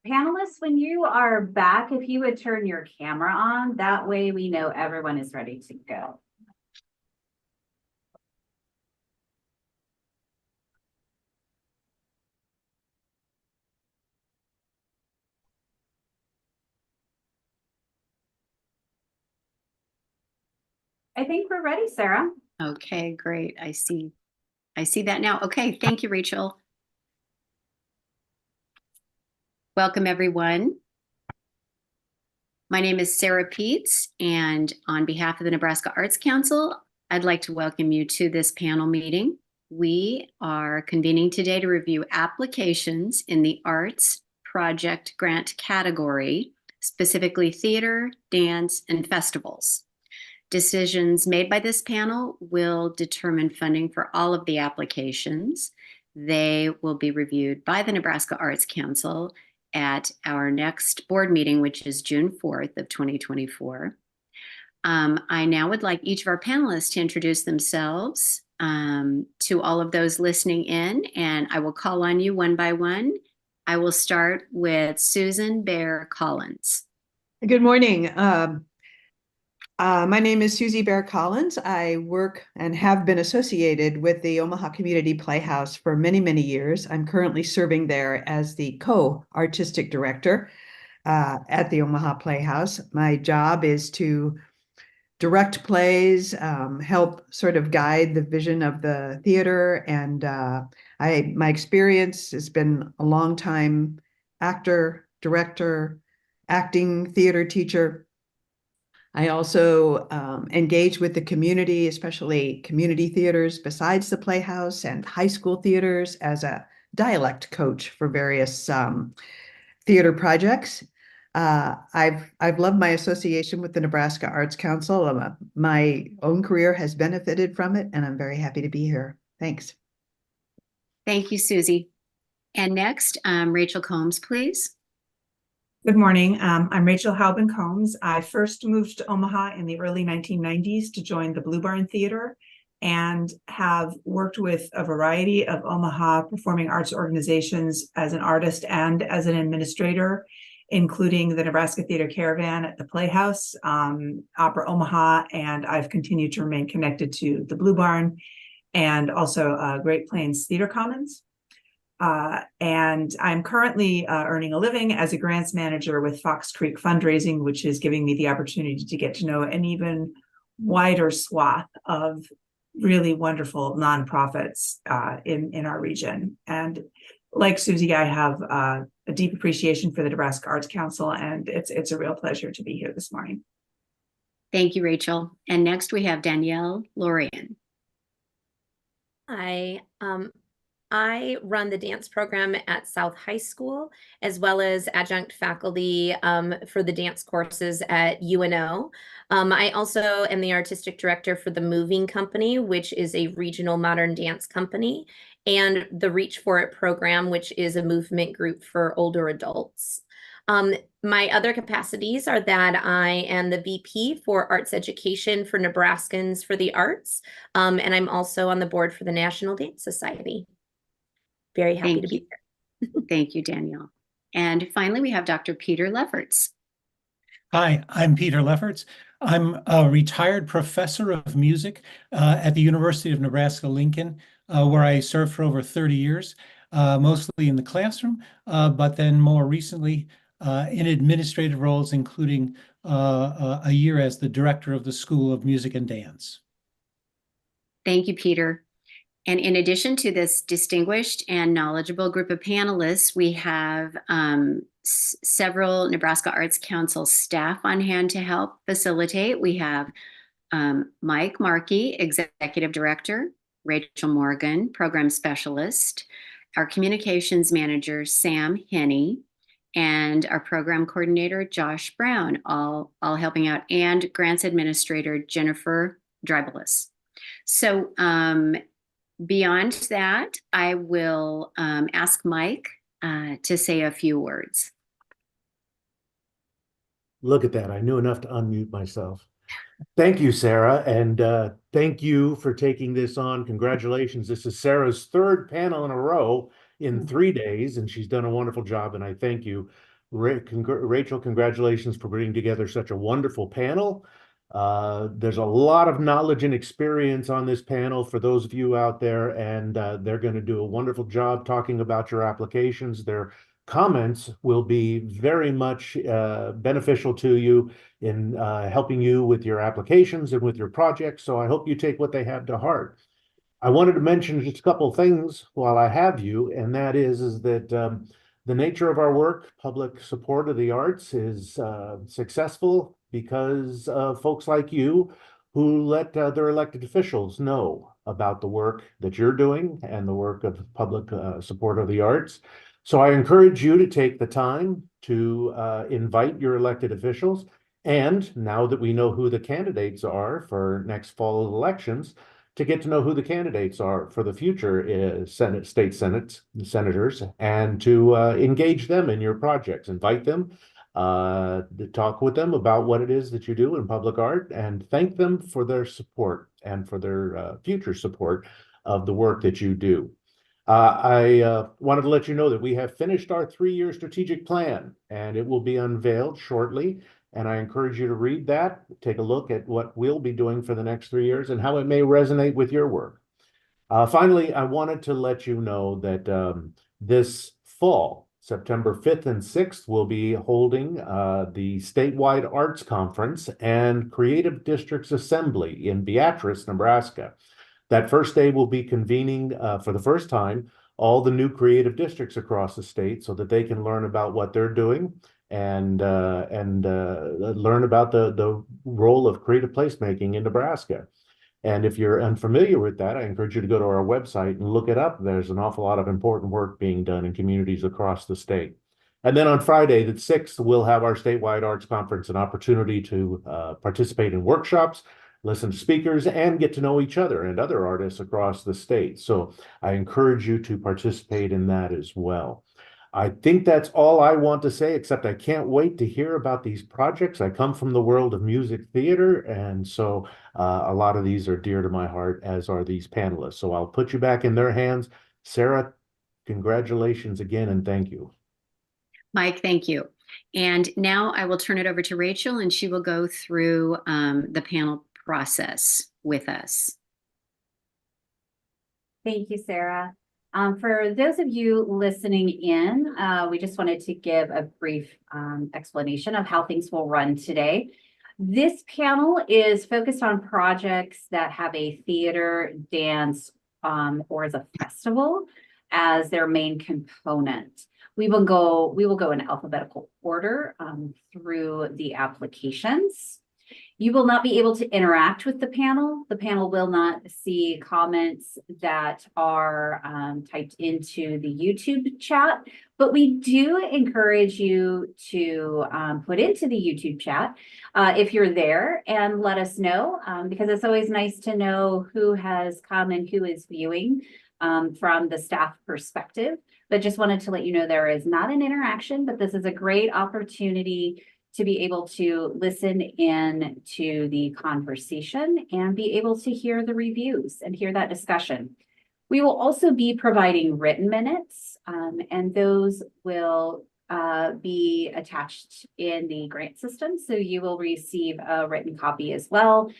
Panelists, when you are back, if you would turn your camera on, that way we know everyone is ready to go. I think we're ready, Sarah. Okay, great. I see that now. Okay, thank you, Rachel. Welcome, everyone. My name is Sarah Peets, and on behalf of the Nebraska Arts Council, I'd like to welcome you to this panel meeting. We are convening today to review applications in the Arts Project Grant category, specifically theater, dance, and festivals. Decisions made by this panel will determine funding for all of the applications. They will be reviewed by the Nebraska Arts Council at our next board meeting, which is June 4th of 2024. I now would like each of our panelists to introduce themselves to all of those listening in, and I will call on you one by one. I will start with Susan Bear Collins. Good morning. My name is Susie Bear Collins. I work and have been associated with the Omaha Community Playhouse for many, many years. I'm currently serving there as the co-artistic director at the Omaha Playhouse. My job is to direct plays, help sort of guide the vision of the theater, and my experience has been a long time actor, director, acting theater teacher. I also engage with the community, especially community theaters besides the Playhouse and high school theaters as a dialect coach for various theater projects. I've loved my association with the Nebraska Arts Council. My own career has benefited from it, and I'm very happy to be here. Thanks. Thank you, Susie. And next, Rachel Combs, please. Good morning. I'm Rachel Halbin Combs. I first moved to Omaha in the early 1990s to join the Blue Barn Theater and have worked with a variety of Omaha performing arts organizations as an artist and as an administrator, including the Nebraska Theater Caravan at the Playhouse, Opera Omaha, and I've continued to remain connected to the Blue Barn and also Great Plains Theater Commons. And I'm currently earning a living as a grants manager with Fox Creek Fundraising, which is giving me the opportunity to get to know an even wider swath of really wonderful nonprofits in our region. And like Susie, I have a deep appreciation for the Nebraska Arts Council, and it's a real pleasure to be here this morning. Thank you, Rachel. And next we have Danielle Lorian. Hi, I run the dance program at South High School, as well as adjunct faculty for the dance courses at UNO. I also am the artistic director for the Moving Company, which is a regional modern dance company, and the Reach For It program, which is a movement group for older adults. My other capacities are that I am the VP for Arts Education for Nebraskans for the Arts, and I'm also on the board for the National Dance Society. Very happy to be here. Thank you, Danielle. And finally, we have Dr. Peter Lefferts. Hi, I'm Peter Lefferts. I'm a retired professor of music at the University of Nebraska-Lincoln, where I served for over 30 years, mostly in the classroom, but then more recently in administrative roles, including a year as the director of the School of Music and Dance. Thank you, Peter. And in addition to this distinguished and knowledgeable group of panelists, we have several Nebraska Arts Council staff on hand to help facilitate. We have Mike Markey, Executive Director, Rachel Morgan, Program Specialist, our Communications Manager, Sam Henney, and our Program Coordinator, Josh Brown, all helping out, and Grants Administrator, Jennifer Dreibelis. So beyond that, I will ask Mike to say a few words. Look at that. I knew enough to unmute myself. Thank you, Sarah, and thank you for taking this on. Congratulations. This is Sarah's third panel in a row in 3 days, and she's done a wonderful job, and I thank you. Rachel, congratulations for putting together such a wonderful panel. There's a lot of knowledge and experience on this panel for those of you out there, and they're going to do a wonderful job talking about your applications. Their comments will be very much beneficial to you in helping you with your applications and with your projects. So I hope you take what they have to heart. I wanted to mention just a couple of things while I have you, and that is that the nature of our work, public support of the arts, is successful because of folks like you who let their elected officials know about the work that you're doing and the work of public support of the arts. So I encourage you to take the time to invite your elected officials. And now that we know who the candidates are for next fall elections, to get to know who the candidates are for the future state senators, and to engage them in your projects, invite them, to talk with them about what it is that you do in public art, and thank them for their support and for their future support of the work that you do. I wanted to let you know that we have finished our 3-year strategic plan, and it will be unveiled shortly. And I encourage you to read that, take a look at what we'll be doing for the next 3 years and how it may resonate with your work. Finally, I wanted to let you know that this fall, September 5th and 6th, we'll be holding the Statewide Arts Conference and Creative Districts Assembly in Beatrice, Nebraska. That first day we'll be convening for the first time all the new creative districts across the state so that they can learn about what they're doing and learn about the role of creative placemaking in Nebraska. And if you're unfamiliar with that, I encourage you to go to our website and look it up. There's an awful lot of important work being done in communities across the state. And then on Friday, the 6th, we'll have our Statewide Arts Conference, an opportunity to participate in workshops, listen to speakers, and get to know each other and other artists across the state. So I encourage you to participate in that as well. I think that's all I want to say, except I can't wait to hear about these projects. I come from the world of music theater, and so a lot of these are dear to my heart, as are these panelists. So I'll put you back in their hands. Sarah, congratulations again, and thank you. Mike, thank you. And now I will turn it over to Rachel, and she will go through the panel process with us. Thank you, Sarah. For those of you listening in, we just wanted to give a brief explanation of how things will run today. This panel is focused on projects that have a theater, dance, or as a festival as their main component. We will go in alphabetical order through the applications. You will not be able to interact with the panel. The panel will not see comments that are typed into the YouTube chat, but we do encourage you to put into the YouTube chat if you're there, and let us know, because it's always nice to know who has come and who is viewing from the staff perspective. But just wanted to let you know there is not an interaction, but this is a great opportunity to be able to listen in to the conversation and be able to hear the reviews and hear that discussion. We will also be providing written minutes, and those will be attached in the grant system. So you will receive a written copy as well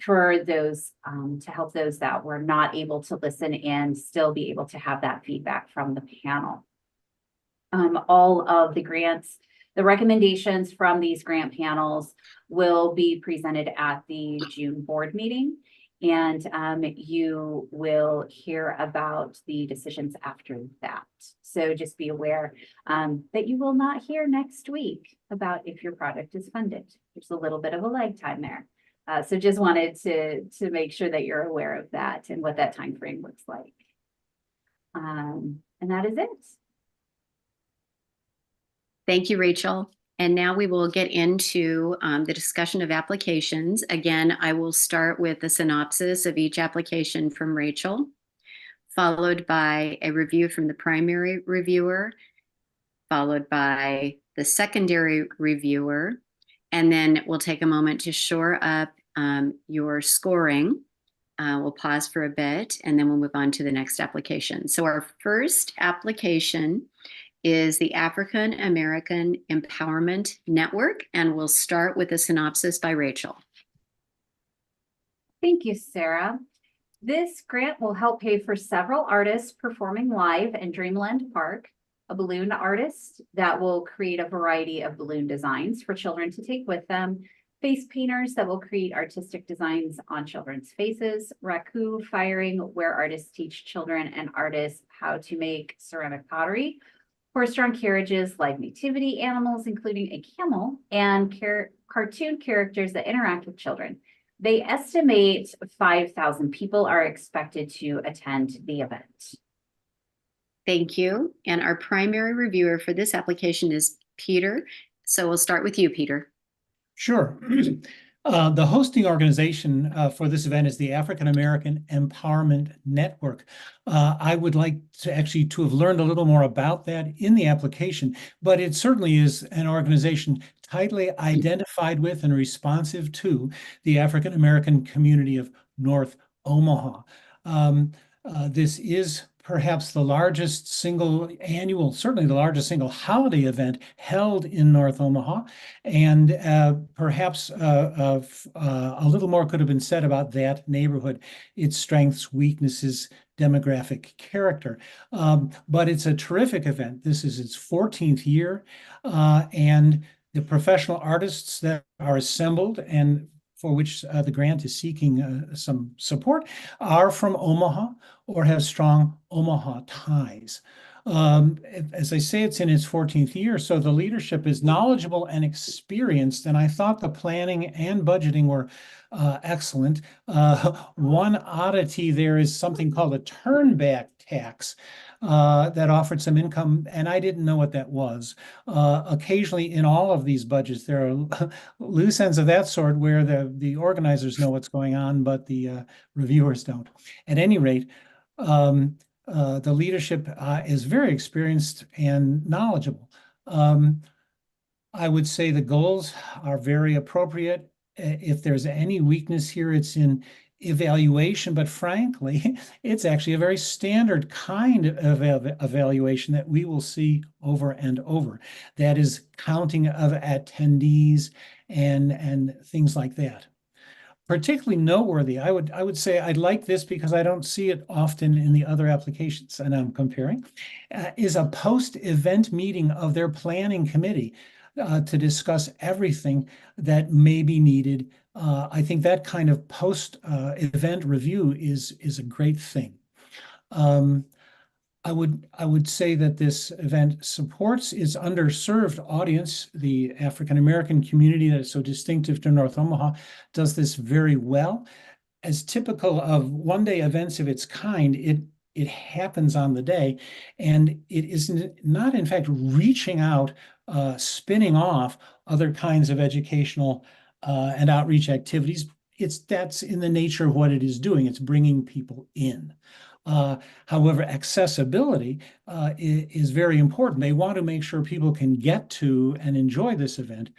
for those to help those that were not able to listen and still be able to have that feedback from the panel. All of the grants, the recommendations from these grant panels will be presented at the June board meeting, and you will hear about the decisions after that. So just be aware that you will not hear next week about if your project is funded. There's a little bit of a lag time there. So just wanted to make sure that you're aware of that and what that time frame looks like. And that is it. Thank you, Rachel. And now we will get into the discussion of applications. Again, I will start with a synopsis of each application from Rachel, followed by a review from the primary reviewer, followed by the secondary reviewer, and then we'll take a moment to shore up your scoring. We'll pause for a bit, and then we'll move on to the next application. So our first application is the African American Empowerment Network, and we'll start with a synopsis by Rachel. Thank you, Sarah. This grant will help pay for several artists performing live in Dreamland Park, a balloon artist that will create a variety of balloon designs for children to take with them, face painters that will create artistic designs on children's faces, raku firing, where artists teach children and artists how to make ceramic pottery, horse-drawn carriages, live nativity animals, including a camel, and cartoon characters that interact with children. They estimate 5,000 people are expected to attend the event. Thank you. And our primary reviewer for this application is Peter. So we'll start with you, Peter. Sure. The hosting organization for this event is the African American Empowerment Network. I would like to have learned a little more about that in the application, but it certainly is an organization tightly identified with and responsive to the African American community of North Omaha. This is perhaps the largest single annual, certainly the largest single holiday event held in North Omaha. And perhaps a little more could have been said about that neighborhood, its strengths, weaknesses, demographic character. But it's a terrific event. This is its 14th year. And the professional artists that are assembled and for which the grant is seeking some support are from Omaha or have strong Omaha ties. As I say, it's in its 14th year, so the leadership is knowledgeable and experienced, and I thought the planning and budgeting were excellent. One oddity there is something called a turnback tax that offered some income, and I didn't know what that was. Occasionally in all of these budgets, there are loose ends of that sort where the organizers know what's going on, but the reviewers don't. At any rate, the leadership is very experienced and knowledgeable. I would say the goals are very appropriate. If there's any weakness here, it's in evaluation, but frankly, it's actually a very standard kind of evaluation that we will see over and over. That is counting of attendees and things like that. Particularly noteworthy, I would say I like this because I don't see it often in the other applications, and I'm comparing, is a post-event meeting of their planning committee to discuss everything that may be needed. I think that kind of post-event review is a great thing. I would say that this event supports its underserved audience. The African American community that is so distinctive to North Omaha does this very well. As typical of one-day events of its kind, it happens on the day, and it is not, in fact, reaching out, spinning off other kinds of educational and outreach activities. That's in the nature of what it is doing. It's bringing people in. However, accessibility is very important. They want to make sure people can get to and enjoy this event.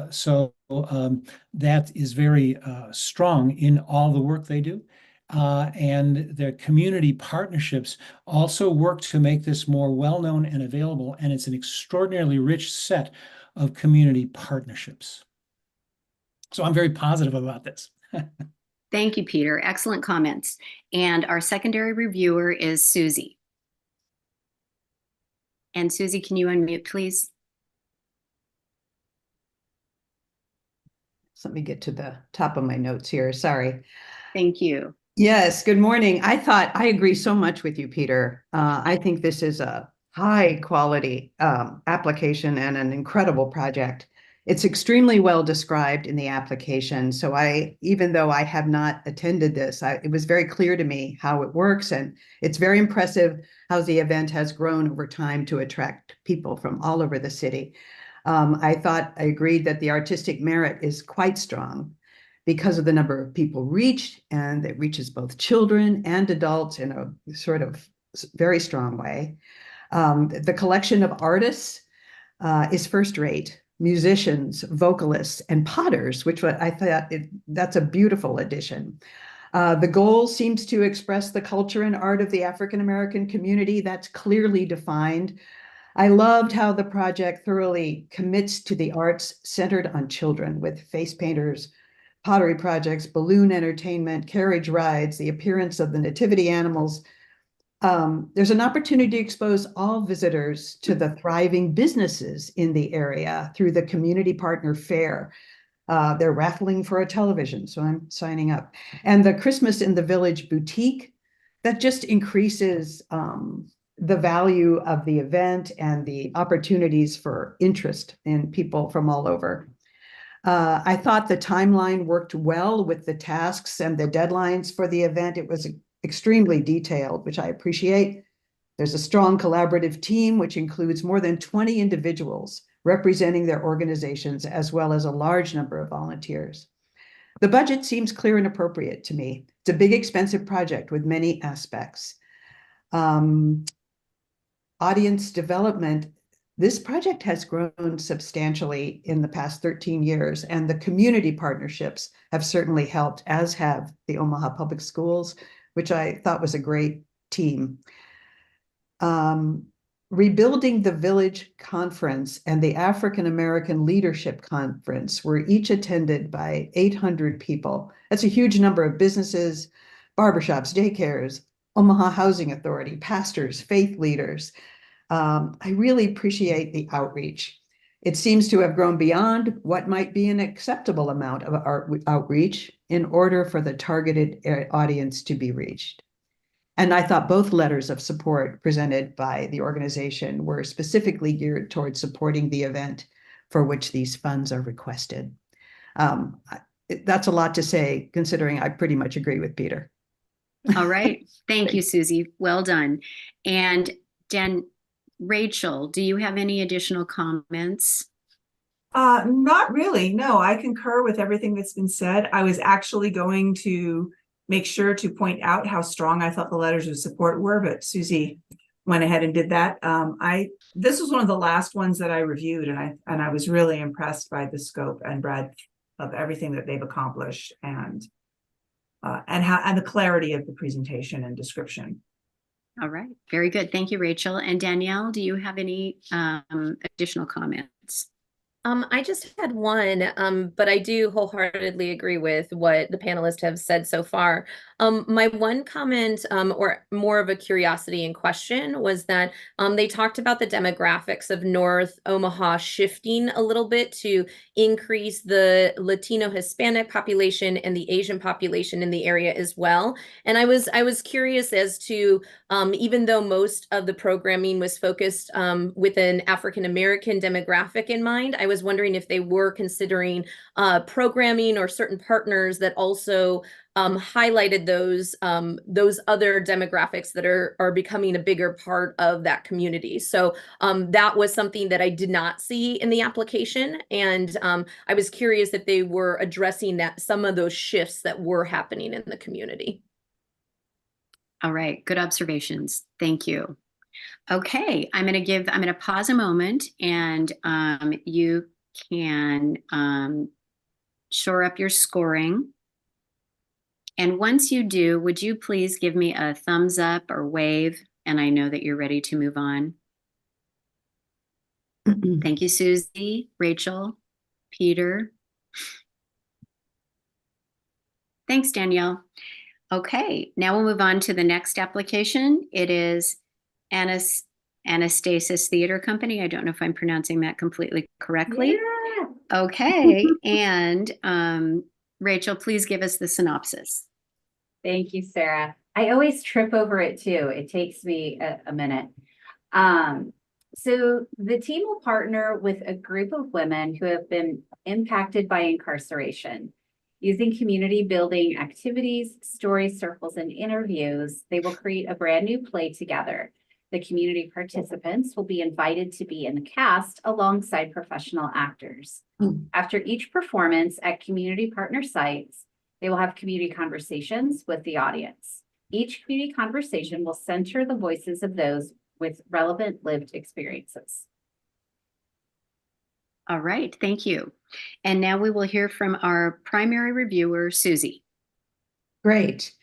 So that is very strong in all the work they do. And their community partnerships also work to make this more well-known and available. And it's an extraordinarily rich set of community partnerships. So I'm very positive about this. Thank you, Peter. Excellent comments. And our secondary reviewer is Susie. And Susie, can you unmute, please? Let me get to the top of my notes here. Sorry. Thank you. Yes, good morning. I agree so much with you, Peter. I think this is a high quality application and an incredible project. It's extremely well described in the application. So even though I have not attended this, it was very clear to me how it works. And it's very impressive how the event has grown over time to attract people from all over the city. I agreed that the artistic merit is quite strong because of the number of people reached, and it reaches both children and adults in a sort of very strong way. The collection of artists is first rate. Musicians, vocalists, and potters, which I thought that's a beautiful addition. The goal seems to express the culture and art of the African American community. That's clearly defined. I loved how the project thoroughly commits to the arts centered on children, with face painters, pottery projects, balloon entertainment, carriage rides, the appearance of the nativity animals. There's an opportunity to expose all visitors to the thriving businesses in the area through the Community Partner Fair. They're raffling for a television, so I'm signing up. And the Christmas in the Village boutique, that just increases the value of the event and the opportunities for interest in people from all over. I thought the timeline worked well with the tasks and the deadlines for the event. It was extremely detailed, which I appreciate. There's a strong collaborative team, which includes more than 20 individuals representing their organizations, as well as a large number of volunteers. The budget seems clear and appropriate to me. It's a big, expensive project with many aspects. Audience development. This project has grown substantially in the past 13 years, and the community partnerships have certainly helped, as have the Omaha Public Schools, which I thought was a great team. Rebuilding the Village Conference and the African American Leadership Conference were each attended by 800 people. That's a huge number of businesses, barbershops, daycares, Omaha Housing Authority, pastors, faith leaders. I really appreciate the outreach. It seems to have grown beyond what might be an acceptable amount of outreach in order for the targeted audience to be reached. And I thought both letters of support presented by the organization were specifically geared towards supporting the event for which these funds are requested. That's a lot to say, considering I pretty much agree with Peter. All right. Thank you, Susie. Well done. And Rachel, do you have any additional comments? Not really. No, I concur with everything that's been said. I was actually going to make sure to point out how strong I thought the letters of support were, but Susie went ahead and did that. This was one of the last ones that I reviewed, and I was really impressed by the scope and breadth of everything that they've accomplished, and the clarity of the presentation and description. All right. Very good. Thank you, Rachel. And Danielle, do you have any additional comments? I just had one, but I do wholeheartedly agree with what the panelists have said so far. My one comment, or more of a curiosity and question, was that they talked about the demographics of North Omaha shifting a little bit to increase the Latino Hispanic population and the Asian population in the area as well. And I was curious as to, even though most of the programming was focused with an African American demographic in mind, I was wondering if they were considering programming or certain partners that also highlighted those other demographics that are becoming a bigger part of that community. So that was something that I did not see in the application, and I was curious if they were addressing some of those shifts that were happening in the community. All right, good observations. Thank you. Okay, I'm going to pause a moment, and you can shore up your scoring. And once you do, would you please give me a thumbs up or wave? And I know that you're ready to move on. Thank you, Susie, Rachel, Peter. Thanks, Danielle. Okay, now we'll move on to the next application. It is Anastasis Theater Company. I don't know if I'm pronouncing that completely correctly. Yeah. Okay, and Rachel, please give us the synopsis. Thank you, Sarah. I always trip over it too. It takes me a minute. So the team will partner with a group of women who have been impacted by incarceration. Using community building activities, story circles, and interviews, they will create a brand new play together. The community participants will be invited to be in the cast alongside professional actors. After each performance at community partner sites, they will have community conversations with the audience. Each community conversation will center the voices of those with relevant lived experiences. All right, thank you. And now we will hear from our primary reviewer, Susie. Great.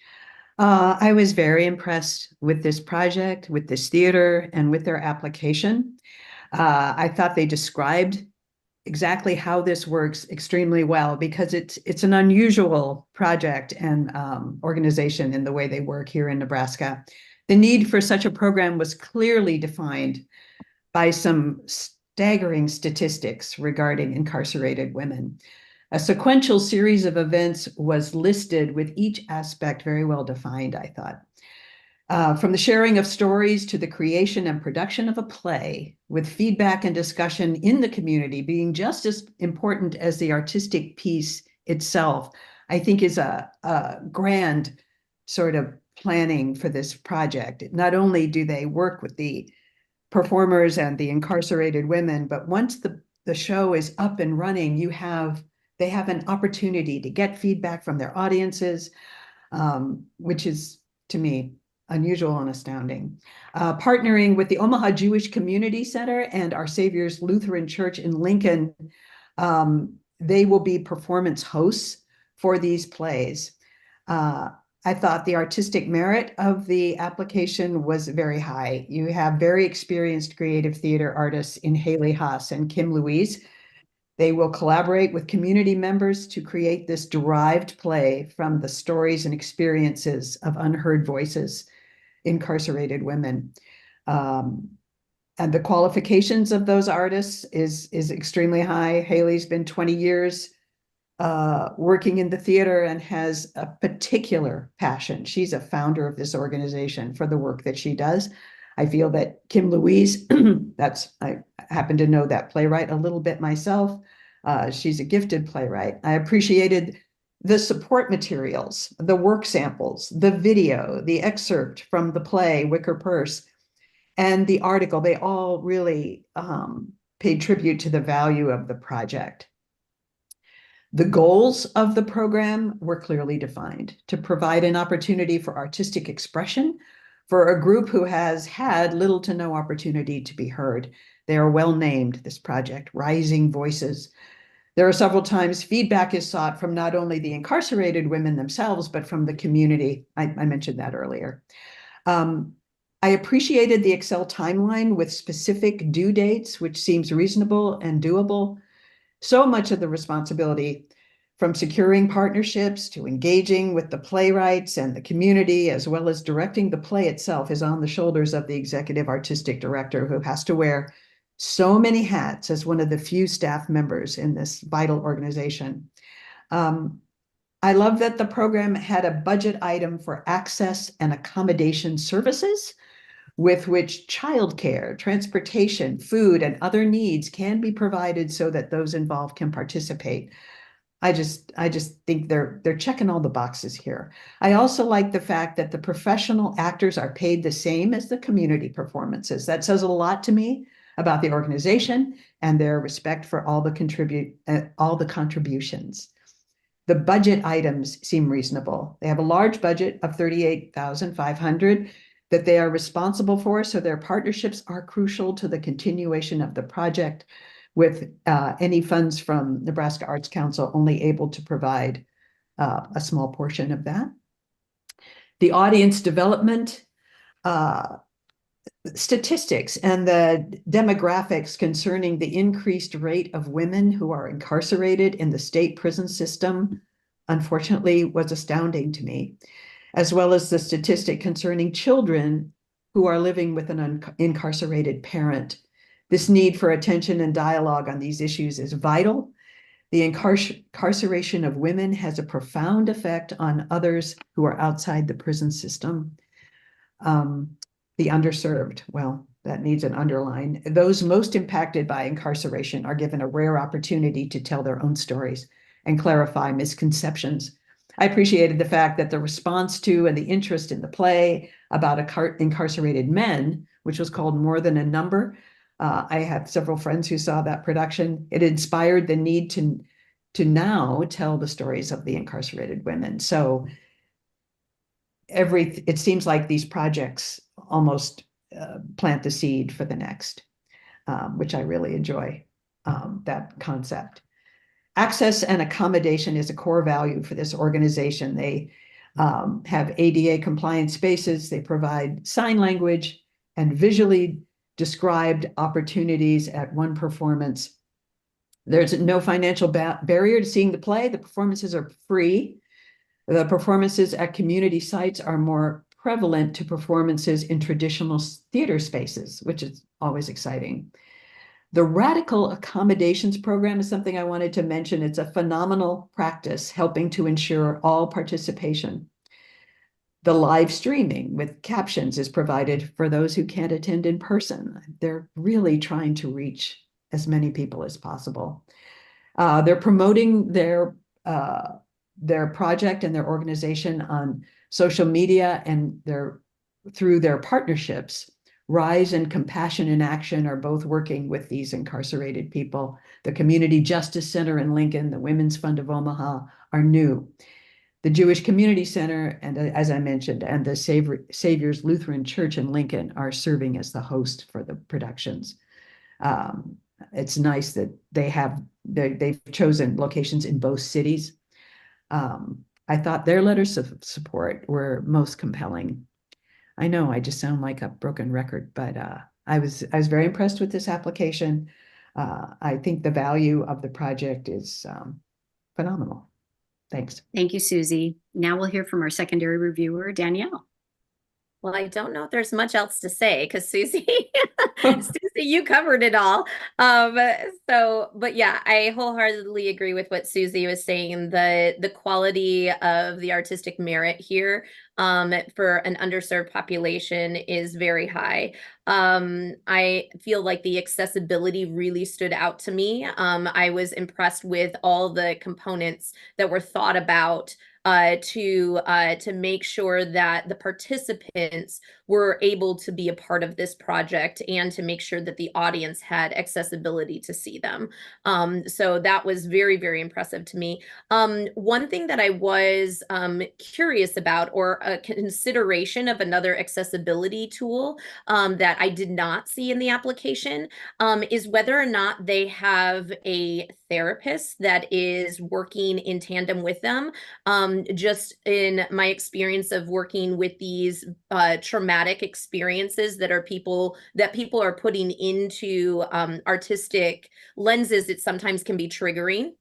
I was very impressed with this project, with this theater, and with their application. I thought they described exactly how this works extremely well because it's an unusual project and organization in the way they work here in Nebraska. The need for such a program was clearly defined by some staggering statistics regarding incarcerated women. A sequential series of events was listed with each aspect very well defined, I thought. From the sharing of stories to the creation and production of a play, with feedback and discussion in the community being just as important as the artistic piece itself, I think is a grand sort of planning for this project. Not only do they work with the performers and the incarcerated women, but once the show is up and running, they have an opportunity to get feedback from their audiences, which is, to me, unusual and astounding. Partnering with the Omaha Jewish Community Center and Our Savior's Lutheran Church in Lincoln, they will be performance hosts for these plays. I thought the artistic merit of the application was very high. You have very experienced creative theater artists in Haley Haas and Kim Louise. They will collaborate with community members to create this derived play from the stories and experiences of unheard voices, incarcerated women. And the qualifications of those artists is extremely high. Haley's been 20 years working in the theater and has a particular passion. She's a founder of this organization for the work that she does. I feel that Kim Louise, I happen to know that playwright a little bit myself. She's a gifted playwright. I appreciated the support materials, the work samples, the video, the excerpt from the play, Wicker Purse, and the article. They all really paid tribute to the value of the project. The goals of the program were clearly defined: to provide an opportunity for artistic expression for a group who has had little to no opportunity to be heard. They are well named, this project, Rising Voices. There are several times feedback is sought from not only the incarcerated women themselves, but from the community. I mentioned that earlier. I appreciated the Excel timeline with specific due dates, which seems reasonable and doable. So much of the responsibility, from securing partnerships to engaging with the playwrights and the community, as well as directing the play itself, is on the shoulders of the executive artistic director, who has to wear so many hats as one of the few staff members in this vital organization. I love that the program had a budget item for access and accommodation services, with which childcare, transportation, food, and other needs can be provided so that those involved can participate. I just think they're checking all the boxes here. I also like the fact that the professional actors are paid the same as the community performances. That says a lot to me about the organization and their respect for all the contributions. The budget items seem reasonable. They have a large budget of $38,500 that they are responsible for, so their partnerships are crucial to the continuation of the project, with any funds from Nebraska Arts Council only able to provide a small portion of that. The audience development statistics and the demographics concerning the increased rate of women who are incarcerated in the state prison system, unfortunately, was astounding to me, as well as the statistic concerning children who are living with an incarcerated parent. This need for attention and dialogue on these issues is vital. The incarceration of women has a profound effect on others who are outside the prison system. The underserved, well, that needs an underline. Those most impacted by incarceration are given a rare opportunity to tell their own stories and clarify misconceptions. I appreciated the fact that the response to and the interest in the play about incarcerated men, which was called More Than a Number. I have several friends who saw that production. It inspired the need to now tell the stories of the incarcerated women. So it seems like these projects almost plant the seed for the next, which I really enjoy, that concept. Access and accommodation is a core value for this organization. They have ADA compliant spaces. They provide sign language and visually described opportunities at one performance. There's no financial barrier to seeing the play. The performances are free. The performances at community sites are more prevalent to performances in traditional theater spaces, which is always exciting. The Radical Accommodations Program is something I wanted to mention. It's a phenomenal practice helping to ensure all participation. The live streaming with captions is provided for those who can't attend in person. They're really trying to reach as many people as possible. They're promoting their project and their organization on social media, and through their partnerships. Rise and Compassion in Action are both working with these incarcerated people. The Community Justice Center in Lincoln, the Women's Fund of Omaha are new. The Jewish Community Center, and as I mentioned, and the Savior's Lutheran Church in Lincoln are serving as the host for the productions. It's nice that they've chosen locations in both cities. I thought their letters of support were most compelling. I know I just sound like a broken record, but I was very impressed with this application. I think the value of the project is phenomenal. Thanks. Thank you, Susie. Now we'll hear from our secondary reviewer, Danielle. Well, I don't know if there's much else to say because Susie, Susie, you covered it all. But yeah, I wholeheartedly agree with what Susie was saying. The quality of the artistic merit here for an underserved population is very high. I feel like the accessibility really stood out to me. I was impressed with all the components that were thought about to make sure that the participants were able to be a part of this project and to make sure that the audience had accessibility to see them. So that was very, very impressive to me. One thing that I was curious about, or a consideration of another accessibility tool that I did not see in the application, is whether or not they have a therapist that is working in tandem with them. Just in my experience of working with these traumatic experiences that people are putting into artistic lenses, it sometimes can be triggering.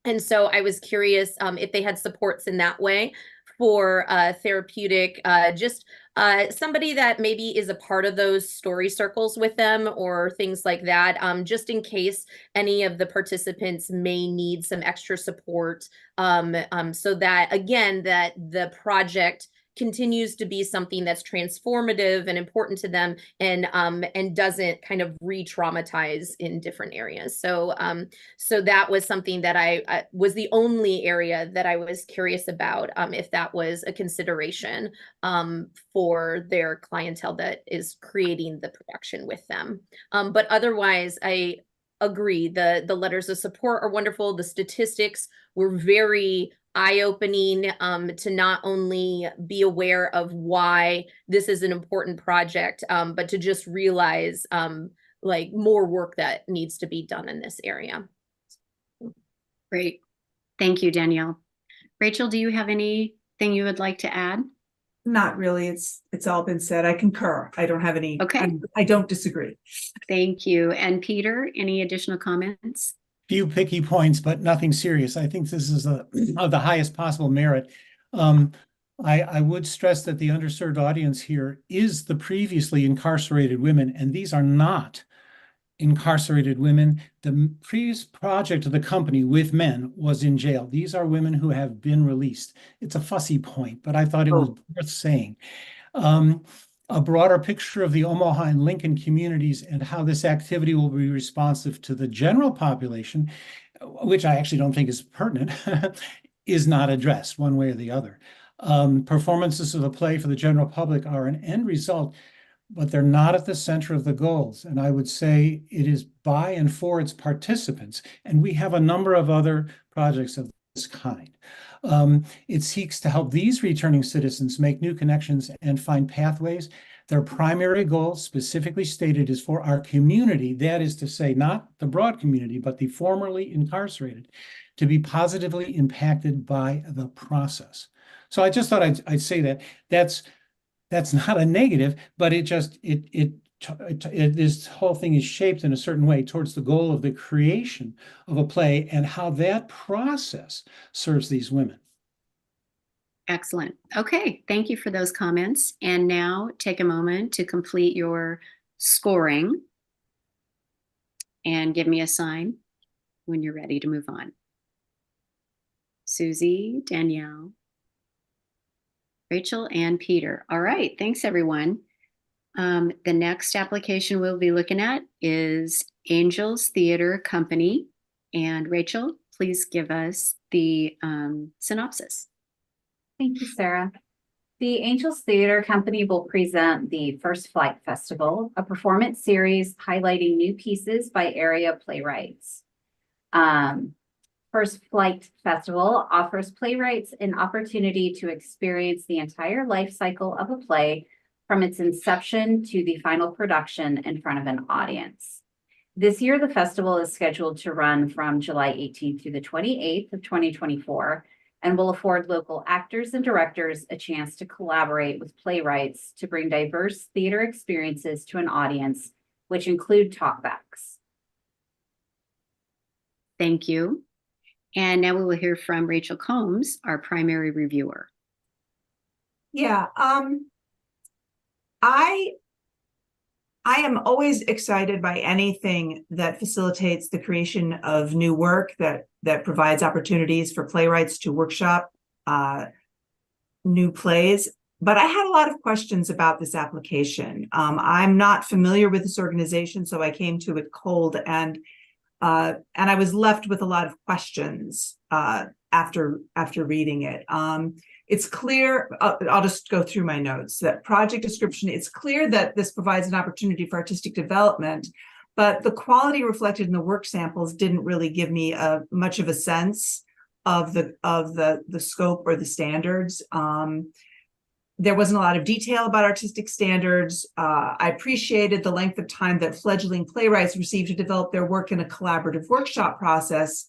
And so I was curious if they had supports in that way for therapeutic, somebody that maybe is a part of those story circles with them or things like that, just in case any of the participants may need some extra support, so that, again, that the project continues to be something that's transformative and important to them, and doesn't kind of re-traumatize in different areas. So so that was something that I was the only area that I was curious about, if that was a consideration for their clientele that is creating the production with them. But otherwise, I agree. The letters of support are wonderful. The statistics were very eye-opening, to not only be aware of why this is an important project, but to just realize like more work that needs to be done in this area. Great. Thank you, Danielle. Rachel, do you have anything you would like to add? Not really. It's all been said. I concur. I don't have any. Okay. I don't disagree. Thank you. And Peter, any additional comments? Few picky points, but nothing serious. I think this is of the highest possible merit. I would stress that the underserved audience here is the previously incarcerated women, and these are not incarcerated women. The previous project of the company with men was in jail. These are women who have been released. It's a fussy point, but I thought it was worth saying. a broader picture of the Omaha and Lincoln communities and how this activity will be responsive to the general population, which I actually don't think is pertinent, is not addressed one way or the other. Performances of the play for the general public are an end result, but they're not at the center of the goals. And I would say it is by and for its participants. And we have a number of other projects of this kind. It seeks to help these returning citizens make new connections and find pathways. Their primary goal, specifically stated, is for our community, that is to say, not the broad community, but the formerly incarcerated, to be positively impacted by the process. So I just thought I'd say that that's not a negative, but this whole thing is shaped in a certain way towards the goal of the creation of a play and how that process serves these women. Excellent. Okay, thank you for those comments. And now take a moment to complete your scoring and give me a sign when you're ready to move on. Susie, Danielle, Rachel, and Peter. All right, thanks everyone. The next application we'll be looking at is Angels Theater Company. And Rachel, please give us the synopsis. Thank you, Sarah. The Angels Theater Company will present the First Flight Festival, a performance series highlighting new pieces by area playwrights. First Flight Festival offers playwrights an opportunity to experience the entire life cycle of a play from its inception to the final production in front of an audience. This year, the festival is scheduled to run from July 18th through the 28th of 2024 and will afford local actors and directors a chance to collaborate with playwrights to bring diverse theater experiences to an audience, which include talkbacks. Thank you. And now we will hear from Rachel Combs, our primary reviewer. Yeah, I am always excited by anything that facilitates the creation of new work, that provides opportunities for playwrights to workshop new plays. But I had a lot of questions about this application. I'm not familiar with this organization, so I came to it cold, and I was left with a lot of questions after reading it. It's clear, I'll just go through my notes, that project description, it's clear that this provides an opportunity for artistic development, but the quality reflected in the work samples didn't really give me much of a sense of the scope or the standards. There wasn't a lot of detail about artistic standards. I appreciated the length of time that fledgling playwrights received to develop their work in a collaborative workshop process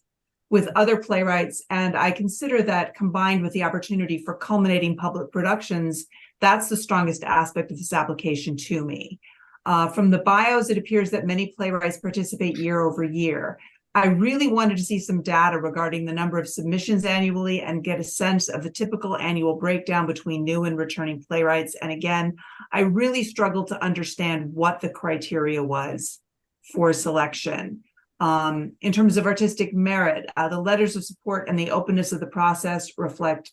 with other playwrights. And I consider that, combined with the opportunity for culminating public productions, that's the strongest aspect of this application to me. From the bios, it appears that many playwrights participate year over year. I really wanted to see some data regarding the number of submissions annually and get a sense of the typical annual breakdown between new and returning playwrights. And again, I really struggled to understand what the criteria was for selection. In terms of artistic merit, the letters of support and the openness of the process reflect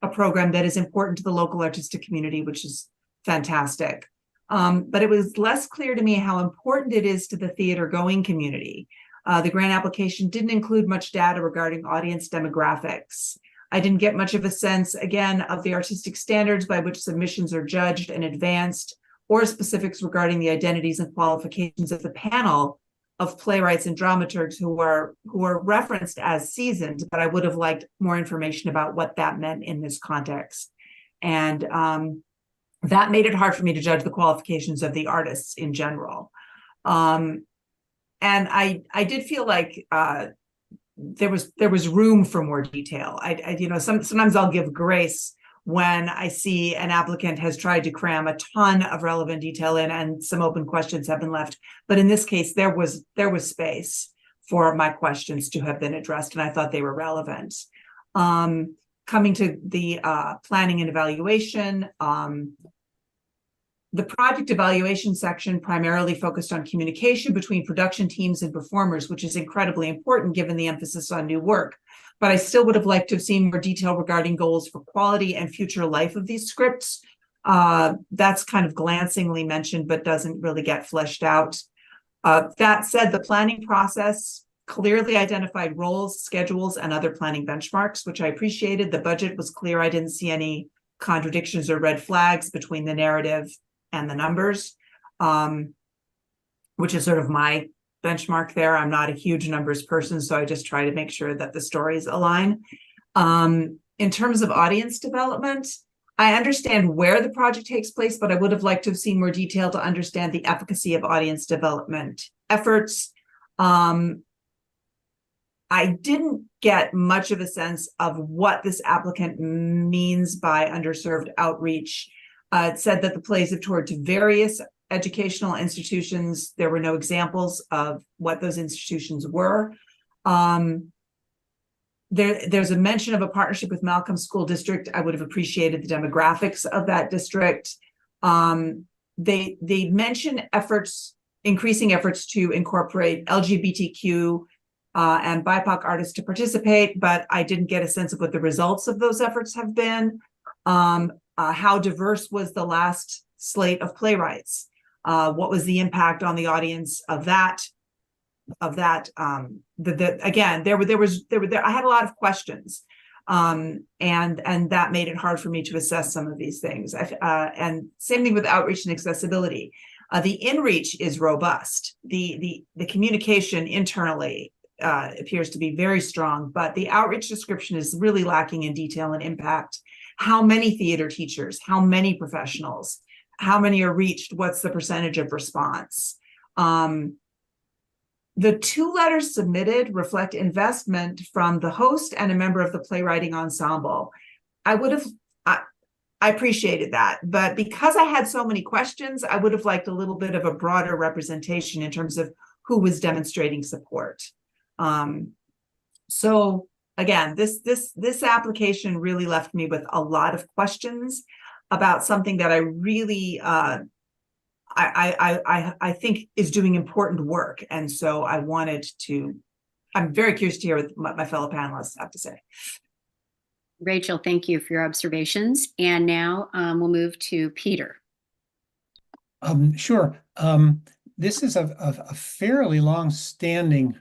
a program that is important to the local artistic community, which is fantastic. But it was less clear to me how important it is to the theater-going community. The grant application didn't include much data regarding audience demographics. I didn't get much of a sense, again, of the artistic standards by which submissions are judged and advanced, or specifics regarding the identities and qualifications of the panel of playwrights and dramaturgs who are referenced as seasoned, but I would have liked more information about what that meant in this context. And that made it hard for me to judge the qualifications of the artists in general. And I did feel like there was room for more detail. Sometimes I'll give grace when I see an applicant has tried to cram a ton of relevant detail in and some open questions have been left. But in this case, there was space for my questions to have been addressed, and I thought they were relevant. Coming to the planning and evaluation, the project evaluation section primarily focused on communication between production teams and performers, which is incredibly important given the emphasis on new work. But I still would have liked to have seen more detail regarding goals for quality and future life of these scripts. That's kind of glancingly mentioned, but doesn't really get fleshed out. That said, the planning process clearly identified roles, schedules, and other planning benchmarks, which I appreciated. The budget was clear. I didn't see any contradictions or red flags between the narrative and the numbers, which is sort of my benchmark there. I'm not a huge numbers person, so I just try to make sure that the stories align. In terms of audience development, I understand where the project takes place, but I would have liked to have seen more detail to understand the efficacy of audience development efforts. I didn't get much of a sense of what this applicant means by underserved outreach. It said that the plays have toured to various educational institutions. There were no examples of what those institutions were. There's a mention of a partnership with Malcolm School District. I would have appreciated the demographics of that district. They mention increasing efforts to incorporate LGBTQ and BIPOC artists to participate, but I didn't get a sense of what the results of those efforts have been. How diverse was the last slate of playwrights? What was the impact on the audience of that? Again, I had a lot of questions, and that made it hard for me to assess some of these things. And same thing with outreach and accessibility. The inReach is robust. The communication internally appears to be very strong, but the outreach description is really lacking in detail and impact. How many theater teachers? How many professionals? How many are reached? What's the percentage of response? The 2 letters submitted reflect investment from the host and a member of the playwriting ensemble. I appreciated that, but because I had so many questions, I would have liked a little bit of a broader representation in terms of who was demonstrating support. So again, this application really left me with a lot of questions about something that I really I think is doing important work. And so I'm very curious to hear what my fellow panelists have to say. Rachel, thank you for your observations. And now we'll move to Peter. Sure. This is a fairly long-standing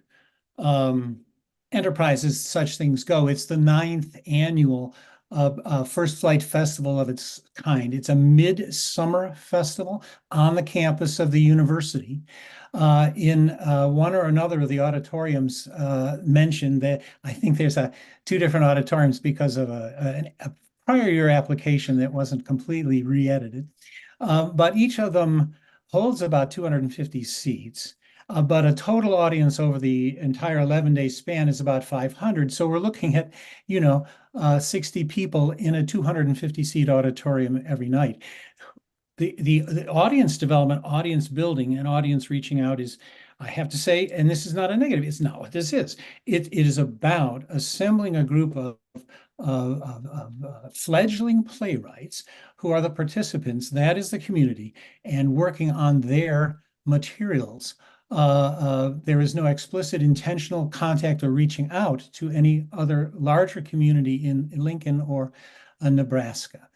enterprise as such things go. It's the 9th annual First Flight Festival of its kind. It's a midsummer festival on the campus of the university. In one or another of the auditoriums mentioned that I think there's 2 different auditoriums because of a prior year application that wasn't completely re-edited. But each of them holds about 250 seats. But a total audience over the entire 11-day span is about 500. So we're looking at, 60 people in a 250-seat auditorium every night. The audience development, audience building, and audience reaching out is, I have to say, and this is not a negative, it's not what this is. It is about assembling a group of fledgling playwrights who are the participants, that is the community, and working on their materials. There is no explicit intentional contact or reaching out to any other larger community in Lincoln or Nebraska.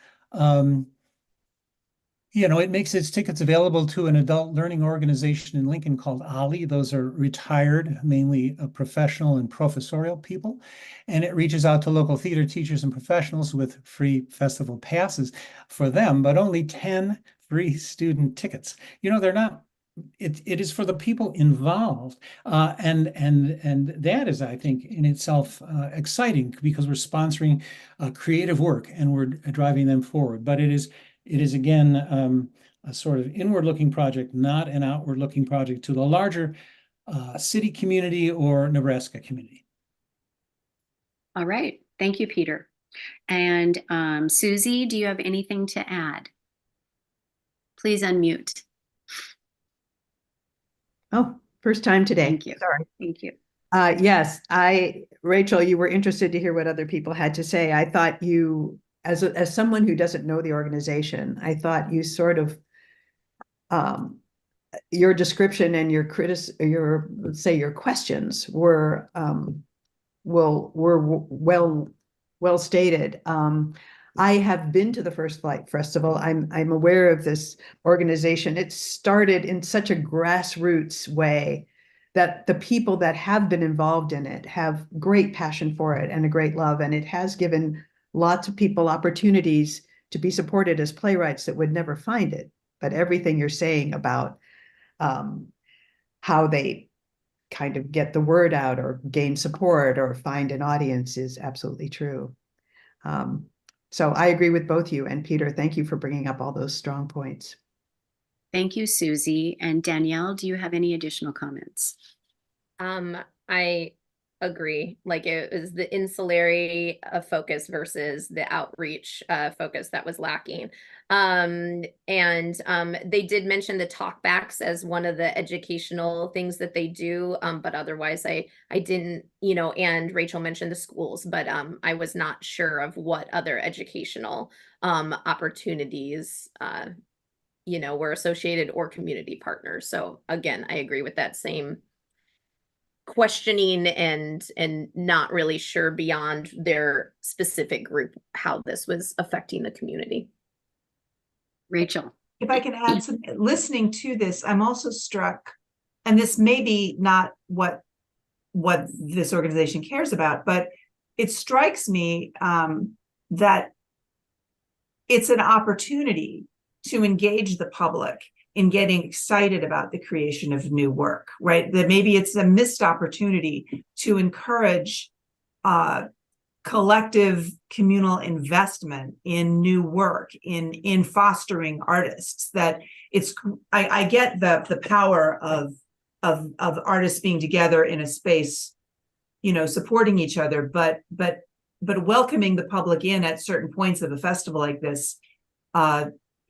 It makes its tickets available to an adult learning organization in Lincoln called OLLI. Those are retired, mainly professional and professorial people. And it reaches out to local theater teachers and professionals with free festival passes for them, but only 10 free student tickets. They're not. It is for the people involved, and that is, I think, in itself exciting because we're sponsoring creative work and we're driving them forward. But it is again a sort of inward-looking project, not an outward-looking project to the larger city community or Nebraska community. All right, thank you, Peter. And Susie, do you have anything to add? Please unmute. Oh, first time today. Thank you. Sorry. Thank you. Yes, Rachel, you were interested to hear what other people had to say. I thought you, as someone who doesn't know the organization, I thought you sort of, your description and your let's say your questions were well stated. I have been to the First Flight Festival. I'm aware of this organization. It started in such a grassroots way that the people that have been involved in it have great passion for it and a great love. And it has given lots of people opportunities to be supported as playwrights that would never find it. But everything you're saying about how they kind of get the word out or gain support or find an audience is absolutely true. So I agree with both you and Peter. Thank you for bringing up all those strong points. Thank you, Susie. And Danielle, do you have any additional comments? I agree. Like, it was the insularity focus versus the outreach focus that was lacking. They did mention the talkbacks as one of the educational things that they do. But otherwise I didn't, and Rachel mentioned the schools, but I was not sure of what other educational opportunities were associated or community partners. So again, I agree with that same questioning and not really sure beyond their specific group how this was affecting the community. Rachel. If I can add some, listening to this, I'm also struck, and this may be not what this organization cares about, but it strikes me that it's an opportunity to engage the public in getting excited about the creation of new work, right? That maybe it's a missed opportunity to encourage collective communal investment in new work, in fostering artists. That it's, I get the power of artists being together in a space, supporting each other, but welcoming the public in at certain points of a festival like this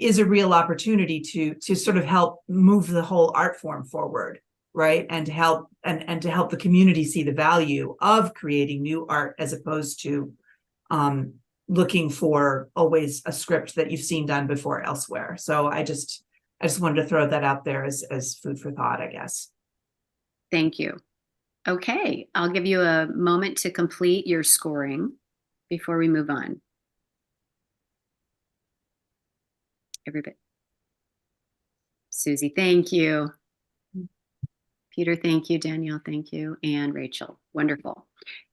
is a real opportunity to sort of help move the whole art form forward, right? And to help to help the community see the value of creating new art as opposed to looking for always a script that you've seen done before elsewhere. So I just wanted to throw that out there as food for thought, I guess. Thank you. Okay, I'll give you a moment to complete your scoring before we move on. Everybody. Susie, thank you. Peter, thank you. Danielle, thank you. And Rachel, wonderful.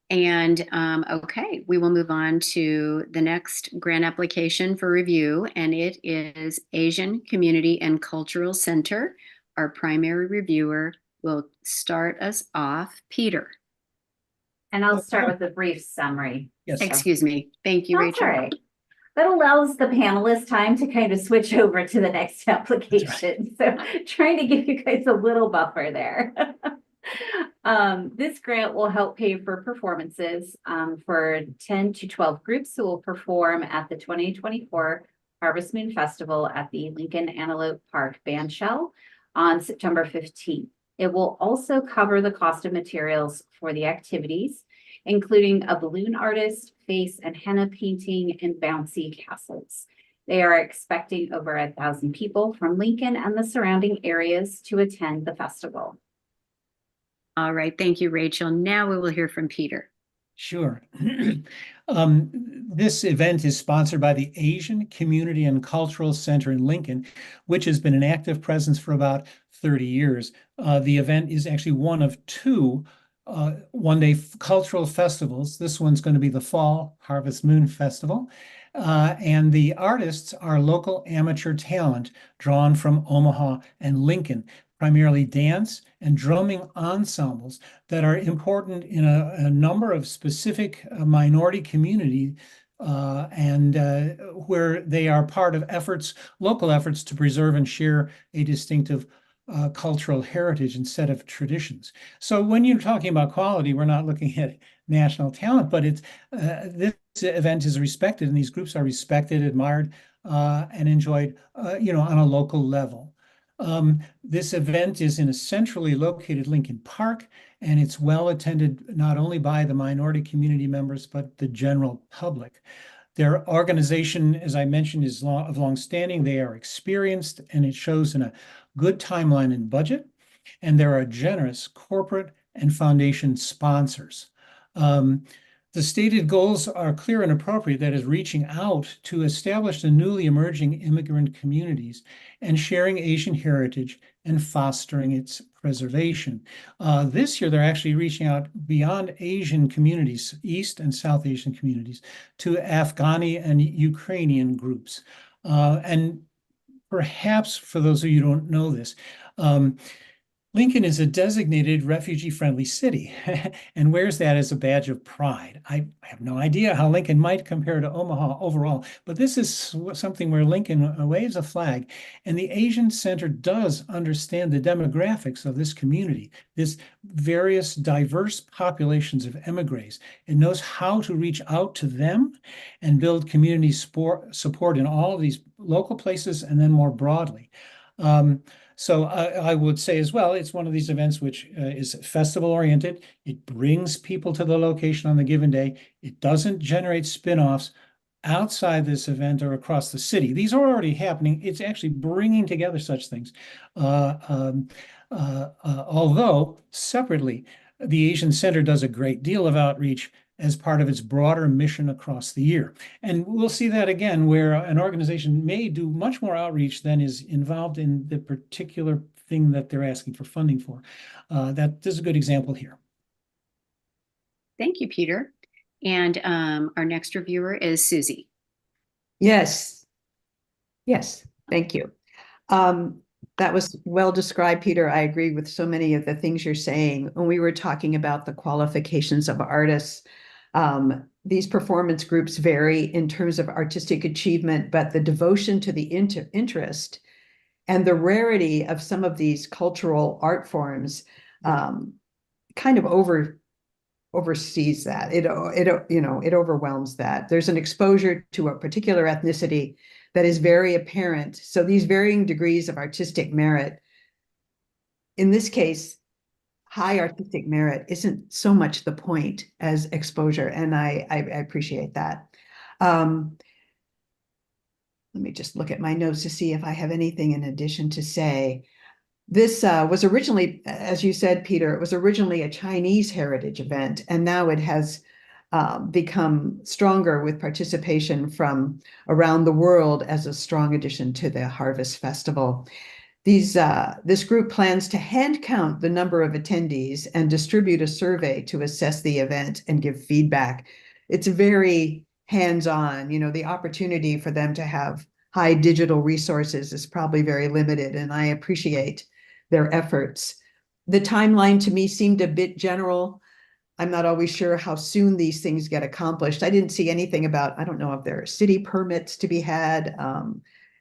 And okay, we will move on to the next grant application for review, and it is Asian Community and Cultural Center. Our primary reviewer will start us off, Peter. And I'll start with a brief summary. Yes. Excuse me. Thank you, That's Rachel. all right. That allows the panelists time to kind of switch over to the next application. So trying to give you guys a little buffer there. This grant will help pay for performances for 10 to 12 groups who will perform at the 2024 Harvest Moon Festival at the Lincoln Antelope Park Bandshell on September 15th. It will also cover the cost of materials for the activities, including a balloon artist, face and henna painting, and bouncy castles. They are expecting over 1,000 people from Lincoln and the surrounding areas to attend the festival. All right, thank you, Rachel. Now we will hear from Peter. Sure. This event is sponsored by the Asian Community and Cultural Center in Lincoln, which has been an active presence for about 30 years. The event is actually one of two one-day cultural festivals. This one's going to be the Fall Harvest Moon Festival. And the artists are local amateur talent drawn from Omaha and Lincoln, primarily dance and drumming ensembles that are important in a number of specific minority communities where they are part of local efforts to preserve and share a distinctive cultural heritage and set of traditions. So when you're talking about quality, we're not looking at national talent, but this event is respected, and these groups are respected, admired, and enjoyed, on a local level. This event is in a centrally located Lincoln Park, and it's well attended not only by the minority community members, but the general public. Their organization, as I mentioned, is of long standing. They are experienced, and it shows in a good timeline and budget, and there are generous corporate and foundation sponsors. The stated goals are clear and appropriate, that is, reaching out to established and newly emerging immigrant communities and sharing Asian heritage and fostering its preservation. This year, they're actually reaching out beyond Asian communities, East and South Asian communities, to Afghani and Ukrainian groups. And perhaps for those of you who don't know this, Lincoln is a designated refugee-friendly city and wears that as a badge of pride. I have no idea how Lincoln might compare to Omaha overall, but this is something where Lincoln waves a flag, and the Asian Center does understand the demographics of this community, this various diverse populations of emigres. It knows how to reach out to them and build community support in all of these local places and then more broadly. So I would say as well, it's one of these events which is festival oriented. It brings people to the location on the given day. It doesn't generate spin-offs outside this event or across the city. These are already happening. It's actually bringing together such things. Although separately, the Asian Center does a great deal of outreach as part of its broader mission across the year. And we'll see that again, where an organization may do much more outreach than is involved in the particular thing that they're asking for funding for. That is a good example here. Thank you, Peter. And our next reviewer is Susie. Yes. Yes, thank you. That was well described, Peter. I agree with so many of the things you're saying. When we were talking about the qualifications of artists, these performance groups vary in terms of artistic achievement, but the devotion to the interest and the rarity of some of these cultural art forms kind of oversees that. It overwhelms that. There's an exposure to a particular ethnicity that is very apparent. So these varying degrees of artistic merit, in this case, high artistic merit isn't so much the point as exposure, and I appreciate that. Let me just look at my notes to see if I have anything in addition to say. This was originally, as you said, Peter, it was originally a Chinese heritage event, and now it has become stronger with participation from around the world as a strong addition to the Harvest Festival. This group plans to hand count the number of attendees and distribute a survey to assess the event and give feedback. It's very hands-on. The opportunity for them to have high digital resources is probably very limited, and I appreciate their efforts. The timeline to me seemed a bit general. I'm not always sure how soon these things get accomplished. I didn't see anything about, I don't know if there are city permits to be had,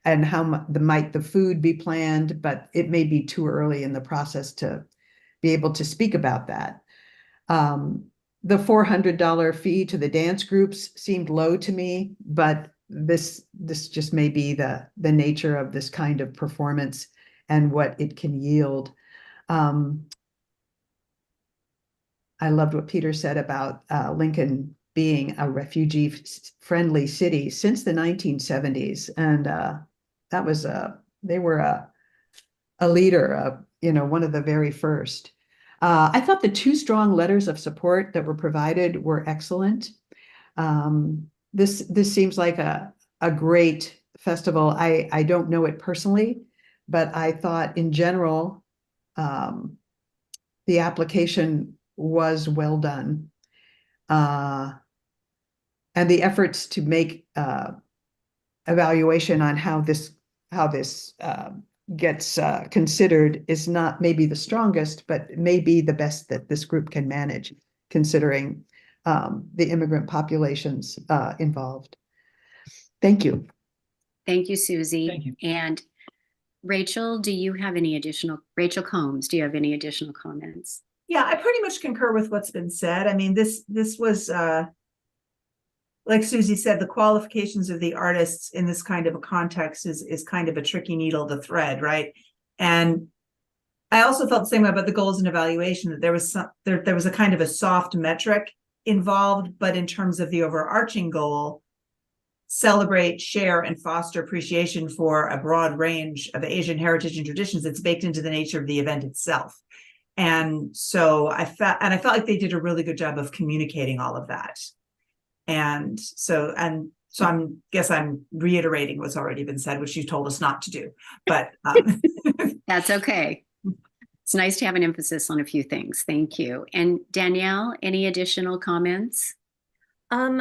and how might the food be planned, but it may be too early in the process to be able to speak about that. The $400 fee to the dance groups seemed low to me, but this just may be the nature of this kind of performance and what it can yield. I loved what Peter said about Lincoln being a refugee-friendly city since the 1970s, and they were a leader, one of the very first. I thought the 2 strong letters of support that were provided were excellent. This seems like a great festival. I don't know it personally, but I thought in general, the application was well done. And the efforts to make evaluation on how this gets considered is not maybe the strongest, but maybe the best that this group can manage, considering the immigrant populations involved. Thank you. Thank you, Susie. Thank you. And Rachel, Rachel Combs, do you have any additional comments? Yeah, I pretty much concur with what's been said. I mean, this was like Susie said, the qualifications of the artists in this kind of a context is kind of a tricky needle to thread, right? And I also felt the same way about the goals and evaluation, that there was a kind of a soft metric involved, but in terms of the overarching goal, celebrate, share, and foster appreciation for a broad range of Asian heritage and traditions, it's baked into the nature of the event itself. And so I felt like they did a really good job of communicating all of that. And so I'm guess I'm reiterating what's already been said, which you told us not to do. But That's okay. It's nice to have an emphasis on a few things. Thank you. And Danielle, any additional comments? One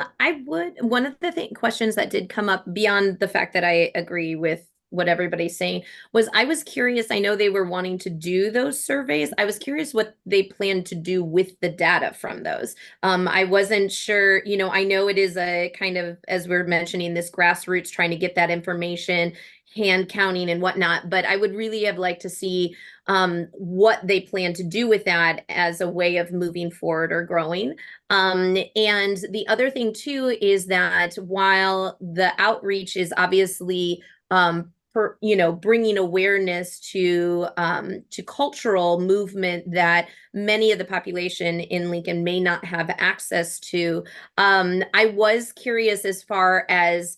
of the questions that did come up beyond the fact that I agree with what everybody's saying was I was curious. I know they were wanting to do those surveys. I was curious what they plan to do with the data from those. I wasn't sure, I know it is a kind of, as we're mentioning, this grassroots trying to get that information, hand counting and whatnot, but I would really have liked to see what they plan to do with that as a way of moving forward or growing. And the other thing too is that while the outreach is obviously bringing awareness to cultural movement that many of the population in Lincoln may not have access to. I was curious as far as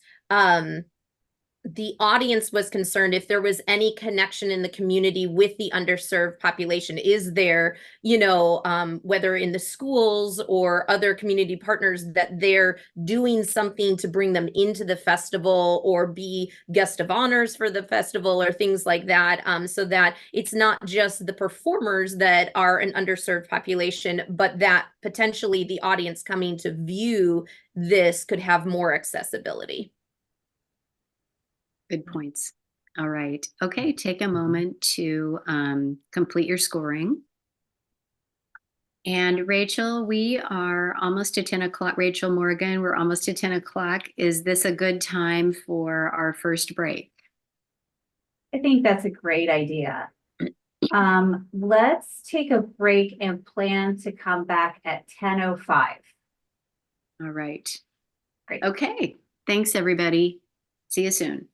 the audience was concerned, if there was any connection in the community with the underserved population. Is there, whether in the schools or other community partners, that they're doing something to bring them into the festival or be guest of honors for the festival or things like that, so that it's not just the performers that are an underserved population, but that potentially the audience coming to view this could have more accessibility. Good points. All right. Okay, take a moment to complete your scoring. And Rachel, we are almost at 10 o'clock. Rachel Morgan, we're almost at 10 o'clock. Is this a good time for our first break? I think that's a great idea. Let's take a break and plan to come back at 10:05. All right. Great. Okay. Thanks, everybody. See you soon.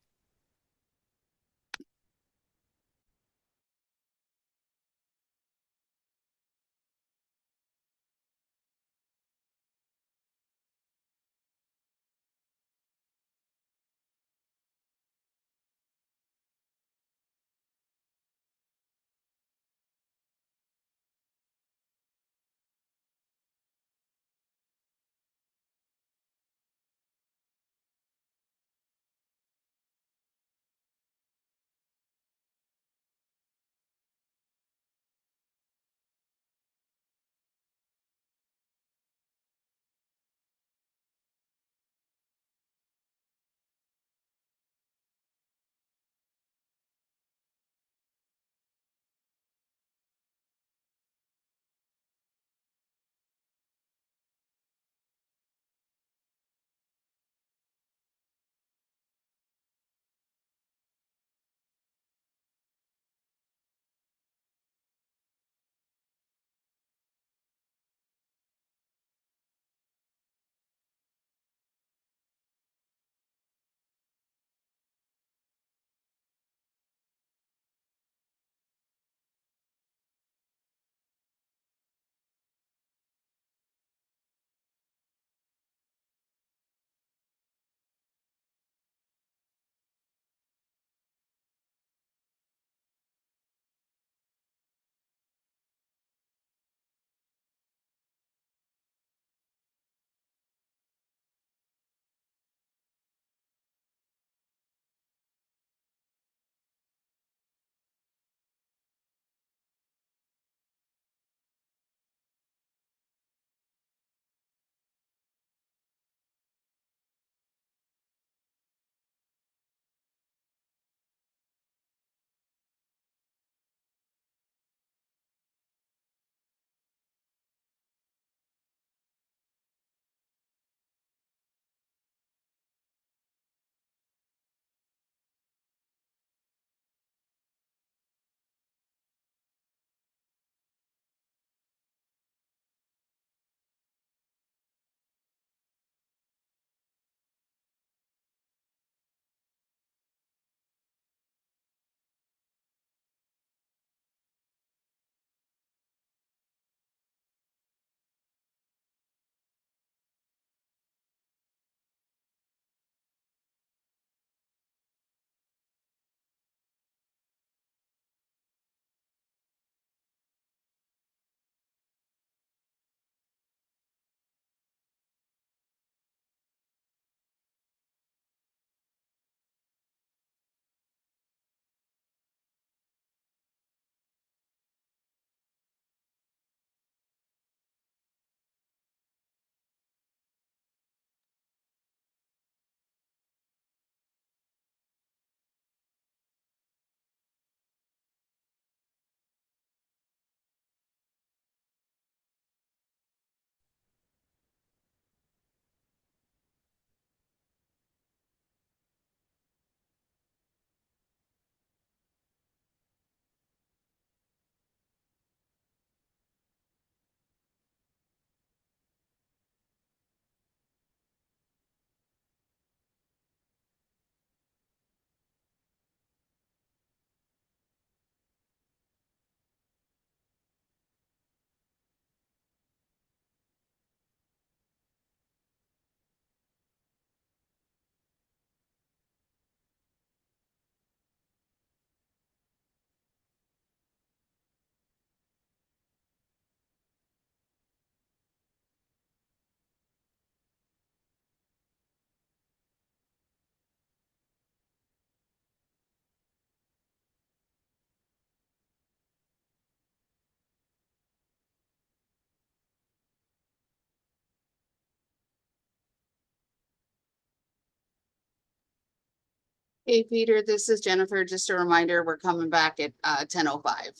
Hey, Peter, this is Jennifer. Just a reminder, we're coming back at 10:05.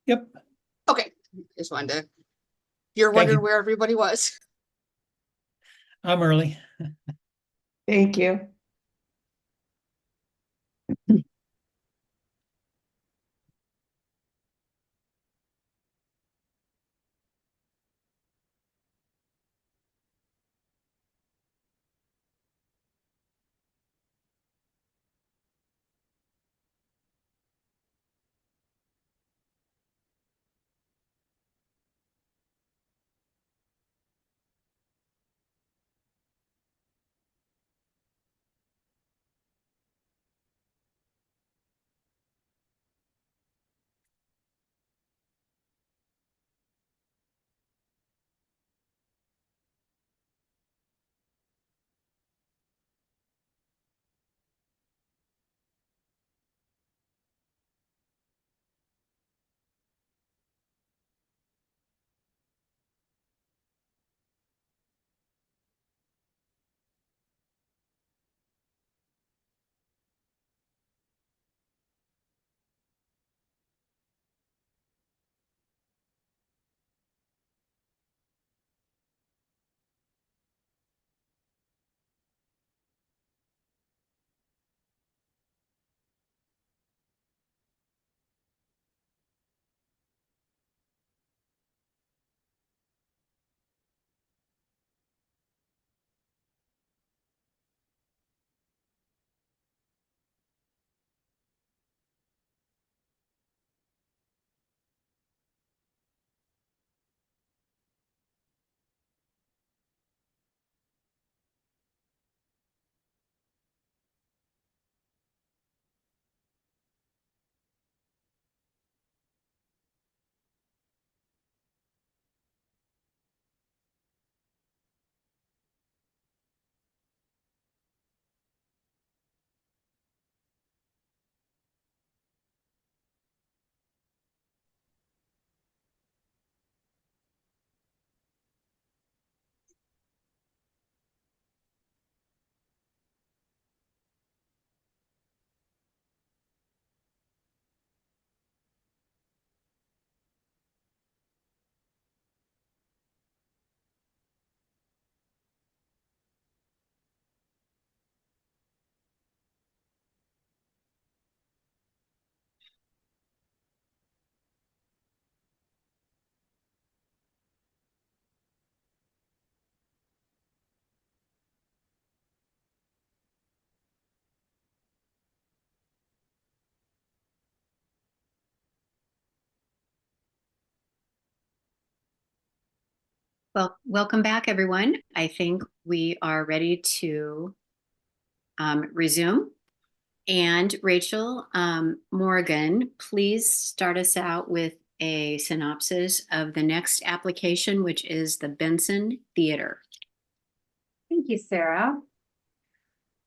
Yep. Okay, just wanted to, if you're Thank wondering you. where everybody was. I'm early. Thank you. Well, welcome back, everyone. I think we are ready to resume. And Rachel Morgan, please start us out with a synopsis of the next application, which is the Benson Theater. Thank you, Sarah.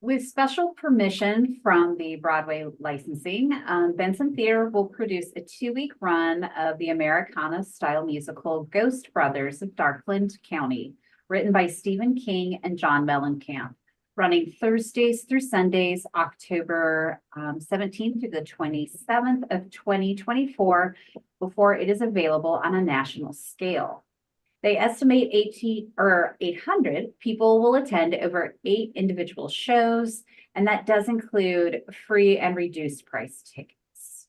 With special permission from the Broadway licensing, Benson Theater will produce a 2-week run of the Americana-style musical Ghost Brothers of Darkland County, written by Stephen King and John Mellencamp, running Thursdays through Sundays, October 17th through the 27th of 2024, before it is available on a national scale. They estimate 800 people will attend over 8 individual shows, and that does include free and reduced price tickets.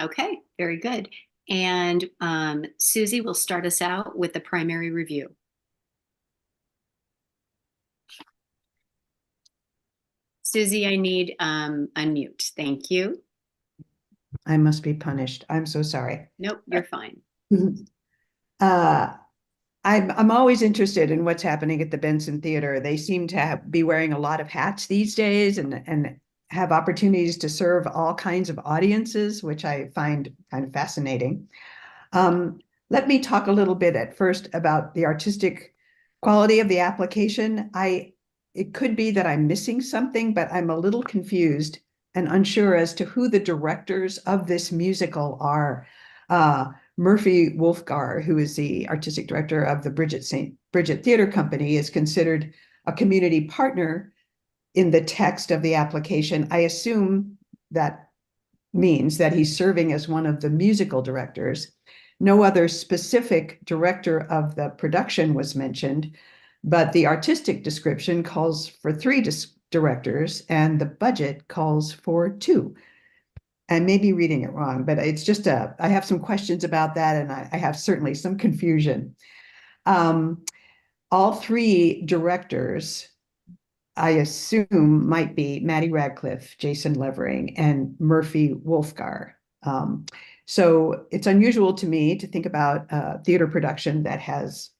Okay, very good. And Susie will start us out with the primary review. Susie, I need unmute. Thank you. I must be punished. I'm so sorry. Nope, you're fine. I'm always interested in what's happening at the Benson Theater. They seem to be wearing a lot of hats these days and have opportunities to serve all kinds of audiences, which I find kind of fascinating. Let me talk a little bit at first about the artistic quality of the application. It could be that I'm missing something, but I'm a little confused and unsure as to who the directors of this musical are. Murphy Wolfgar, who is the artistic director of the Bridget Theater Company, is considered a community partner in the text of the application, I assume that means that he's serving as one of the musical directors. No other specific director of the production was mentioned, but the artistic description calls for 3 directors and the budget calls for 2. I may be reading it wrong, but it's just I have some questions about that, and I have certainly some confusion. All 3 directors, I assume, might be Maddie Radcliffe, Jason Levering, and Murphy Wolfgar. So it's unusual to me to think about a theater production that has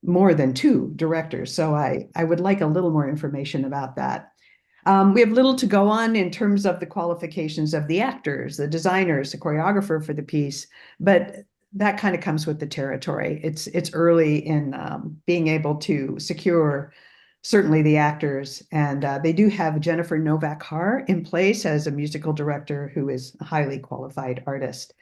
more than 2 directors. So I would like a little more information about that. We have little to go on in terms of the qualifications of the actors, the designers, the choreographer for the piece, but that kind of comes with the territory. It's early in being able to secure certainly the actors, and they do have Jennifer Novak-Har in place as a musical director who is a highly qualified artist.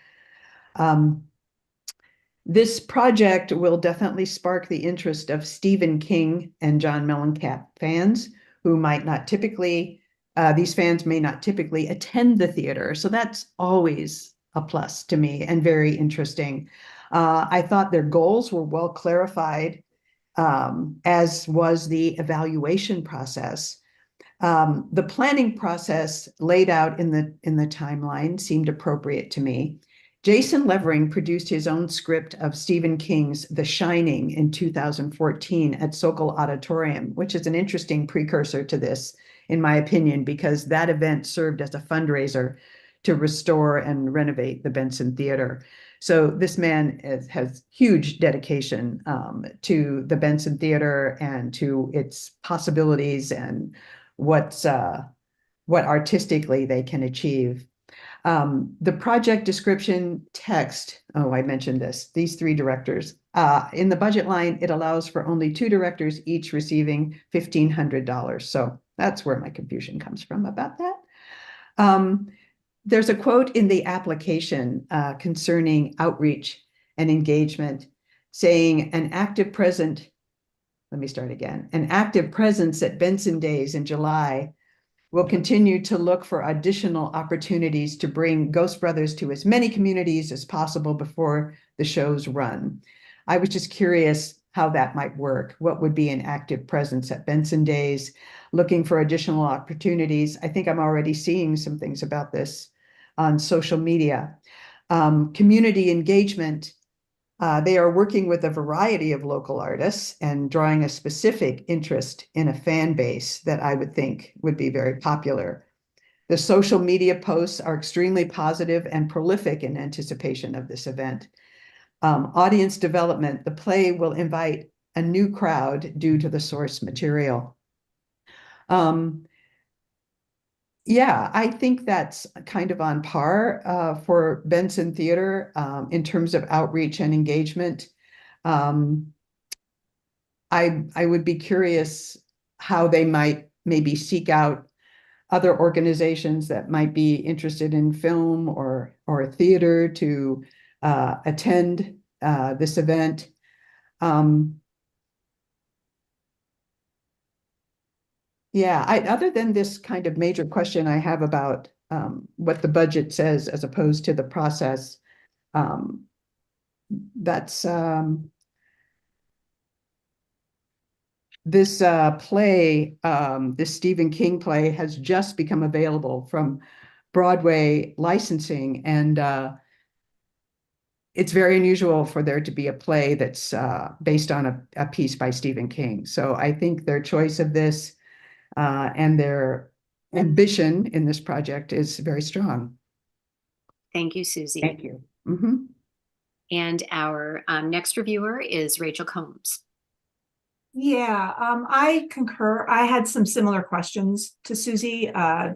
This project will definitely spark the interest of Stephen King and John Mellencamp fans who might not typically, these fans may not typically attend the theater. So that's always a plus to me and very interesting. I thought their goals were well clarified, as was the evaluation process. The planning process laid out in the timeline seemed appropriate to me. Jason Levering produced his own script of Stephen King's The Shining in 2014 at Sokol Auditorium, which is an interesting precursor to this, in my opinion, because that event served as a fundraiser to restore and renovate the Benson Theater. So this man has huge dedication to the Benson Theater and to its possibilities and what artistically they can achieve. The project description text, oh, I mentioned this, these 3 directors. In the budget line, it allows for only 2 directors, each receiving $1,500. So that's where my confusion comes from about that. There's a quote in the application concerning outreach and engagement saying an active presence at Benson Days in July will continue to look for additional opportunities to bring Ghost Brothers to as many communities as possible before the shows run. I was just curious how that might work. What would be an active presence at Benson Days? Looking for additional opportunities. I think I'm already seeing some things about this on social media. Community engagement. They are working with a variety of local artists and drawing a specific interest in a fan base that I would think would be very popular. The social media posts are extremely positive and prolific in anticipation of this event. Audience development, the play will invite a new crowd due to the source material. Yeah, I think that's kind of on par for Benson Theater in terms of outreach and engagement. I would be curious how they might maybe seek out other organizations that might be interested in film or theater to attend this event. Yeah, other than this kind of major question I have about what the budget says as opposed to the process, that's this play, this Stephen King play has just become available from Broadway licensing, and it's very unusual for there to be a play that's based on a piece by Stephen King. So I think their choice of this and their ambition in this project is very strong. Thank you, Susie. Thank you. Mm-hmm. And our next reviewer is Rachel Combs. Yeah, I concur. I had some similar questions to Susie. I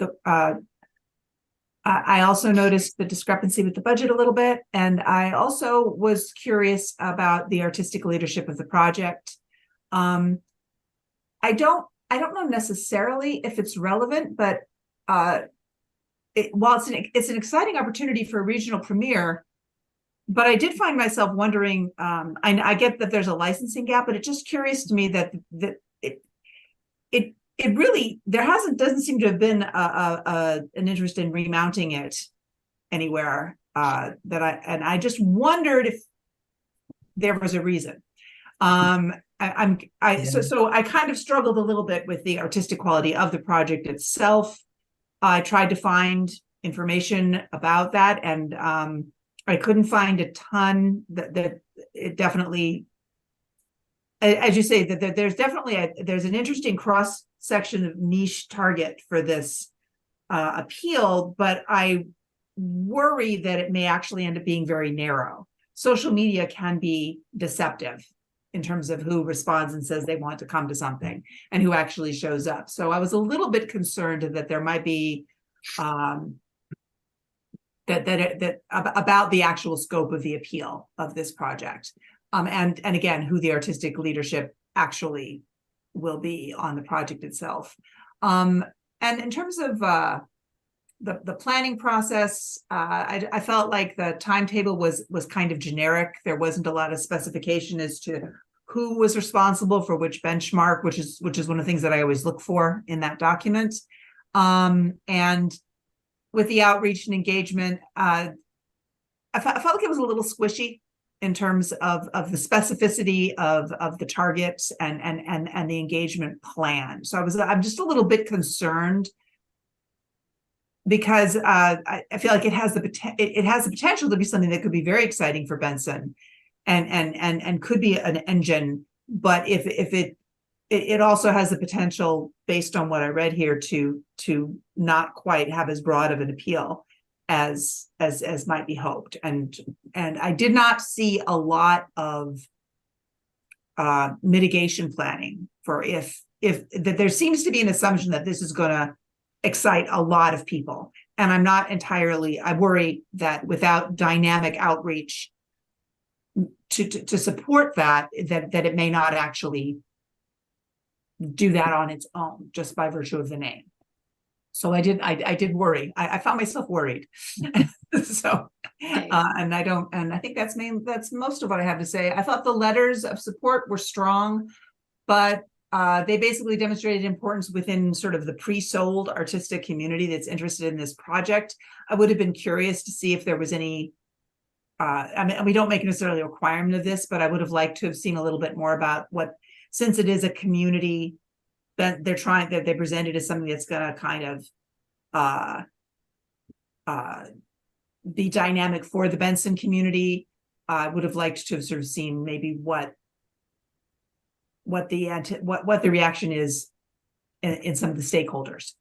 also noticed the discrepancy with the budget a little bit, and I also was curious about the artistic leadership of the project. I don't know necessarily if it's relevant, but while it's an exciting opportunity for a regional premiere, but I did find myself wondering, I get that there's a licensing gap, but it's just curious to me that it really, doesn't seem to have been an interest in remounting it anywhere, I just wondered if there was a reason. So I kind of struggled a little bit with the artistic quality of the project itself. I tried to find information about that, and I couldn't find a ton that it definitely, as you say, that there's definitely there's an interesting cross section of niche target for this appeal, but I worry that it may actually end up being very narrow. Social media can be deceptive in terms of who responds and says they want to come to something and who actually shows up. So I was a little bit concerned that there might be about the actual scope of the appeal of this project, and again, who the artistic leadership actually will be on the project itself. And in terms of the planning process, I felt like the timetable was kind of generic. There wasn't a lot of specification as to who was responsible for which benchmark, which is one of the things that I always look for in that document. And with the outreach and engagement, I felt like it was a little squishy in terms of the specificity of the targets and the engagement plan. So I'm just a little bit concerned, because I feel like it has the potential to be something that could be very exciting for Benson, and could be an engine. But if it also has the potential, based on what I read here, to not quite have as broad of an appeal as might be hoped. And I did not see a lot of mitigation planning for if that there seems to be an assumption that this is going to excite a lot of people. And I worry that without dynamic outreach to support that it may not actually do that on its own, just by virtue of the name. So I did worry. I found myself worried. So, and I think that's most of what I have to say. I thought the letters of support were strong, but they basically demonstrated importance within sort of the pre-sold artistic community that's interested in this project. I would have been curious to see if there was any, I mean, we don't make necessarily a requirement of this, but I would have liked to have seen a little bit more about what, since it is a community that they presented as something that's going to kind of be dynamic for the Benson community. I would have liked to have sort of seen maybe what the reaction is in some of the stakeholders.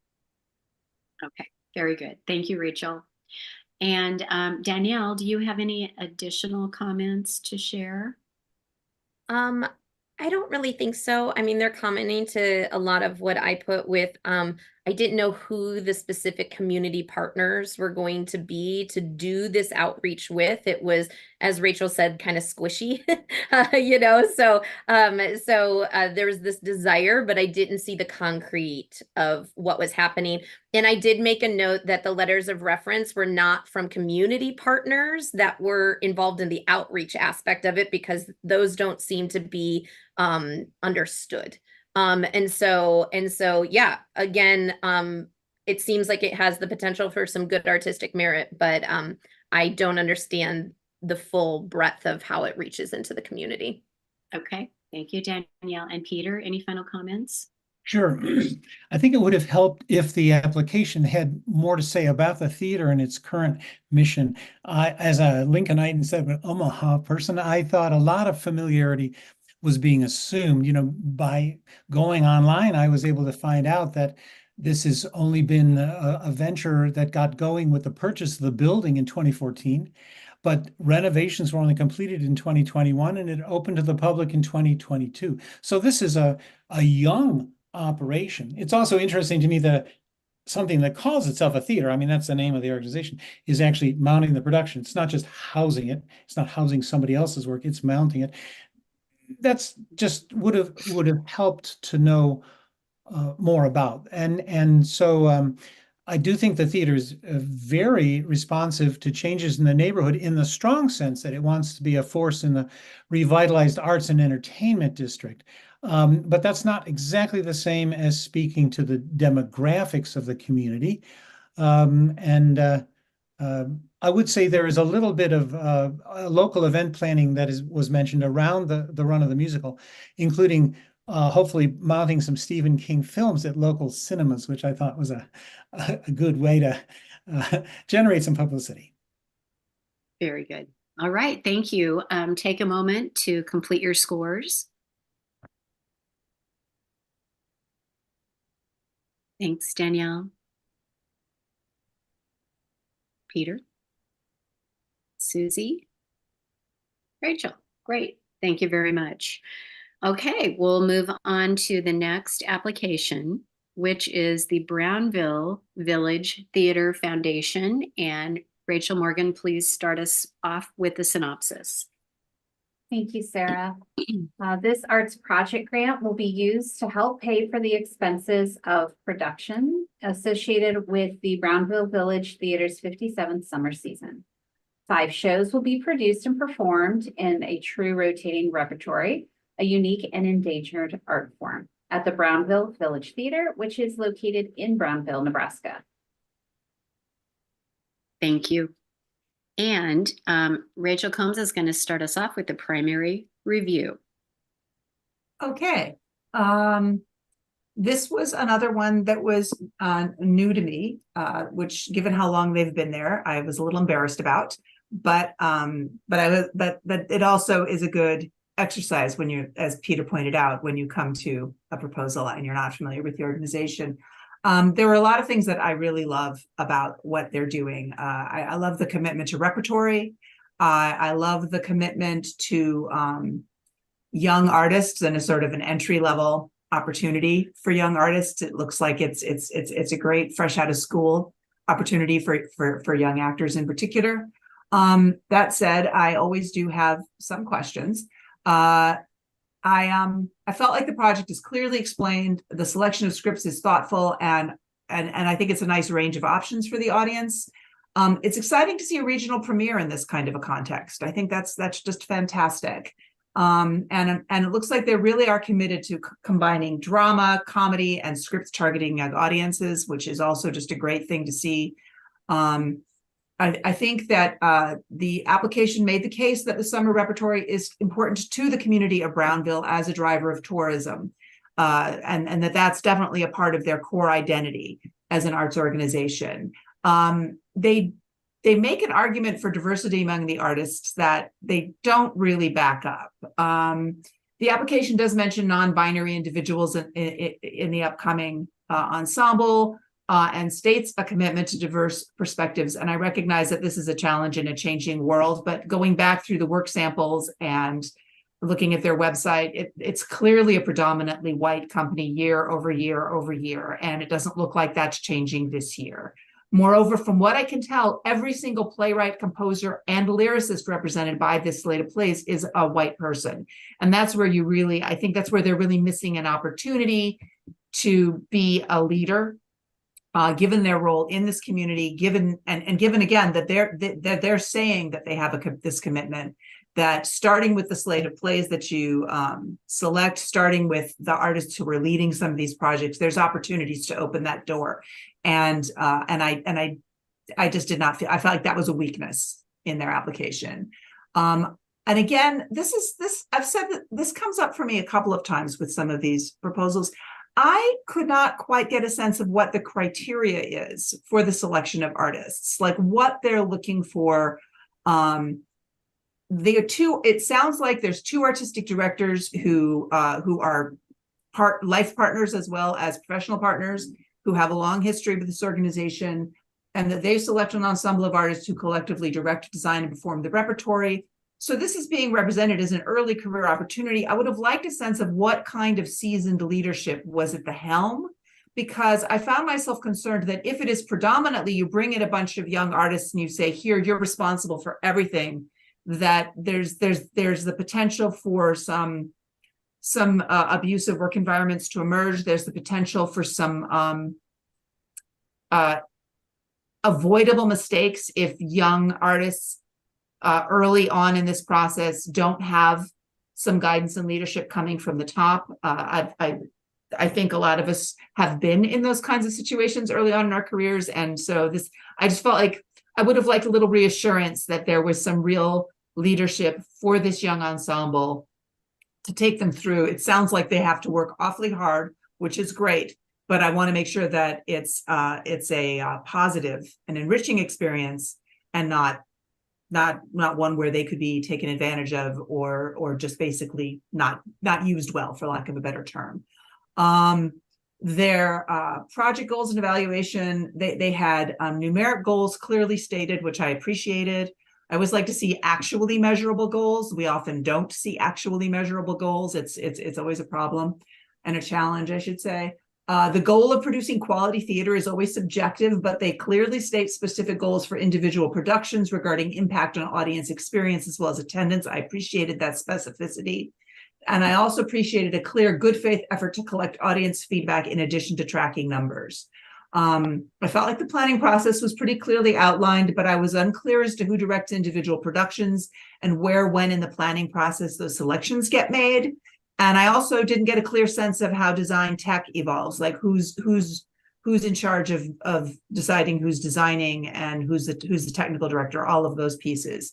Okay, very good. Thank you, Rachel. And Danielle, do you have any additional comments to share? I don't really think so. I mean, they're commenting to a lot of what I put with, I didn't know who the specific community partners were going to be to do this outreach with. It was, as Rachel said, kind of squishy, so there was this desire, but I didn't see the concrete of what was happening. And I did make a note that the letters of reference were not from community partners that were involved in the outreach aspect of it, because those don't seem to be understood. And so, yeah, again, it seems like it has the potential for some good artistic merit, but I don't understand the full breadth of how it reaches into the community. Okay, thank you, Danielle. And Peter, any final comments? Sure. I think it would have helped if the application had more to say about the theater and its current mission. As a Lincolnite instead of an Omaha person, I thought a lot of familiarity was being assumed. By going online, I was able to find out that this has only been a venture that got going with the purchase of the building in 2014, but renovations were only completed in 2021, and it opened to the public in 2022. So this is a young operation. It's also interesting to me that something that calls itself a theater, I mean, that's the name of the organization, is actually mounting the production. It's not just housing it. It's not housing somebody else's work. It's mounting it. That's just would have helped to know more about. And so I do think the theater is very responsive to changes in the neighborhood in the strong sense that it wants to be a force in the revitalized arts and entertainment district. But that's not exactly the same as speaking to the demographics of the community. I would say there is a little bit of local event planning that was mentioned around the run of the musical, including hopefully mounting some Stephen King films at local cinemas, which I thought was a good way to generate some publicity. Very good. All right, thank you. Take a moment to complete your scores. Thanks, Danielle. Peter, Susie, Rachel, great. Thank you very much. Okay, we'll move on to the next application, which is the Brownville Village Theater Foundation. And Rachel Morgan, please start us off with the synopsis. Thank you, Sarah. This arts project grant will be used to help pay for the expenses of production associated with the Brownville Village Theater's 57th summer season. 5 shows will be produced and performed in a true rotating repertory, a unique and endangered art form at the Brownville Village Theater, which is located in Brownville, Nebraska. Thank you. And Rachel Combs is going to start us off with the primary review. Okay. This was another one that was new to me, which, given how long they've been there, I was a little embarrassed about. But it also is a good exercise when you, as Peter pointed out, when you come to a proposal and you're not familiar with the organization. There were a lot of things that I really love about what they're doing. I love the commitment to repertory. I love the commitment to young artists and a sort of an entry level opportunity for young artists. It looks like it's a great fresh out of school opportunity for young actors in particular. That said, I always do have some questions. I felt like the project is clearly explained. The selection of scripts is thoughtful, and I think it's a nice range of options for the audience. It's exciting to see a regional premiere in this kind of a context. I think that's just fantastic. And it looks like they really are committed to combining drama, comedy, and scripts targeting young audiences, which is also just a great thing to see. I think that the application made the case that the summer repertory is important to the community of Brownville as a driver of tourism, and that's definitely a part of their core identity as an arts organization. They make an argument for diversity among the artists that they don't really back up. The application does mention non-binary individuals in the upcoming ensemble. And states a commitment to diverse perspectives. And I recognize that this is a challenge in a changing world, but going back through the work samples and looking at their website, it's clearly a predominantly white company year over year over year, and it doesn't look like that's changing this year. Moreover, from what I can tell, every single playwright, composer, and lyricist represented by this slate of plays is a white person. And that's where I think that's where they're really missing an opportunity to be a leader. Given their role in this community, given again that they're saying that they have this commitment, that starting with the slate of plays that you select, starting with the artists who are leading some of these projects, there's opportunities to open that door, and I just did not feel, I felt like that was a weakness in their application. And again, I've said that this comes up for me a couple of times with some of these proposals. I could not quite get a sense of what the criteria is for the selection of artists, like what they're looking for. It sounds like there's 2 artistic directors who are life partners as well as professional partners who have a long history with this organization, and that they've selected an ensemble of artists who collectively direct, design, and perform the repertory. So this is being represented as an early career opportunity. I would have liked a sense of what kind of seasoned leadership was at the helm, because I found myself concerned that if it is predominantly you bring in a bunch of young artists and you say, here, you're responsible for everything, that there's the potential for some abusive work environments to emerge. There's the potential for some avoidable mistakes if young artists early on in this process don't have some guidance and leadership coming from the top. I think a lot of us have been in those kinds of situations early on in our careers. And so I just felt like I would have liked a little reassurance that there was some real leadership for this young ensemble to take them through. It sounds like they have to work awfully hard, which is great, but I want to make sure that it's a positive and enriching experience, and not one where they could be taken advantage of or just basically not used well, for lack of a better term. Their project goals and evaluation, they had numeric goals clearly stated, which I appreciated. I always like to see actually measurable goals. We often don't see actually measurable goals. It's always a problem and a challenge, I should say. The goal of producing quality theater is always subjective, but they clearly state specific goals for individual productions regarding impact on audience experience as well as attendance. I appreciated that specificity. And I also appreciated a clear, good faith effort to collect audience feedback in addition to tracking numbers. I felt like the planning process was pretty clearly outlined, but I was unclear as to who directs individual productions and where, when in the planning process those selections get made. And I also didn't get a clear sense of how design tech evolves, like who's in charge of deciding who's designing and who's the technical director, all of those pieces.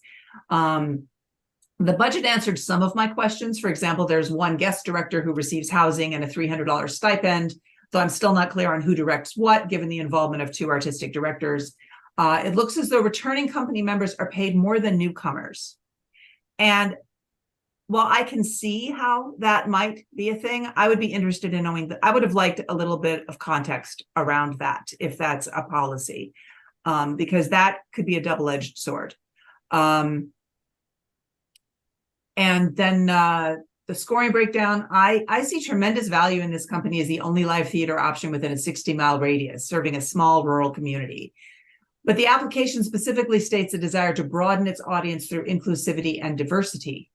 The budget answered some of my questions. For example, there's one guest director who receives housing and a $300 stipend, though I'm still not clear on who directs what, given the involvement of 2 artistic directors. It looks as though returning company members are paid more than newcomers. And while I can see how that might be a thing, I would be interested in knowing that. I would have liked a little bit of context around that, if that's a policy, because that could be a double-edged sword. And then the scoring breakdown, I see tremendous value in this company as the only live theater option within a 60-mile radius, serving a small rural community. But the application specifically states a desire to broaden its audience through inclusivity and diversity.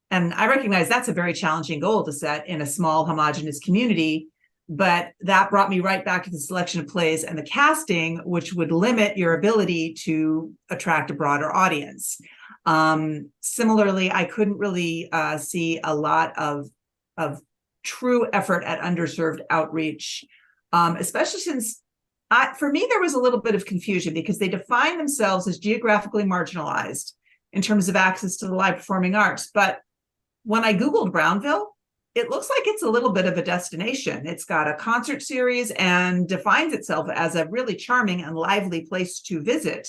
And I recognize that's a very challenging goal to set in a small, homogenous community, but that brought me right back to the selection of plays and the casting, which would limit your ability to attract a broader audience. Similarly, I couldn't really see a lot of true effort at underserved outreach, especially since for me, there was a little bit of confusion because they define themselves as geographically marginalized in terms of access to the live performing arts. But when I Googled Brownville, it looks like it's a little bit of a destination. It's got a concert series and defines itself as a really charming and lively place to visit.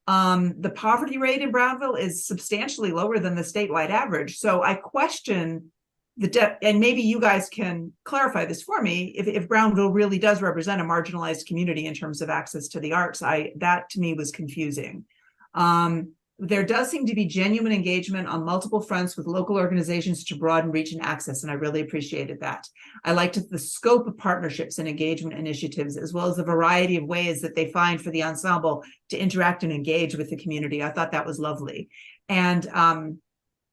The poverty rate in Brownville is substantially lower than the statewide average. So I question the depth, and maybe you guys can clarify this for me, if Brownville really does represent a marginalized community in terms of access to the arts. That to me was confusing. There does seem to be genuine engagement on multiple fronts with local organizations to broaden reach and access, and I really appreciated that. I liked the scope of partnerships and engagement initiatives, as well as the variety of ways that they find for the ensemble to interact and engage with the community. I thought that was lovely. And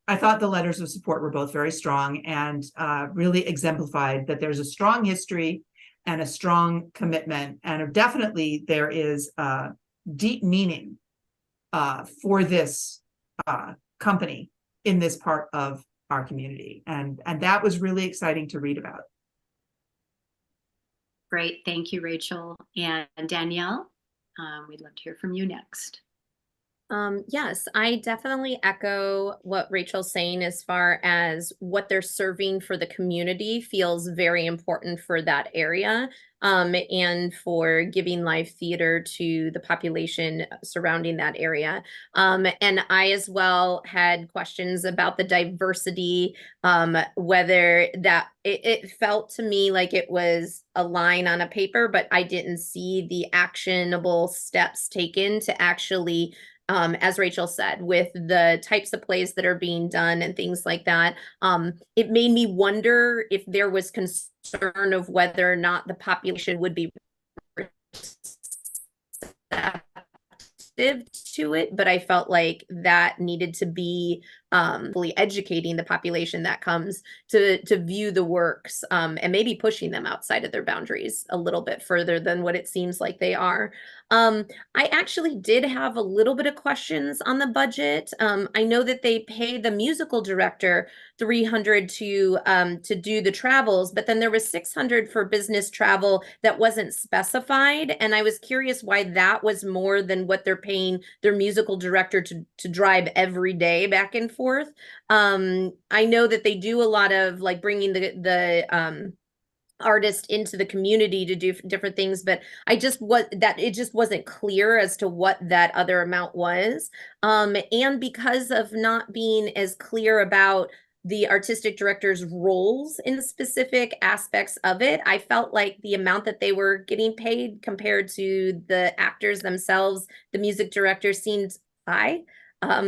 I thought the letters of support were both very strong and really exemplified that there's a strong history and a strong commitment, and definitely there is deep meaning for this company in this part of our community. And that was really exciting to read about. Great. Thank you, Rachel. And Danielle, we'd love to hear from you next. Yes, I definitely echo what Rachel's saying as far as what they're serving for the community feels very important for that area, and for giving live theater to the population surrounding that area. And I as well had questions about the diversity, whether that it felt to me like it was a line on a paper, but I didn't see the actionable steps taken to actually as Rachel said, with the types of plays that are being done and things like that, it made me wonder if there was concern of whether or not the population would be receptive to it. But I felt like that needed to be fully educating the population that comes to view the works, and maybe pushing them outside of their boundaries a little bit further than what it seems like they are. I actually did have a little bit of questions on the budget. I know that they pay the musical director $300 to do the travels, but then there was $600 for business travel that wasn't specified, and I was curious why that was more than what they're paying their musical director to drive every day back and forth. I know that they do a lot of like bringing the artist into the community to do different things, but it just wasn't clear as to what that other amount was. And because of not being as clear about the artistic director's roles in specific aspects of it, I felt like the amount that they were getting paid compared to the actors themselves, the music director, seemed high.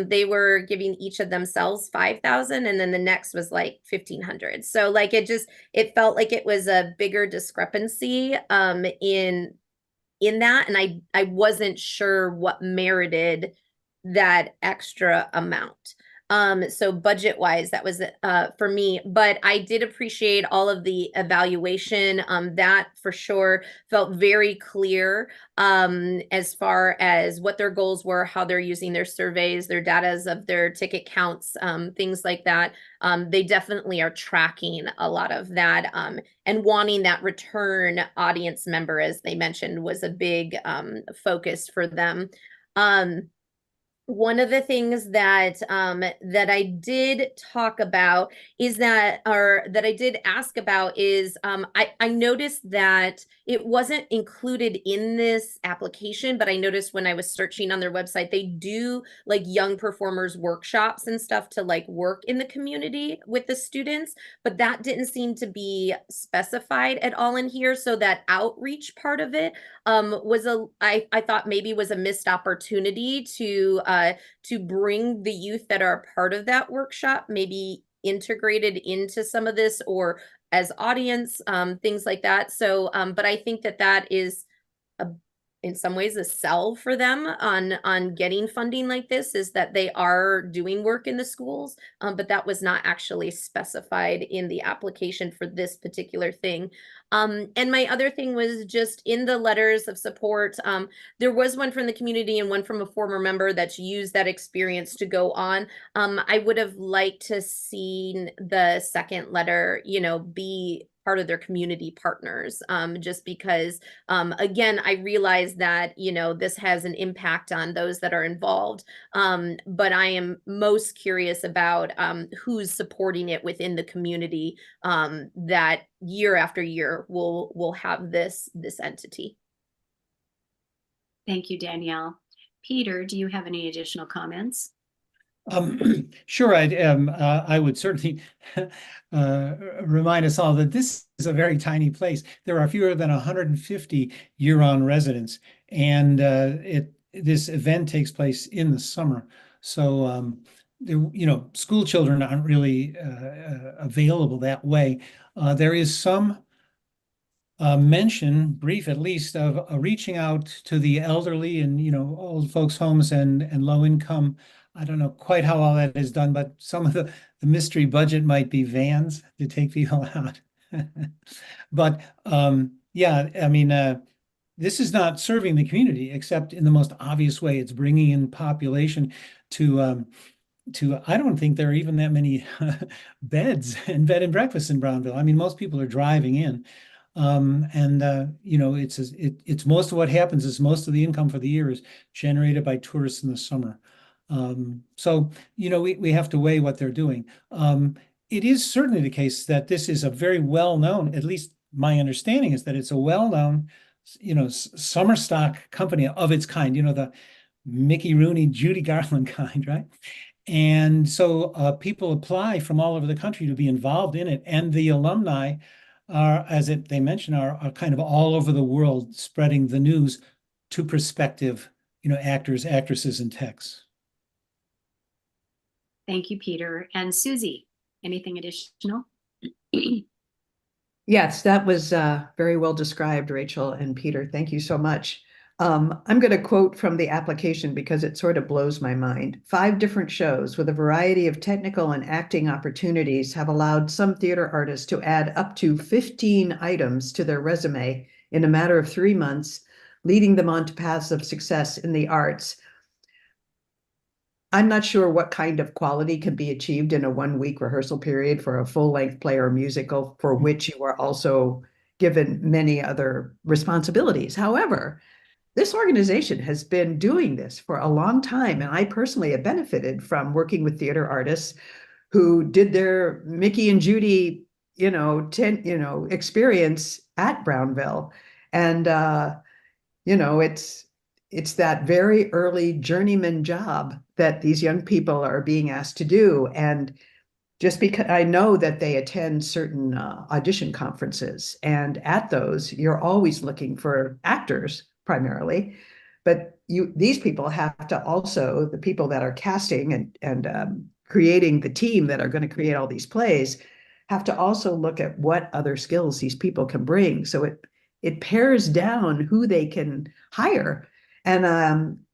They were giving each of themselves 5,000, and then the next was like 1,500. So like it felt like it was a bigger discrepancy in that, and I wasn't sure what merited that extra amount. So budget wise, that was for me, but I did appreciate all of the evaluation. That for sure felt very clear as far as what their goals were, how they're using their surveys, their datas of their ticket counts, things like that. They definitely are tracking a lot of that, and wanting that return audience member, as they mentioned, was a big focus for them. One of the things that I did talk about is that I did ask about is I noticed that it wasn't included in this application, but I noticed when I was searching on their website, they do like young performers workshops and stuff to like work in the community with the students, but that didn't seem to be specified at all in here. So that outreach part of it was I thought maybe was a missed opportunity to bring the youth that are part of that workshop maybe integrated into some of this or as audience, things like that. So, but I think that is in some ways a sell for them on getting funding like this, is that they are doing work in the schools, but that was not actually specified in the application for this particular thing. And my other thing was just in the letters of support, there was one from the community and one from a former member that's used that experience to go on. I would have liked to seen the second letter, be part of their community partners, just because, again, I realize that, this has an impact on those that are involved. But I am most curious about who's supporting it within the community, that year after year will have this entity. Thank you, Danielle. Peter, do you have any additional comments? Sure, I would certainly remind us all that this is a very tiny place. There are fewer than 150 year-round residents, and this event takes place in the summer. So, school children aren't really available that way. There is some mention, brief at least, of reaching out to the elderly and old folks' homes and low income. I don't know quite how all that is done, but some of the mystery budget might be vans to take people out. But yeah, I mean, this is not serving the community except in the most obvious way. It's bringing in population to I don't think there are even that many beds and bed and breakfasts in Brownville. I mean, most people are driving in. It's most of what happens is most of the income for the year is generated by tourists in the summer. So, we have to weigh what they're doing. It is certainly the case that this is a very well-known, at least my understanding is that it's a well-known, summer stock company of its kind, the Mickey Rooney, Judy Garland kind, right? And so people apply from all over the country to be involved in it. And the alumni are, they mentioned, are kind of all over the world spreading the news to prospective, actors, actresses, and techs. Thank you, Peter. And Susie, anything additional? Yes, that was very well described, Rachel and Peter. Thank you so much. I'm going to quote from the application because it sort of blows my mind. 5 different shows with a variety of technical and acting opportunities have allowed some theater artists to add up to 15 items to their resume in a matter of 3 months, leading them on to paths of success in the arts. I'm not sure what kind of quality can be achieved in a 1-week rehearsal period for a full-length play or musical for which you are also given many other responsibilities. However, this organization has been doing this for a long time, and I personally have benefited from working with theater artists who did their Mickey and Judy, experience at Brownville. And it's that very early journeyman job that these young people are being asked to do. And just because I know that they attend certain audition conferences, and at those, you're always looking for actors primarily, but these people have to also, the people that are casting and creating the team that are going to create all these plays, have to also look at what other skills these people can bring. So it pares down who they can hire. And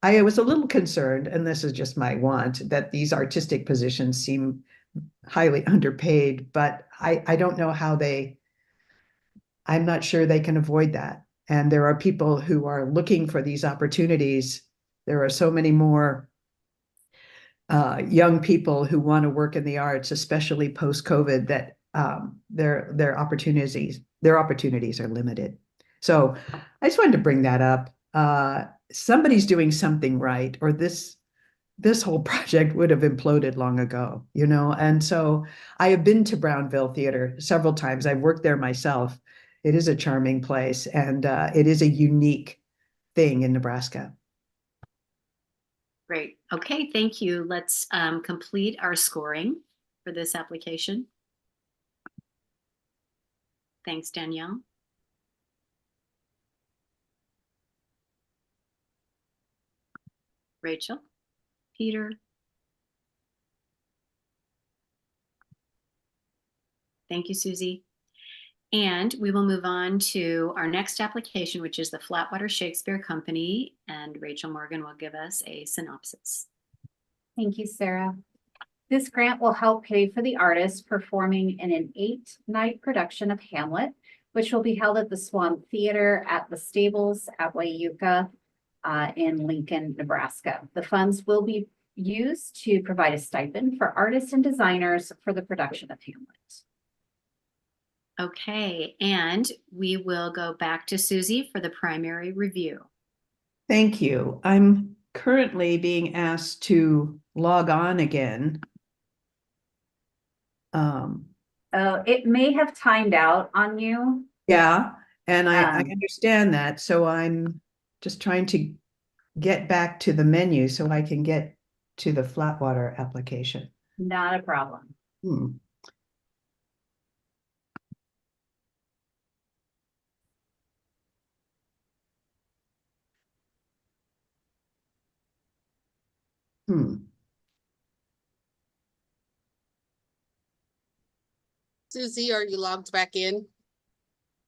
I was a little concerned, and this is just my want, that these artistic positions seem highly underpaid, but I don't know how I'm not sure they can avoid that. And there are people who are looking for these opportunities. There are so many more young people who want to work in the arts, especially post-COVID, that their opportunities are limited. So I just wanted to bring that up. Somebody's doing something right, or this whole project would have imploded long ago, And so I have been to Brownville Theater several times. I've worked there myself. It is a charming place, and it is a unique thing in Nebraska. Great. Okay, thank you. Let's complete our scoring for this application. Thanks, Danielle. Rachel, Peter. Thank you, Susie. And we will move on to our next application, which is the Flatwater Shakespeare Company, and Rachel Morgan will give us a synopsis. Thank you, Sarah. This grant will help pay for the artist performing in an 8-night production of Hamlet, which will be held at the Swan Theater at the Stables at Wayuka in Lincoln, Nebraska. The funds will be used to provide a stipend for artists and designers for the production of Hamlet. Okay, and we will go back to Susie for the primary review. Thank you. I'm currently being asked to log on again. It may have timed out on you. Yeah, and I understand that. So I'm just trying to get back to the menu so I can get to the Flatwater application. Not a problem. Susie, are you logged back in?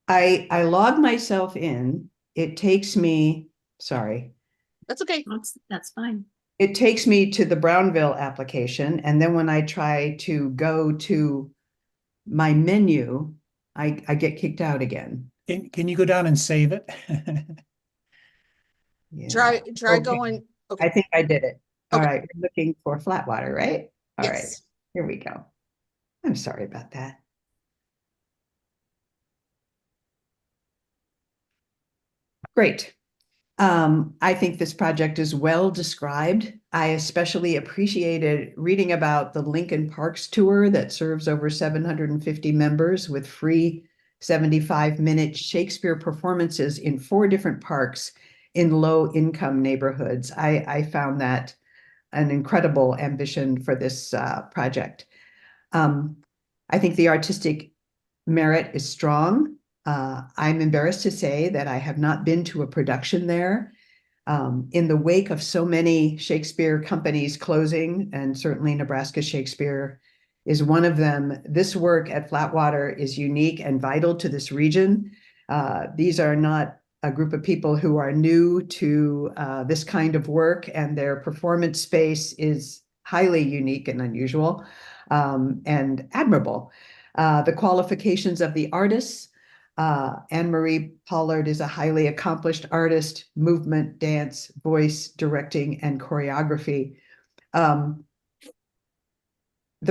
I log myself in. It takes me, sorry. That's okay. That's fine. It takes me to the Brownville application. And then when I try to go to my menu, I get kicked out again. Can you go down and save it? Yeah. Try Okay. going. Okay. I think I did it. All Okay. right. We're looking for Flatwater, right? All right. Yes. Here we go. I'm sorry about that. Great. I think this project is well described. I especially appreciated reading about the Lincoln Parks tour that serves over 750 members with free 75-minute Shakespeare performances in 4 different parks in low-income neighborhoods. I found that an incredible ambition for this project. I think the artistic merit is strong. I'm embarrassed to say that I have not been to a production there. In the wake of so many Shakespeare companies closing, and certainly Nebraska Shakespeare is one of them, this work at Flatwater is unique and vital to this region. These are not a group of people who are new to this kind of work, and their performance space is highly unique and unusual and admirable. The qualifications of the artists. Anne-Marie Pollard is a highly accomplished artist, movement, dance, voice, directing, and choreography. The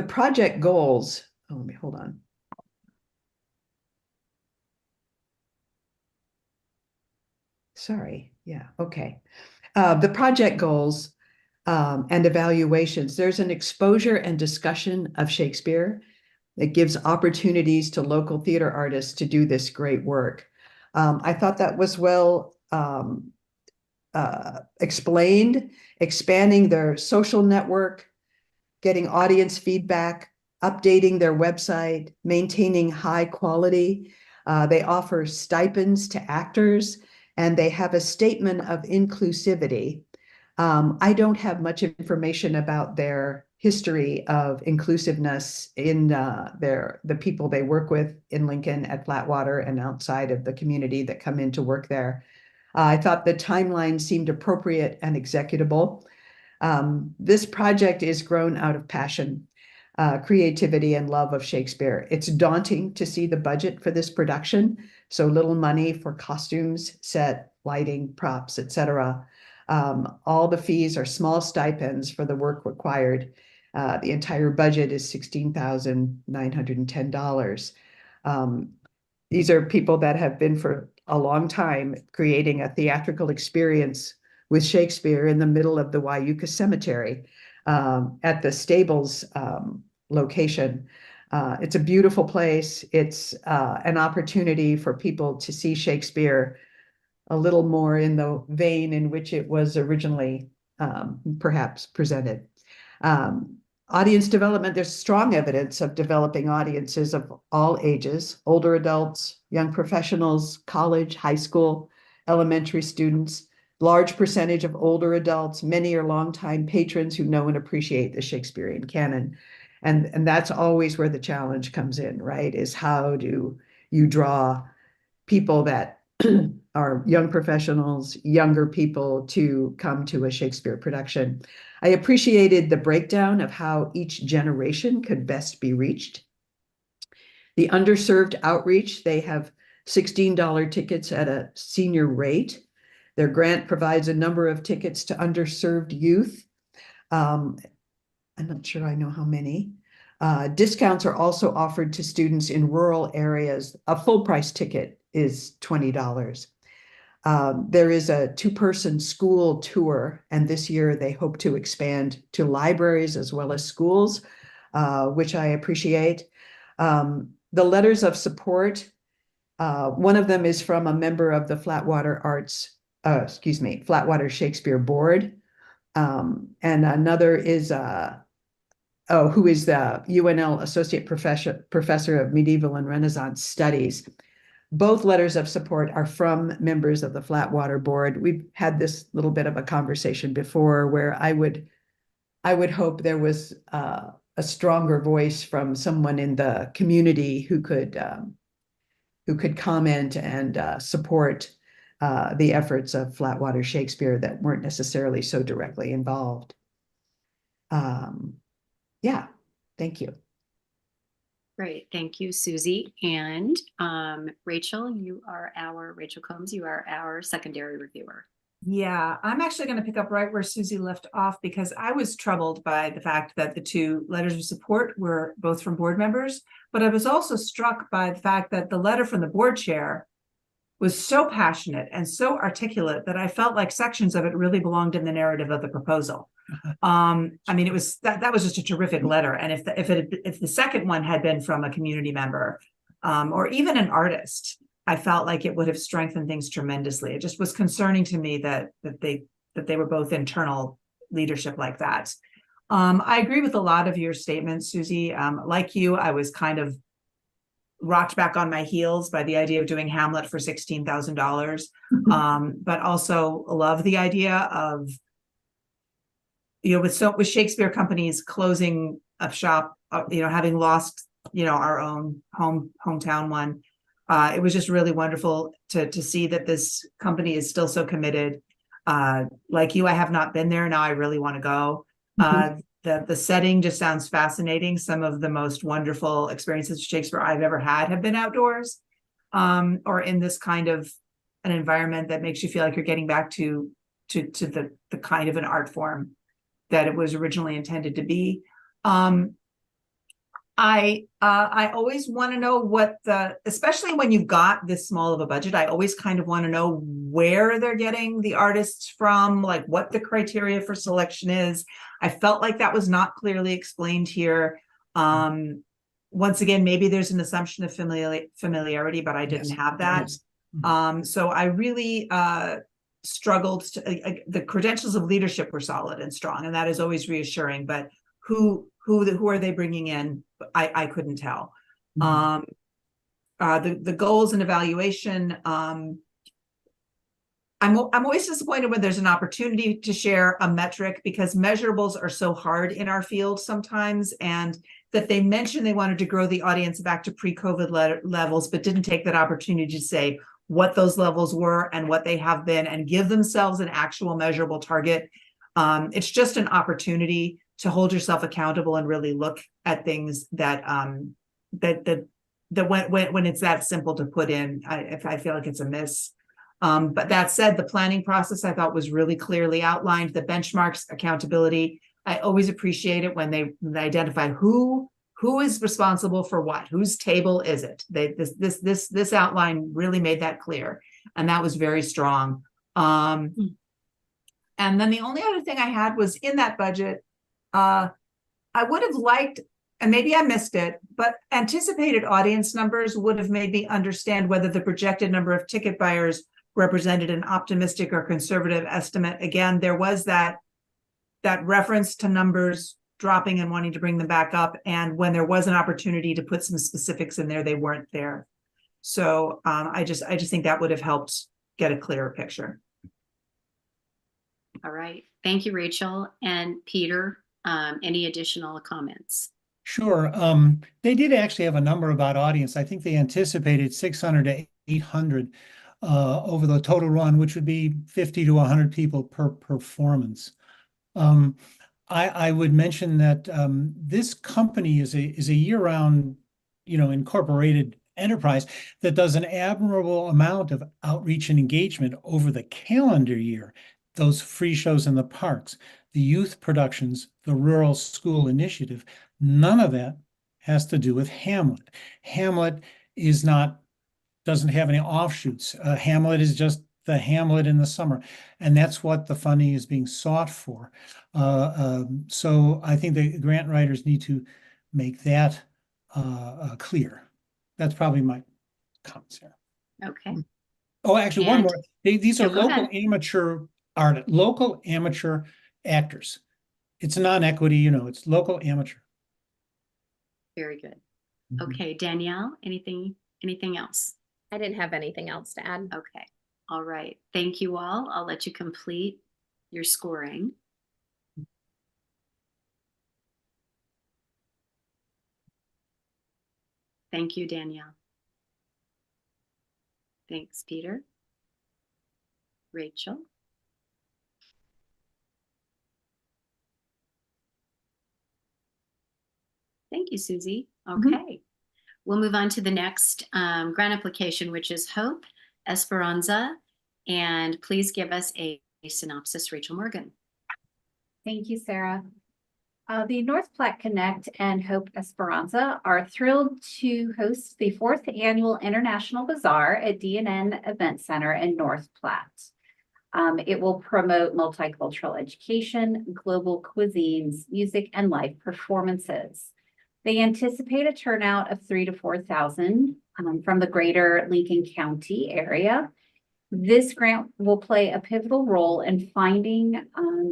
project goals, oh, let me hold on. Sorry, yeah, okay. The project goals and evaluations, there's an exposure and discussion of Shakespeare. It gives opportunities to local theater artists to do this great work. I thought that was well explained, expanding their social network, getting audience feedback, updating their website, maintaining high quality. They offer stipends to actors, and they have a statement of inclusivity. I don't have much information about their history of inclusiveness in the people they work with in Lincoln, at Flatwater, and outside of the community that come in to work there. I thought the timeline seemed appropriate and executable. This project is grown out of passion, creativity, and love of Shakespeare. It's daunting to see the budget for this production, so little money for costumes, set, lighting, props, etc. All the fees are small stipends for the work required. The entire budget is $16,910. These are people that have been for a long time creating a theatrical experience with Shakespeare in the middle of the Wyuka Cemetery at the Stables location. It's a beautiful place. It's an opportunity for people to see Shakespeare a little more in the vein in which it was originally perhaps presented. Audience development, there's strong evidence of developing audiences of all ages, older adults, young professionals, college, high school, elementary students, large percentage of older adults. Many are longtime patrons who know and appreciate the Shakespearean canon. And that's always where the challenge comes in, right? Is how do you draw people that are young professionals, younger people, to come to a Shakespeare production. I appreciated the breakdown of how each generation could best be reached. The underserved outreach, they have $16 tickets at a senior rate. Their grant provides a number of tickets to underserved youth. I'm not sure I know how many. Discounts are also offered to students in rural areas. A full price ticket is $20. There is a two-person school tour, and this year they hope to expand to libraries as well as schools, which I appreciate. The letters of support, one of them is from a member of the Flatwater Flatwater Shakespeare Board, and another is who is the UNL Associate Professor of Medieval and Renaissance Studies. Both letters of support are from members of the Flatwater Board. We've had this little bit of a conversation before where I would hope there was a stronger voice from someone in the community who could comment and support the efforts of Flatwater Shakespeare that weren't necessarily so directly involved. Yeah, thank you. Great, thank you, Susie. And Rachel Combs, you are our secondary reviewer. Yeah, I'm actually going to pick up right where Susie left off, because I was troubled by the fact that the two letters of support were both from board members, but I was also struck by the fact that the letter from the board chair was so passionate and so articulate that I felt like sections of it really belonged in the narrative of the proposal. I mean, it was that was just a terrific letter. And if the second one had been from a community member or even an artist, I felt like it would have strengthened things tremendously. It just was concerning to me that they were both internal leadership like that. I agree with a lot of your statements, Susie. Like you, I was kind of rocked back on my heels by the idea of doing Hamlet for $16,000, but also love the idea of, with Shakespeare companies closing up shop, having lost, our own hometown one. It was just really wonderful to see that this company is still so committed. Like you, I have not been there. Now I really want to go. The setting just sounds fascinating. Some of the most wonderful experiences with Shakespeare I've ever had have been outdoors, or in this kind of an environment that makes you feel like you're getting back to the kind of an art form that it was originally intended to be. I always want to know especially when you've got this small of a budget, I always kind of want to know where they're getting the artists from, like what the criteria for selection is. I felt like that was not clearly explained here. Once again, maybe there's an assumption of familiarity, but I didn't have that. So I really struggled the credentials of leadership were solid and strong, and that is always reassuring, but who are they bringing in? I couldn't tell. The goals and evaluation, I'm always disappointed when there's an opportunity to share a metric, because measurables are so hard in our field sometimes, and that they mentioned they wanted to grow the audience back to pre-COVID levels, but didn't take that opportunity to say what those levels were and what they have been, and give themselves an actual measurable target. It's just an opportunity to hold yourself accountable and really look at things that when it's that simple to put in, I feel like it's a miss. But that said, the planning process I thought was really clearly outlined. The benchmarks, accountability. I always appreciate it when they identify who is responsible for what, whose table is it. This outline really made that clear, and that was very strong. And then the only other thing I had was in that budget. I would have liked, and maybe I missed it, but anticipated audience numbers would have made me understand whether the projected number of ticket buyers represented an optimistic or conservative estimate. Again, there was that reference to numbers dropping and wanting to bring them back up. And when there was an opportunity to put some specifics in there, they weren't there. So I just think that would have helped get a clearer picture. All right. Thank you, Rachel. And Peter, any additional comments? Sure. They did actually have a number about audience. I think they anticipated 600 to 800 over the total run, which would be 50 to 100 people per performance. I would mention that this company is a year-round, incorporated enterprise that does an admirable amount of outreach and engagement over the calendar year. Those free shows in the parks, the youth productions, the rural school initiative, none of that has to do with Hamlet. Hamlet doesn't have any offshoots. Hamlet is just the Hamlet in the summer, and that's what the funding is being sought for. So I think the grant writers need to make that clear. That's probably my comments here. Okay. Oh, actually, one more. These are go local ahead. local amateur actors. It's non-equity, it's local amateur. Very good. Okay, Danielle, anything else? I didn't have anything else to add. Okay. All right. Thank you all. I'll let you complete your scoring. Thank you, Danielle. Thanks, Peter. Rachel. Thank you, Susie. Okay. We'll move on to the next grant application, which is Hope Esperanza. And please give us a synopsis, Rachel Morgan. Thank you, Sarah. The North Platte Connect and Hope Esperanza are thrilled to host the 4th Annual International Bazaar at D&N Event Center in North Platte. It will promote multicultural education, global cuisines, music, and live performances. They anticipate a turnout of 3,000 to 4,000 from the greater Lincoln County area. This grant will play a pivotal role in finding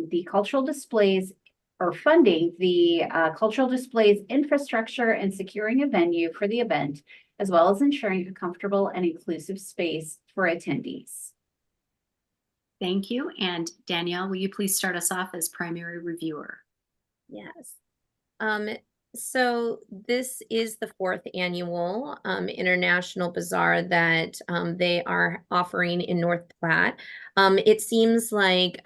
the cultural displays or funding the cultural displays infrastructure and securing a venue for the event, as well as ensuring a comfortable and inclusive space for attendees. Thank you. And Danielle, will you please start us off as primary reviewer? Yes. So this is the fourth annual International Bazaar that they are offering in North Platte. It seems like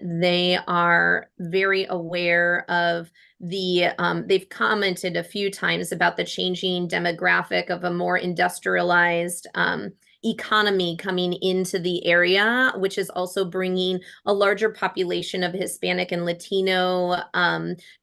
they are very aware of they've commented a few times about the changing demographic of a more industrialized economy coming into the area, which is also bringing a larger population of Hispanic and Latino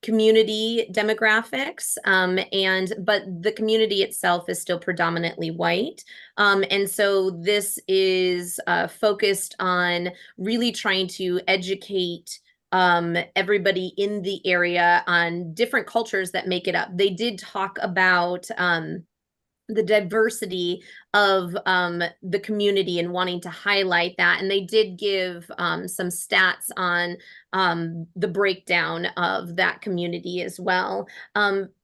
community demographics. But the community itself is still predominantly white. And so this is focused on really trying to educate everybody in the area on different cultures that make it up. They did talk about the diversity of the community and wanting to highlight that. And they did give some stats on the breakdown of that community as well.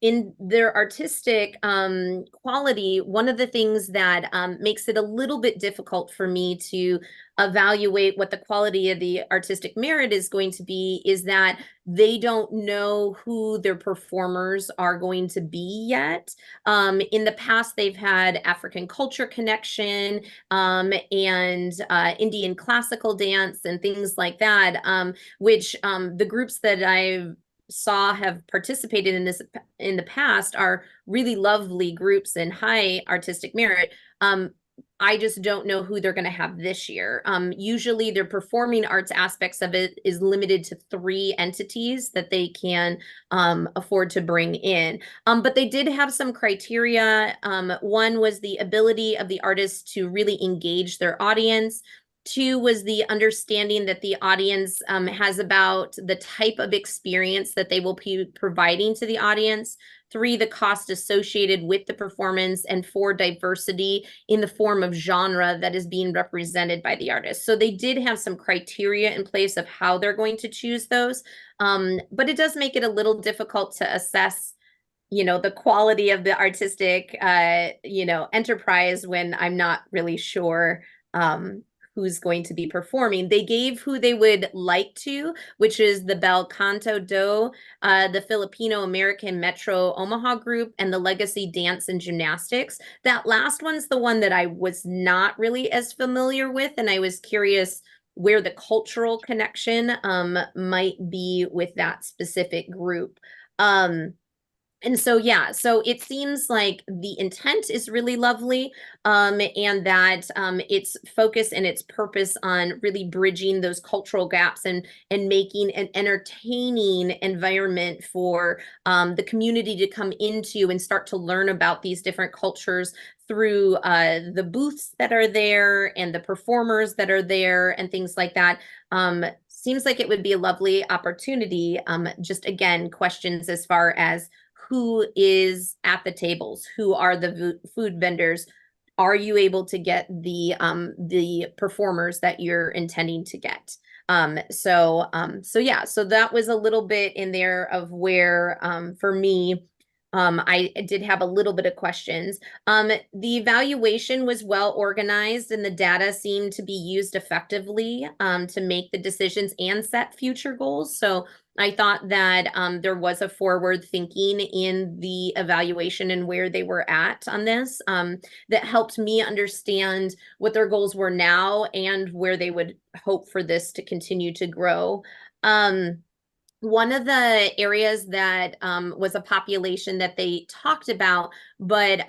In their artistic quality, one of the things that makes it a little bit difficult for me to evaluate what the quality of the artistic merit is going to be is that they don't know who their performers are going to be yet. In the past, they've had African culture connection and Indian classical dance and things like that, which the groups that I saw have participated in this in the past are really lovely groups and high artistic merit. I just don't know who they're going to have this year. Usually their performing arts aspects of it is limited to 3 entities that they can afford to bring in. But they did have some criteria. One was the ability of the artists to really engage their audience. 2 was the understanding that the audience has about the type of experience that they will be providing to the audience. 3, the cost associated with the performance, and 4, diversity in the form of genre that is being represented by the artist. So they did have some criteria in place of how they're going to choose those. But it does make it a little difficult to assess, the quality of the artistic, enterprise when I'm not really sure who's going to be performing. They gave who they would like to, which is the Bel Canto Do, the Filipino American Metro Omaha group, and the Legacy Dance and Gymnastics. That last one's the one that I was not really as familiar with, and I was curious where the cultural connection might be with that specific group. And so, yeah, so it seems like the intent is really lovely, and that its focus and its purpose on really bridging those cultural gaps and making an entertaining environment for the community to come into and start to learn about these different cultures through the booths that are there and the performers that are there and things like that. Seems like it would be a lovely opportunity. Just again, questions as far as who is at the tables, who are the food vendors, are you able to get the performers that you're intending to get? So yeah, so that was a little bit in there of where for me I did have a little bit of questions. The evaluation was well organized and the data seemed to be used effectively to make the decisions and set future goals. So I thought that there was a forward thinking in the evaluation and where they were at on this that helped me understand what their goals were now and where they would hope for this to continue to grow. One of the areas that was a population that they talked about, but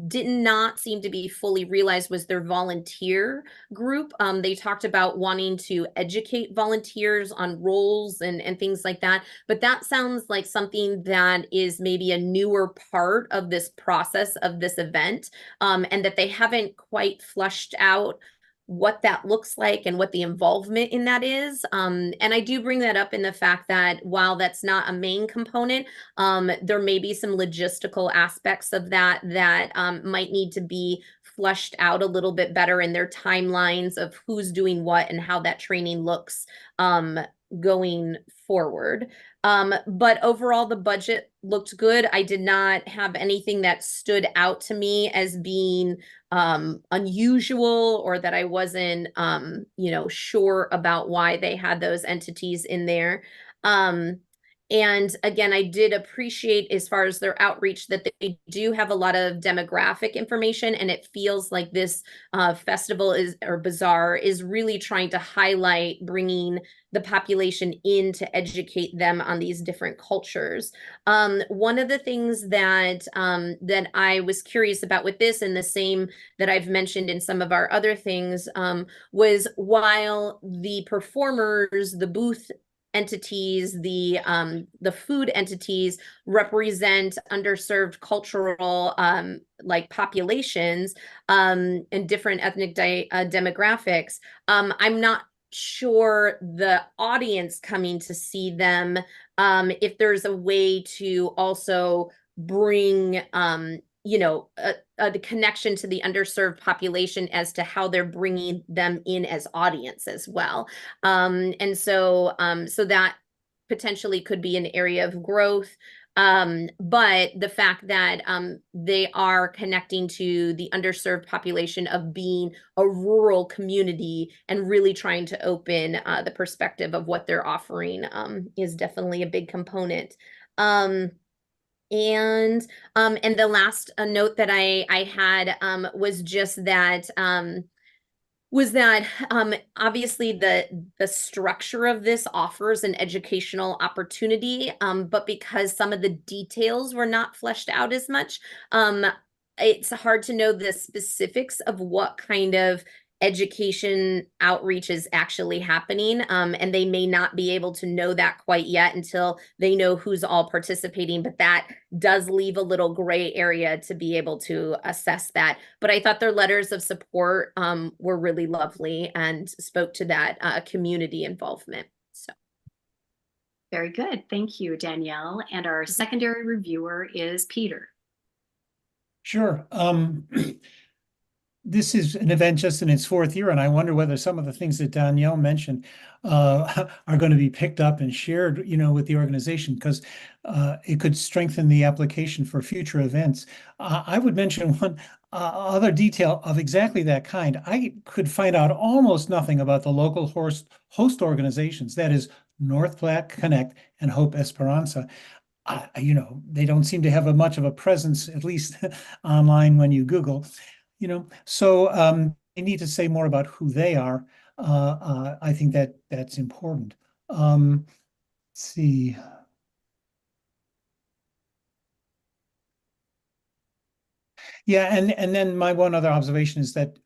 did not seem to be fully realized was their volunteer group. They talked about wanting to educate volunteers on roles and things like that. But that sounds like something that is maybe a newer part of this process of this event, and that they haven't quite flushed out what that looks like and what the involvement in that is. And I do bring that up in the fact that while that's not a main component, there may be some logistical aspects of that that might need to be flushed out a little bit better in their timelines of who's doing what and how that training looks going forward. But overall, the budget looked good. I did not have anything that stood out to me as being unusual or that I wasn't, sure about why they had those entities in there. And again, I did appreciate as far as their outreach that they do have a lot of demographic information, and it feels like this festival is or bazaar is really trying to highlight bringing the population in to educate them on these different cultures. One of the things that that I was curious about with this, and the same that I've mentioned in some of our other things, was while the performers, the booth entities, the food entities represent underserved cultural like populations and different ethnic demographics, I'm not sure the audience coming to see them, if there's a way to also bring you know, the connection to the underserved population as to how they're bringing them in as audience as well. And so that potentially could be an area of growth. But the fact that they are connecting to the underserved population of being a rural community and really trying to open the perspective of what they're offering is definitely a big component. And the last note that I had was just that obviously the structure of this offers an educational opportunity, but because some of the details were not fleshed out as much, it's hard to know the specifics of what kind of education outreach is actually happening, and they may not be able to know that quite yet until they know who's all participating, but that does leave a little gray area to be able to assess that. But I thought their letters of support were really lovely and spoke to that community involvement. So Very good. Thank you, Danielle. And our secondary reviewer is Peter. Sure. This is an event just in its fourth year, and I wonder whether some of the things that Danielle mentioned are going to be picked up and shared, with the organization, because it could strengthen the application for future events. I would mention one other detail of exactly that kind. I could find out almost nothing about the local host organizations, that is North Platte Connect and Hope Esperanza. They don't seem to have much of a presence, at least online when you Google. So they need to say more about who they are. I think that's important. Let's see. Yeah, and then my one other observation is that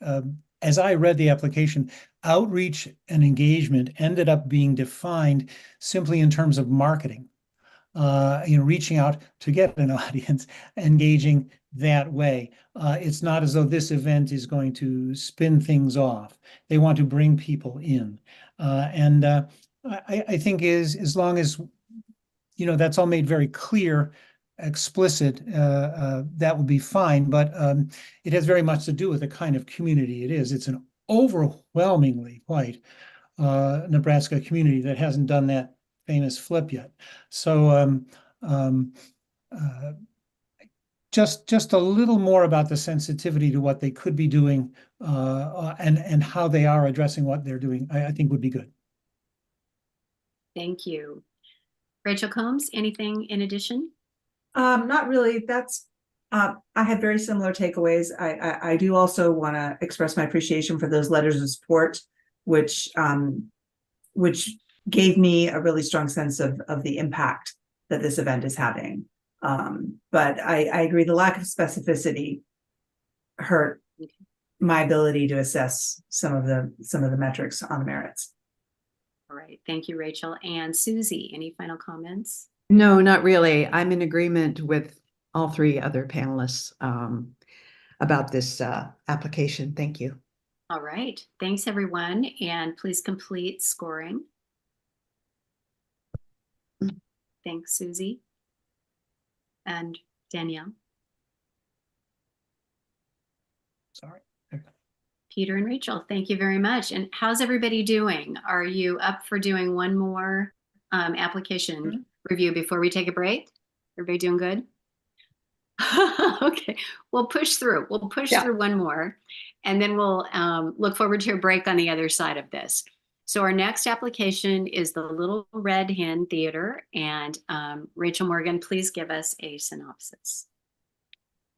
as I read the application, outreach and engagement ended up being defined simply in terms of marketing. Reaching out to get an audience, engaging that way. It's not as though this event is going to spin things off. They want to bring people in. I think as long as, that's all made very clear, explicit, that would be fine. But it has very much to do with the kind of community it is. It's an overwhelmingly white Nebraska community that hasn't done that famous flip yet. So just a little more about the sensitivity to what they could be doing and how they are addressing what they're doing, I think would be good. Thank you. Rachel Combs, anything in addition? Not really. I had very similar takeaways. I do also want to express my appreciation for those letters of support, which gave me a really strong sense of the impact that this event is having. But I agree, the lack of specificity hurt my ability to assess some of the metrics on the merits. All right, thank you, Rachel. And Susie, any final comments? No, not really. I'm in agreement with all three other panelists about this application. Thank you. All right, thanks everyone. And please complete scoring. Thanks, Susie and Danielle. Sorry. Peter and Rachel, thank you very much. And how's everybody doing? Are you up for doing one more application review before we take a break? Everybody doing good? Okay, we'll push through. We'll push through one more, and then we'll look forward to a break on the other side of this. So our next application is the Little Red Hen Theater, and Rachel Morgan, please give us a synopsis.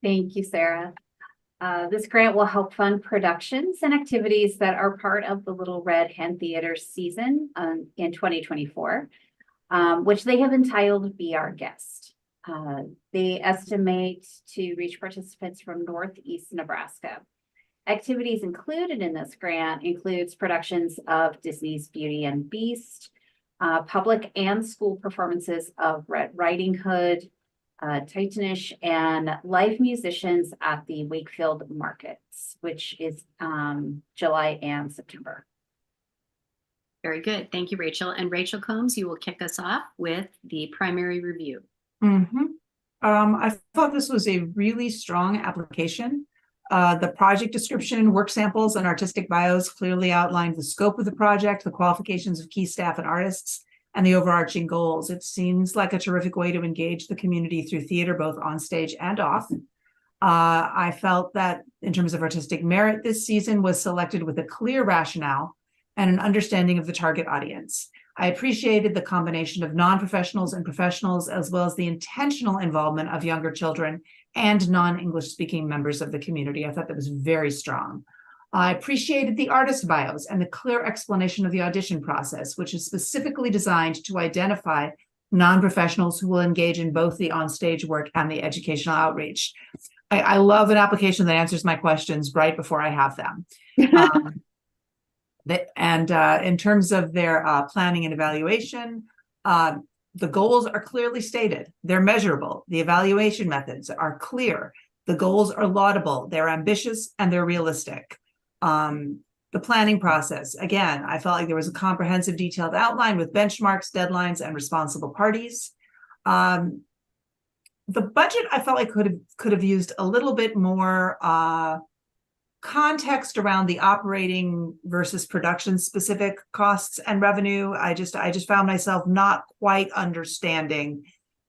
Thank you, Sarah. This grant will help fund productions and activities that are part of the Little Red Hen Theater season in 2024, which they have entitled Be Our Guest. They estimate to reach participants from Northeast Nebraska. Activities included in this grant includes productions of Disney's Beauty and Beast, public and school performances of Red Riding Hood, Titanish, and live musicians at the Wakefield Markets, which is July and September. Very good. Thank you, Rachel. And Rachel Combs, you will kick us off with the primary review. I thought this was a really strong application. The project description, work samples, and artistic bios clearly outlined the scope of the project, the qualifications of key staff and artists, and the overarching goals. It seems like a terrific way to engage the community through theater, both on stage and off. I felt that in terms of artistic merit, this season was selected with a clear rationale and an understanding of the target audience. I appreciated the combination of non-professionals and professionals, as well as the intentional involvement of younger children and non-English speaking members of the community. I thought that was very strong. I appreciated the artist bios and the clear explanation of the audition process, which is specifically designed to identify non-professionals who will engage in both the onstage work and the educational outreach. I love an application that answers my questions right before I have them. In terms of their planning and evaluation, the goals are clearly stated. They're measurable. The evaluation methods are clear. The goals are laudable. They're ambitious and they're realistic. The planning process, again, I felt like there was a comprehensive, detailed outline with benchmarks, deadlines, and responsible parties. The budget, I felt like could have used a little bit more context around the operating versus production specific costs and revenue. I just found myself not quite understanding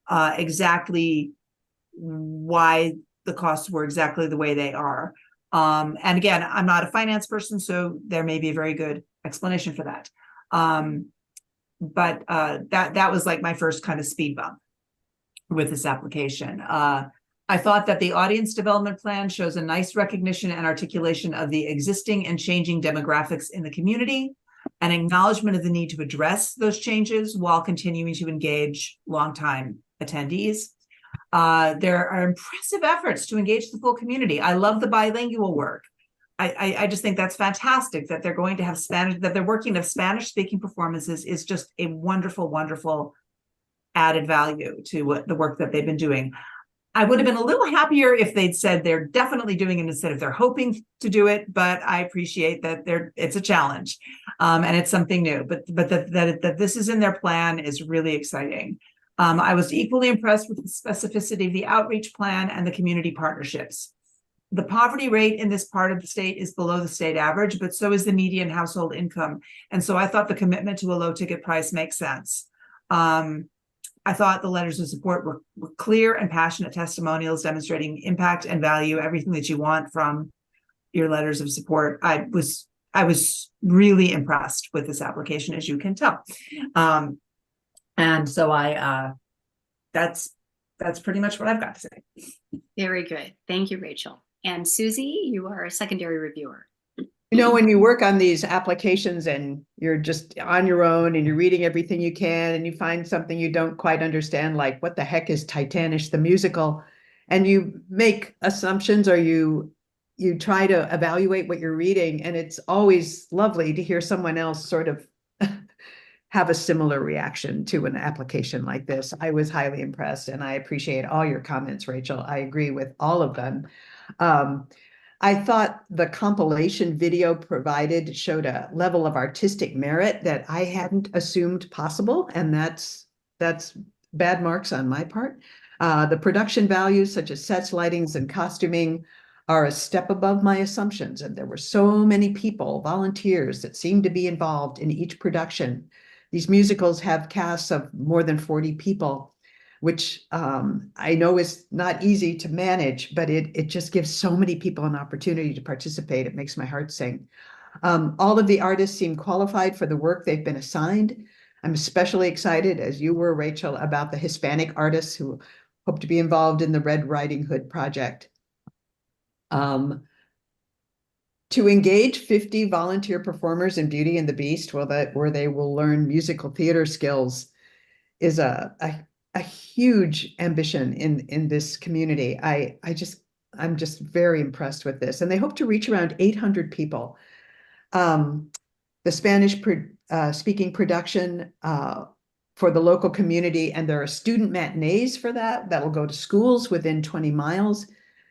exactly why the costs were exactly the way they are. And again, I'm not a finance person, so there may be a very good explanation for that. But that was like my first kind of speed bump with this application. I thought that the audience development plan shows a nice recognition and articulation of the existing and changing demographics in the community, an acknowledgement of the need to address those changes while continuing to engage longtime attendees. There are impressive efforts to engage the full community. I love the bilingual work. I just think that's fantastic that they're going to have Spanish, that they're working to Spanish speaking performances is just a wonderful, wonderful added value to the work that they've been doing. I would have been a little happier if they'd said they're definitely doing it instead of they're hoping to do it, but I appreciate that it's a challenge and it's something new, but that this is in their plan is really exciting. I was equally impressed with the specificity of the outreach plan and the community partnerships. The poverty rate in this part of the state is below the state average, but so is the median household income. And so I thought the commitment to a low ticket price makes sense. I thought the letters of support were clear and passionate testimonials demonstrating impact and value, everything that you want from your letters of support. I was really impressed with this application, as you can tell. And so that's pretty much what I've got to say. Very good. Thank you, Rachel. And Susie, you are a secondary reviewer. You know, when you work on these applications and you're just on your own and you're reading everything you can and you find something you don't quite understand, like what the heck is Titanish, the musical, and you make assumptions or you try to evaluate what you're reading, and it's always lovely to hear someone else sort of have a similar reaction to an application like this. I was highly impressed and I appreciate all your comments, Rachel. I agree with all of them. I thought the compilation video provided showed a level of artistic merit that I hadn't assumed possible, and that's bad marks on my part. The production values such as sets, lightings, and costuming are a step above my assumptions, and there were so many people, volunteers, that seemed to be involved in each production. These musicals have casts of more than 40 people, which I know is not easy to manage, but it just gives so many people an opportunity to participate. It makes my heart sing. All of the artists seem qualified for the work they've been assigned. I'm especially excited, as you were, Rachel, about the Hispanic artists who hope to be involved in the Red Riding Hood project. To engage 50 volunteer performers in Beauty and the Beast, where they will learn musical theater skills, is a huge ambition in this community. I'm just very impressed with this, and they hope to reach around 800 people. The Spanish speaking production for the local community, and there are student matinees for that'll go to schools within 20 miles.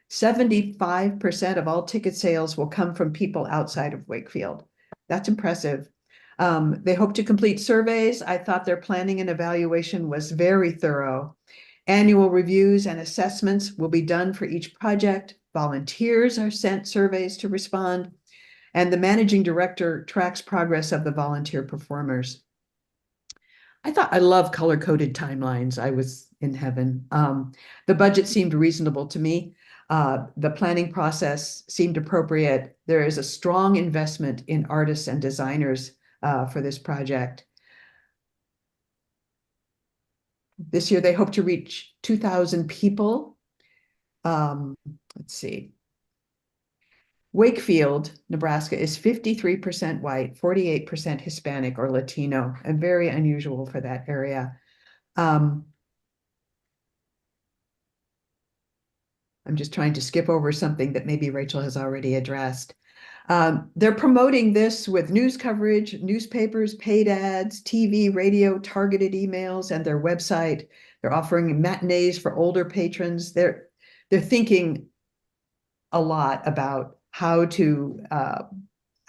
75% of all ticket sales will come from people outside of Wakefield. That's impressive. They hope to complete surveys. I thought their planning and evaluation was very thorough. Annual reviews and assessments will be done for each project. Volunteers are sent surveys to respond, and the managing director tracks progress of the volunteer performers. I love color-coded timelines. I was in heaven. The budget seemed reasonable to me. The planning process seemed appropriate. There is a strong investment in artists and designers for this project. This year, they hope to reach 2,000 people. Let's see. Wakefield, Nebraska is 53% white, 48% Hispanic or Latino, and very unusual for that area. I'm just trying to skip over something that maybe Rachel has already addressed. They're promoting this with news coverage, newspapers, paid ads, TV, radio, targeted emails, and their website. They're offering matinees for older patrons. They're thinking a lot about how to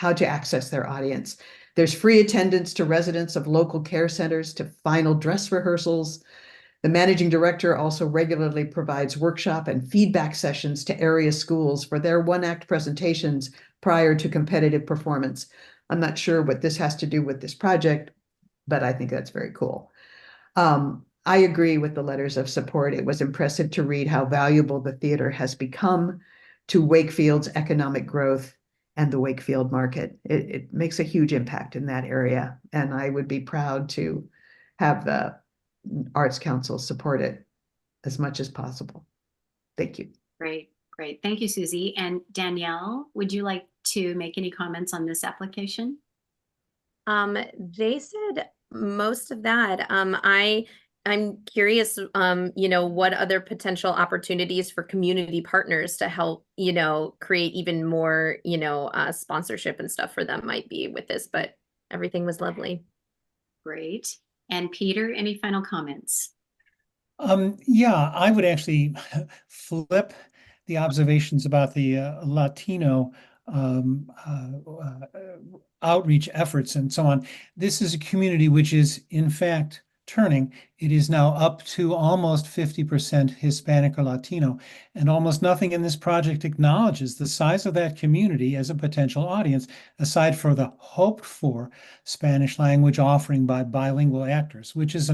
access their audience. There's free attendance to residents of local care centers, to final dress rehearsals. The managing director also regularly provides workshop and feedback sessions to area schools for their one-act presentations prior to competitive performance. I'm not sure what this has to do with this project, but I think that's very cool. I agree with the letters of support. It was impressive to read how valuable the theater has become to Wakefield's economic growth and the Wakefield market. It makes a huge impact in that area, and I would be proud to have the Arts Council support it as much as possible. Thank you. Great, great. Thank you, Susie. And Danielle, would you like to make any comments on this application? They said most of that. I'm curious, what other potential opportunities for community partners to help, create even more, sponsorship and stuff for them might be with this, but everything was lovely. Great. And Peter, any final comments? Yeah, I would actually flip the observations about the Latino outreach efforts and so on. This is a community which is, in fact, turning. It is now up to almost 50% Hispanic or Latino, and almost nothing in this project acknowledges the size of that community as a potential audience, aside for the hoped for Spanish language offering by bilingual actors, which is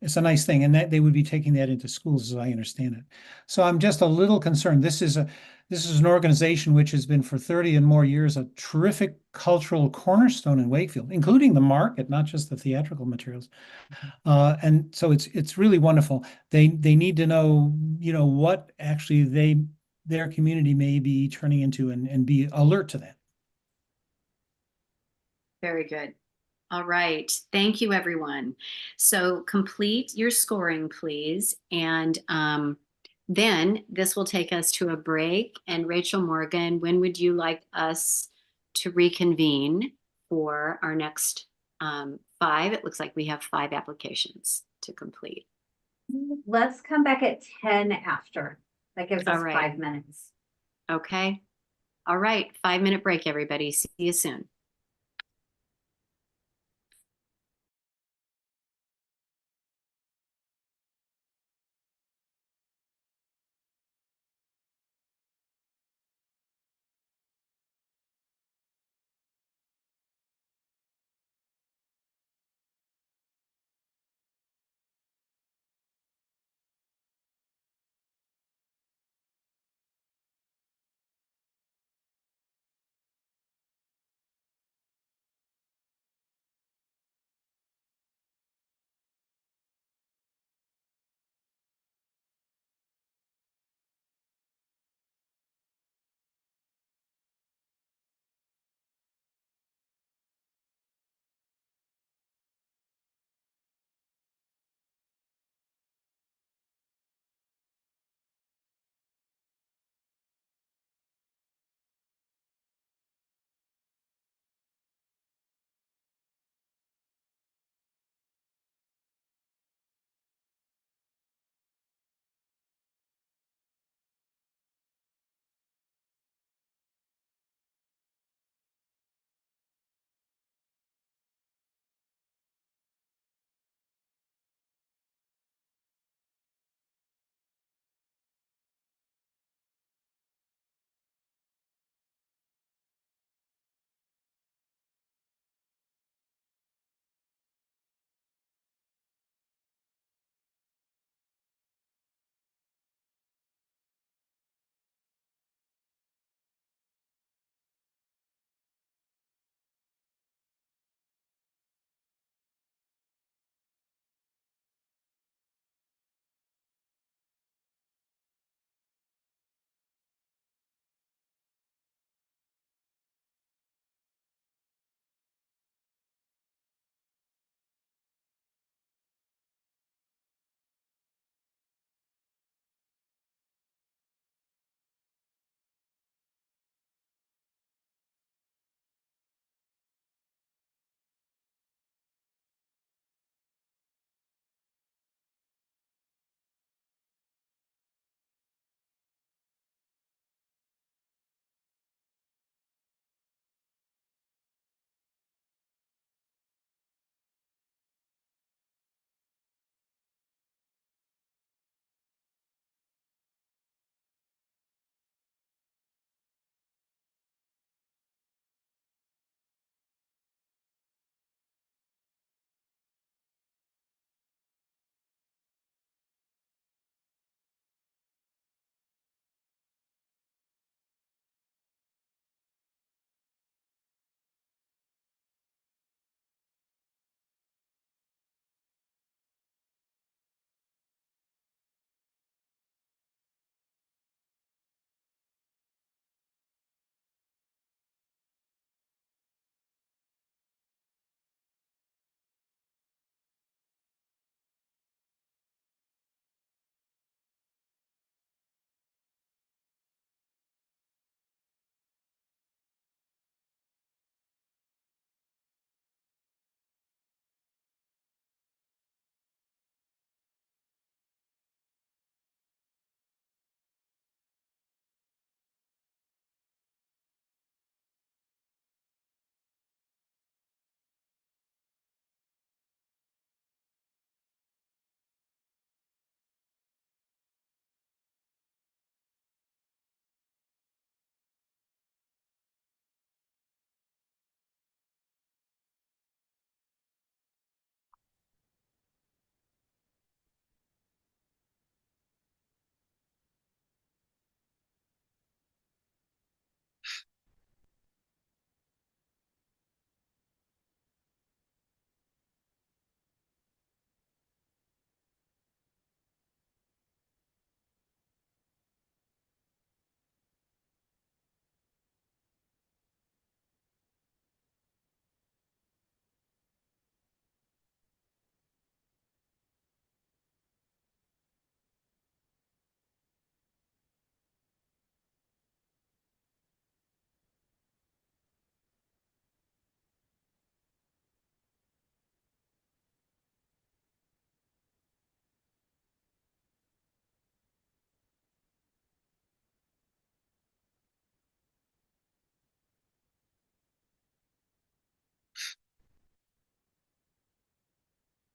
it's a nice thing, and that they would be taking that into schools, as I understand it. So I'm just a little concerned. This is an organization which has been for 30 and more years a terrific cultural cornerstone in Wakefield, including the market, not just the theatrical materials. And so it's really wonderful. They need to know, what actually their community may be turning into and be alert to that. Very good. All right. Thank you, everyone. So complete your scoring, please. And then this will take us to a break. And Rachel Morgan, when would you like us to reconvene for our next 5? It looks like we have 5 applications to complete. Let's come back at 10 after. That gives us All right. 5 minutes. Okay. All right. 5-minute break, everybody. See you soon.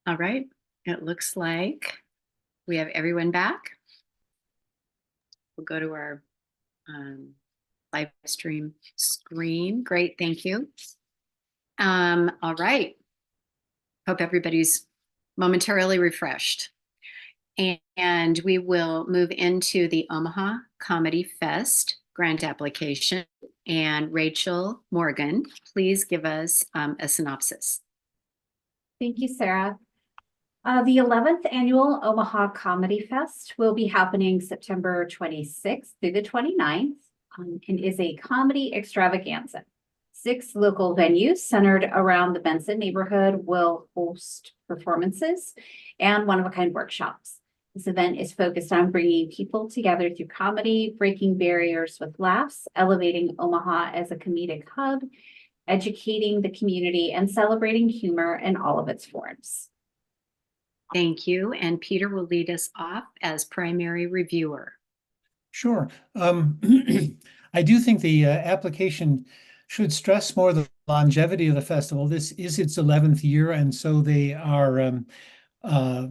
All right, it looks like we have everyone back. We'll go to our live stream screen. Great, thank you. All right. Hope everybody's momentarily refreshed. And we will move into the Omaha Comedy Fest grant application. And Rachel Morgan, please give us a synopsis. Thank you, Sarah. The 11th Annual Omaha Comedy Fest will be happening September 26th through the 29th and is a comedy extravaganza. 6 local venues centered around the Benson neighborhood will host performances and one-of-a-kind workshops. This event is focused on bringing people together through comedy, breaking barriers with laughs, elevating Omaha as a comedic hub, educating the community, and celebrating humor in all of its forms. Thank you. And Peter will lead us off as primary reviewer. Sure. I do think the application should stress more the longevity of the festival. This is its 11th year, and so they are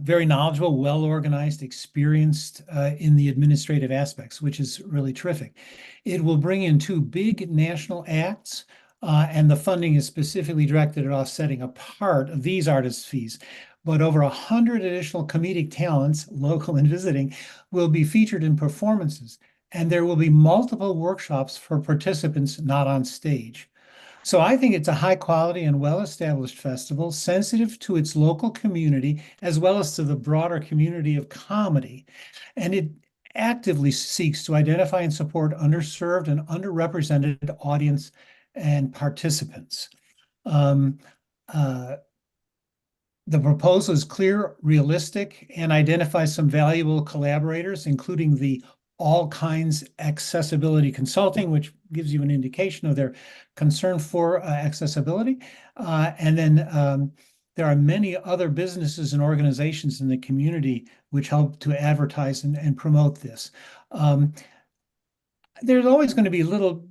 very knowledgeable, well-organized, experienced in the administrative aspects, which is really terrific. It will bring in 2 big national acts, and the funding is specifically directed at offsetting a part of these artists' fees. But over 100 additional comedic talents, local and visiting, will be featured in performances, and there will be multiple workshops for participants not on stage. So I think it's a high quality and well-established festival, sensitive to its local community, as well as to the broader community of comedy. And it actively seeks to identify and support underserved and underrepresented audience and participants. The proposal is clear, realistic, and identifies some valuable collaborators, including the All Kinds Accessibility Consulting, which gives you an indication of their concern for accessibility. And then there are many other businesses and organizations in the community which help to advertise and promote this. There's always going to be little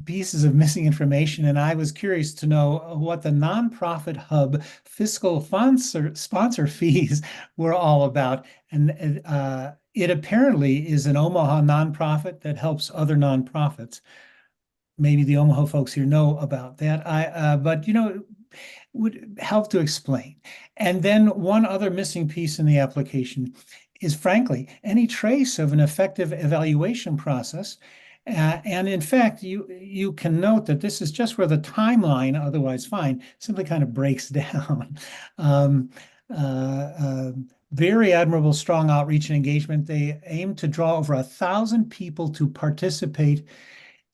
pieces of missing information, and I was curious to know what the nonprofit hub fiscal sponsor fees were all about. And it apparently is an Omaha nonprofit that helps other nonprofits. Maybe the Omaha folks here know about that. But would help to explain. And then one other missing piece in the application is, frankly, any trace of an effective evaluation process. And in fact, you can note that this is just where the timeline, otherwise fine, simply kind of breaks down. Very admirable, strong outreach and engagement. They aim to draw over 1,000 people to participate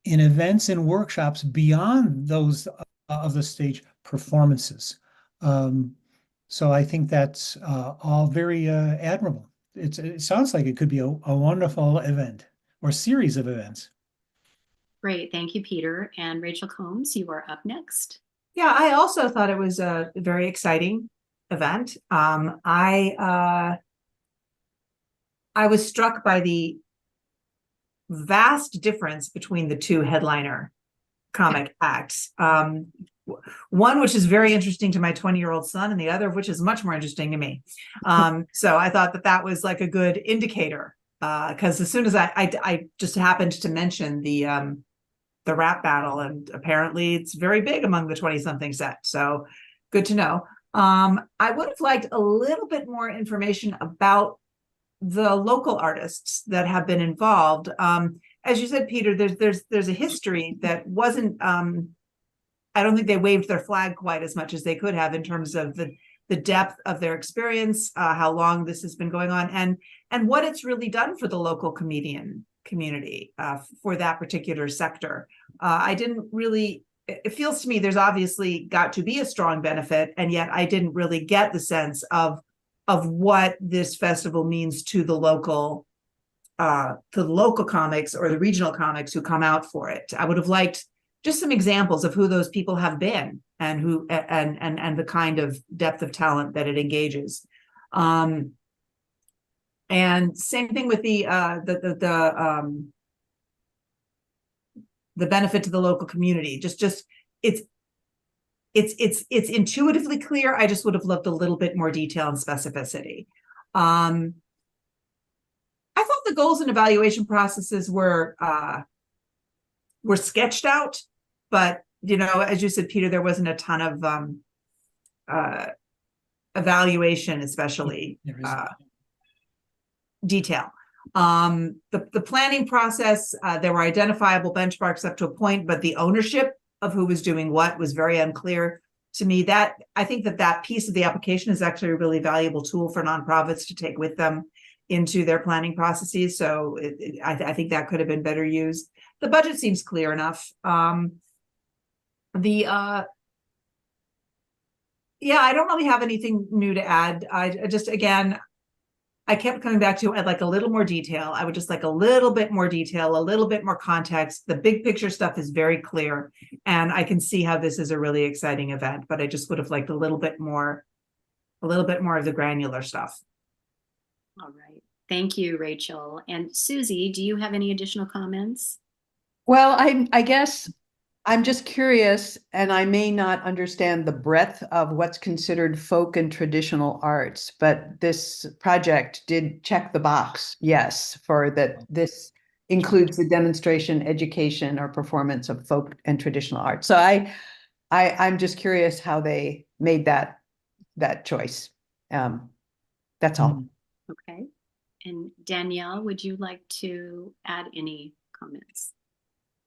in events and workshops beyond those of the stage performances. So I think that's all very admirable. It sounds like it could be a wonderful event or series of events. Great, thank you, Peter. And Rachel Combs, you are up next. Yeah, I also thought it was a very exciting event. I was struck by the vast difference between the 2 headliner comic acts. One which is very interesting to my 20-year-old son, and the other of which is much more interesting to me. So I thought that was like a good indicator, because as soon as I just happened to mention the rap battle, and apparently it's very big among the 20-something set. So good to know. I would have liked a little bit more information about the local artists that have been involved. As you said, Peter, there's a history that wasn't, I don't think they waved their flag quite as much as they could have in terms of the depth of their experience, how long this has been going on, and what it's really done for the local comedian community, for that particular sector. I didn't really, it feels to me there's obviously got to be a strong benefit, and yet I didn't really get the sense of what this festival means to the local comics or the regional comics who come out for it. I would have liked just some examples of who those people have been and who and the kind of depth of talent that it engages. And same thing with the benefit to the local community. Just it's intuitively clear. I just would have loved a little bit more detail and specificity. I thought the goals and evaluation processes were sketched out, but you know, as you said, Peter, there wasn't a ton of evaluation, especially There is. detail. The planning process, there were identifiable benchmarks up to a point, but the ownership of who was doing what was very unclear to me. That I think that piece of the application is actually a really valuable tool for nonprofits to take with them into their planning processes. So I think that could have been better used. The budget seems clear enough. Yeah, I don't really have anything new to add. I just, again, I kept coming back to, I'd like a little more detail. I would just like a little bit more detail, a little bit more context. The big picture stuff is very clear, and I can see how this is a really exciting event, but I just would have liked a little bit more of the granular stuff. All right. Thank you, Rachel. And Susie, do you have any additional comments? Well, I guess I'm just curious, and I may not understand the breadth of what's considered folk and traditional arts, but this project did check the box, yes, for that this includes the demonstration, education, or performance of folk and traditional art. So I'm just curious how they made that choice. That's all. Okay. And Danielle, would you like to add any comments?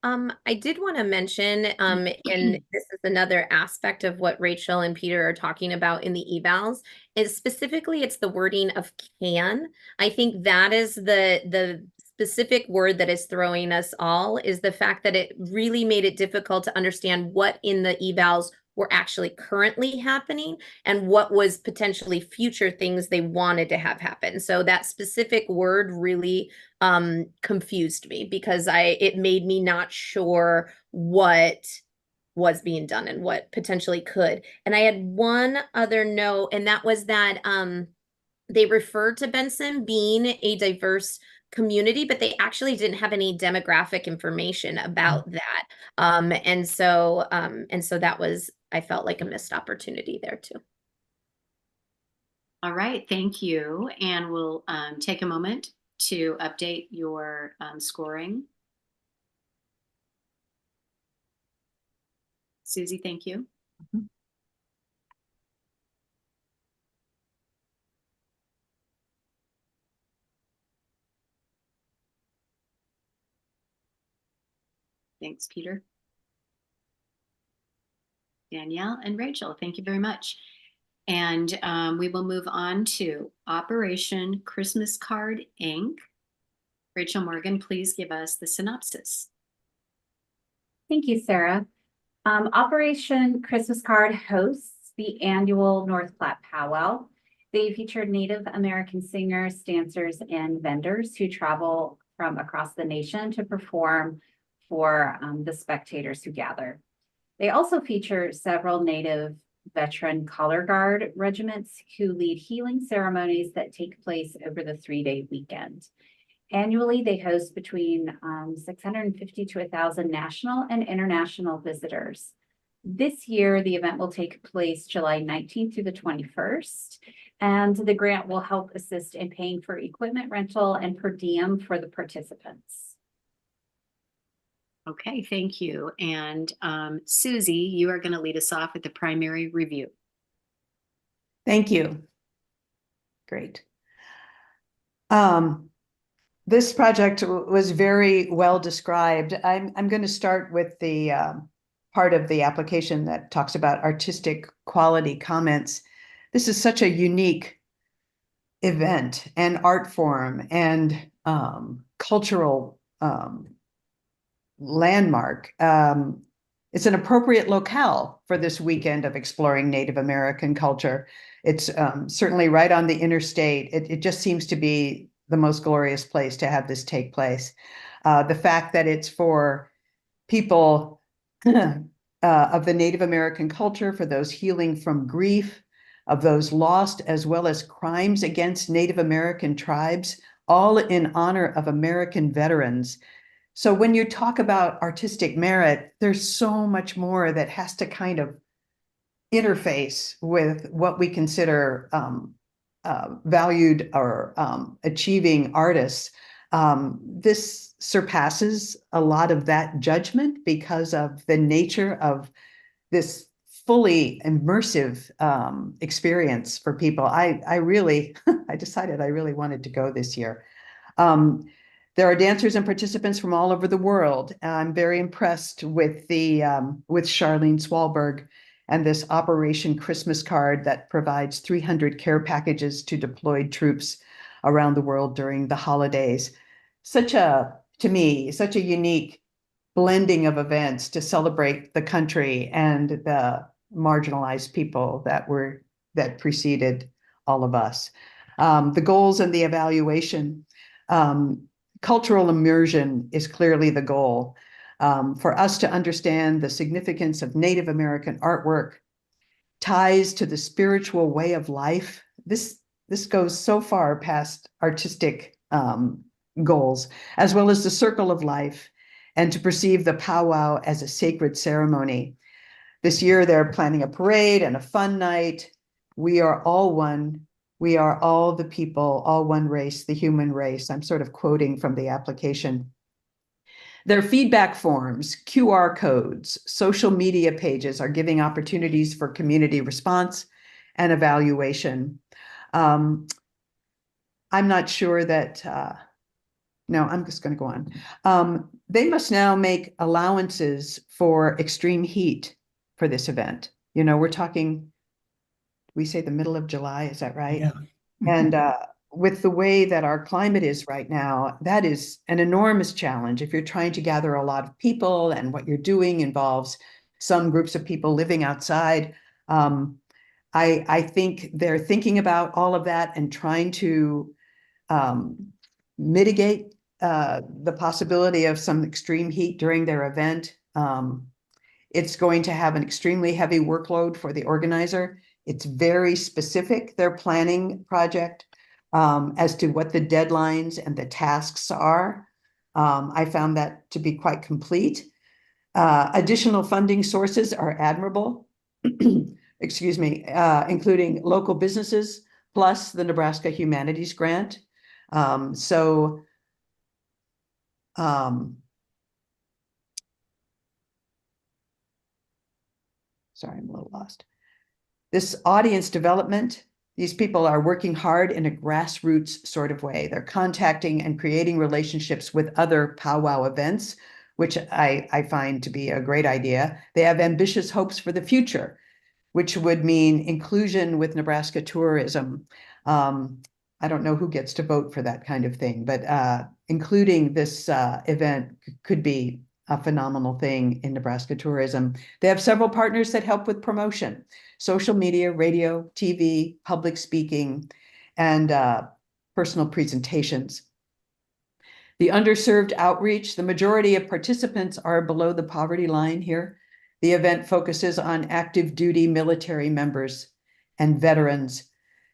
I did want to mention, and this is another aspect of what Rachel and Peter are talking about in the evals, is specifically it's the wording of can. I think that is the specific word that is throwing us all, is the fact that it really made it difficult to understand what in the evals were actually currently happening and what was potentially future things they wanted to have happen. So that specific word really confused me, because it made me not sure what was being done and what potentially could. And I had one other note, and that was that they referred to Benson being a diverse community, but they actually didn't have any demographic information about that. And so that was, I felt like, a missed opportunity there too. All right, thank you. And we'll take a moment to update your scoring. Susie, thank you. Thanks, Peter. Danielle and Rachel, thank you very much. And we will move on to Operation Christmas Card, Inc. Rachel Morgan, please give us the synopsis. Thank you, Sarah. Operation Christmas Card hosts the annual North Platte Powwow. They feature Native American singers, dancers, and vendors who travel from across the nation to perform for the spectators who gather. They also feature several Native veteran color guard regiments who lead healing ceremonies that take place over the 3-day weekend. Annually, they host between 650 to 1,000 national and international visitors. This year, the event will take place July 19th through the 21st, and the grant will help assist in paying for equipment rental and per diem for the participants. Okay, thank you. And Susie, you are going to lead us off with the primary review. Thank you. Great. This project was very well described. I'm going to start with the part of the application that talks about artistic quality comments. This is such a unique event and art form and cultural landmark. It's an appropriate locale for this weekend of exploring Native American culture. It's certainly right on the interstate. It just seems to be the most glorious place to have this take place. The fact that it's for people of the Native American culture, for those healing from grief, of those lost, as well as crimes against Native American tribes, all in honor of American veterans. So when you talk about artistic merit, there's so much more that has to kind of interface with what we consider valued or achieving artists, this surpasses a lot of that judgment because of the nature of this fully immersive experience for people. I really, I decided I really wanted to go this year. There are dancers and participants from all over the world. I'm very impressed with with Charlene Swalberg and this Operation Christmas Card that provides 300 care packages to deployed troops around the world during the holidays. To me, such a unique blending of events to celebrate the country and the marginalized people that preceded all of us. The goals and the evaluation. Cultural immersion is clearly the goal. For us to understand the significance of Native American artwork, ties to the spiritual way of life. This goes so far past artistic goals, as well as the circle of life, and to perceive the powwow as a sacred ceremony. This year, they're planning a parade and a fun night. We are all one. We are all the people, all one race, the human race. I'm sort of quoting from the application. Their feedback forms, QR codes, social media pages are giving opportunities for community response and evaluation. I'm not sure that, no, I'm just going to go on. They must now make allowances for extreme heat for this event. You know, we're talking, we say the middle of July, is that right? Yeah. And with the way that our climate is right now, that is an enormous challenge. If you're trying to gather a lot of people and what you're doing involves some groups of people living outside, I think they're thinking about all of that and trying to mitigate the possibility of some extreme heat during their event. It's going to have an extremely heavy workload for the organizer. It's very specific, their planning project, as to what the deadlines and the tasks are. I found that to be quite complete. Additional funding sources are admirable, excuse me, including local businesses, plus the Nebraska Humanities Grant. Sorry, I'm a little lost. This audience development, these people are working hard in a grassroots sort of way. They're contacting and creating relationships with other powwow events, which I find to be a great idea. They have ambitious hopes for the future, which would mean inclusion with Nebraska tourism. I don't know who gets to vote for that kind of thing, but including this event could be a phenomenal thing in Nebraska tourism. They have several partners that help with promotion, social media, radio, TV, public speaking, and personal presentations. The underserved outreach, the majority of participants are below the poverty line here. The event focuses on active duty military members and veterans.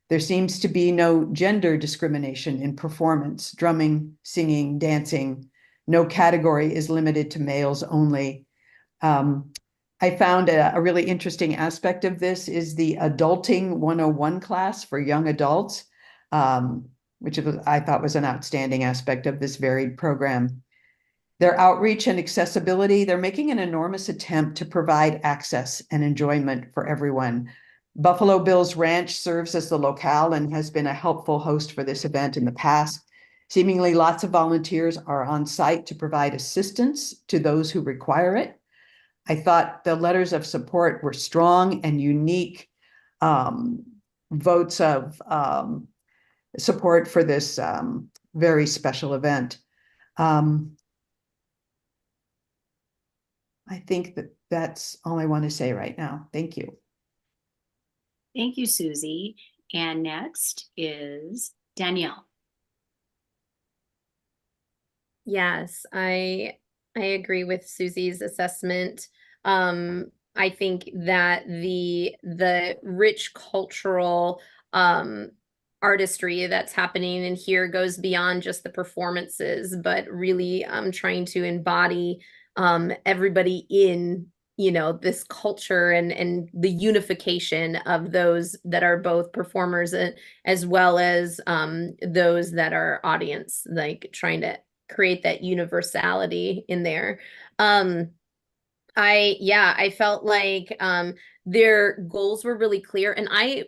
There seems to be no gender discrimination in performance, drumming, singing, dancing. No category is limited to males only. I found a really interesting aspect of this is the Adulting 101 class for young adults, which I thought was an outstanding aspect of this varied program. Their outreach and accessibility, they're making an enormous attempt to provide access and enjoyment for everyone. Buffalo Bill's Ranch serves as the locale and has been a helpful host for this event in the past. Seemingly lots of volunteers are on site to provide assistance to those who require it. I thought the letters of support were strong and unique votes of support for this very special event. I think that's all I want to say right now. Thank you. Thank you, Susie. And next is Danielle. Yes, I agree with Susie's assessment. I think that the rich cultural artistry that's happening in here goes beyond just the performances, but really trying to embody everybody in you know, this culture and the unification of those that are both performers as well as those that are audience, like trying to create that universality in there. I felt like their goals were really clear, and I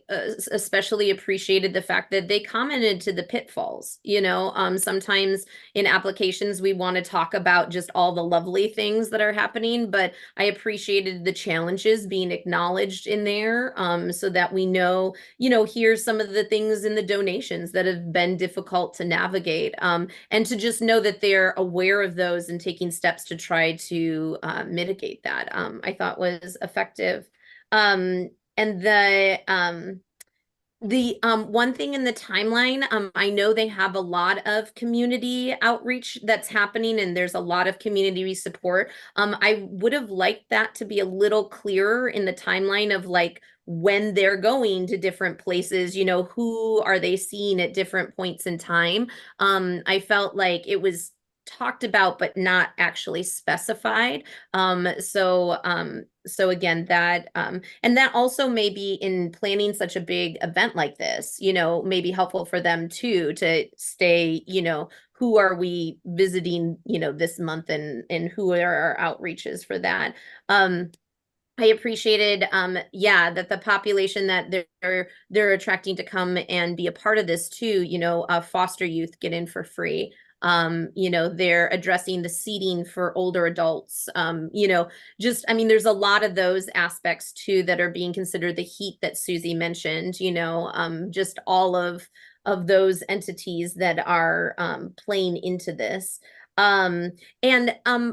especially appreciated the fact that they commented to the pitfalls. You know, sometimes in applications we want to talk about just all the lovely things that are happening, but I appreciated the challenges being acknowledged in there, so that we know, you know, here's some of the things in the donations that have been difficult to navigate, and to just know that they're aware of those and taking steps to try to mitigate that, I thought was effective. And the one thing in the timeline, I know they have a lot of community outreach that's happening and there's a lot of community support. I would have liked that to be a little clearer in the timeline of like when they're going to different places, you know, who are they seeing at different points in time. I felt like it was talked about but not actually specified. So again, that and that also may be in planning such a big event like this, you know, may be helpful for them too, to stay, you know, who are we visiting, you know, this month, and who are our outreaches for that. I appreciated, yeah, that the population that they're attracting to come and be a part of this too, you know, foster youth get in for free. You know, they're addressing the seating for older adults. You know, just, I mean, there's a lot of those aspects too that are being considered. The heat that Susie mentioned, you know, just all of those entities that are playing into this. And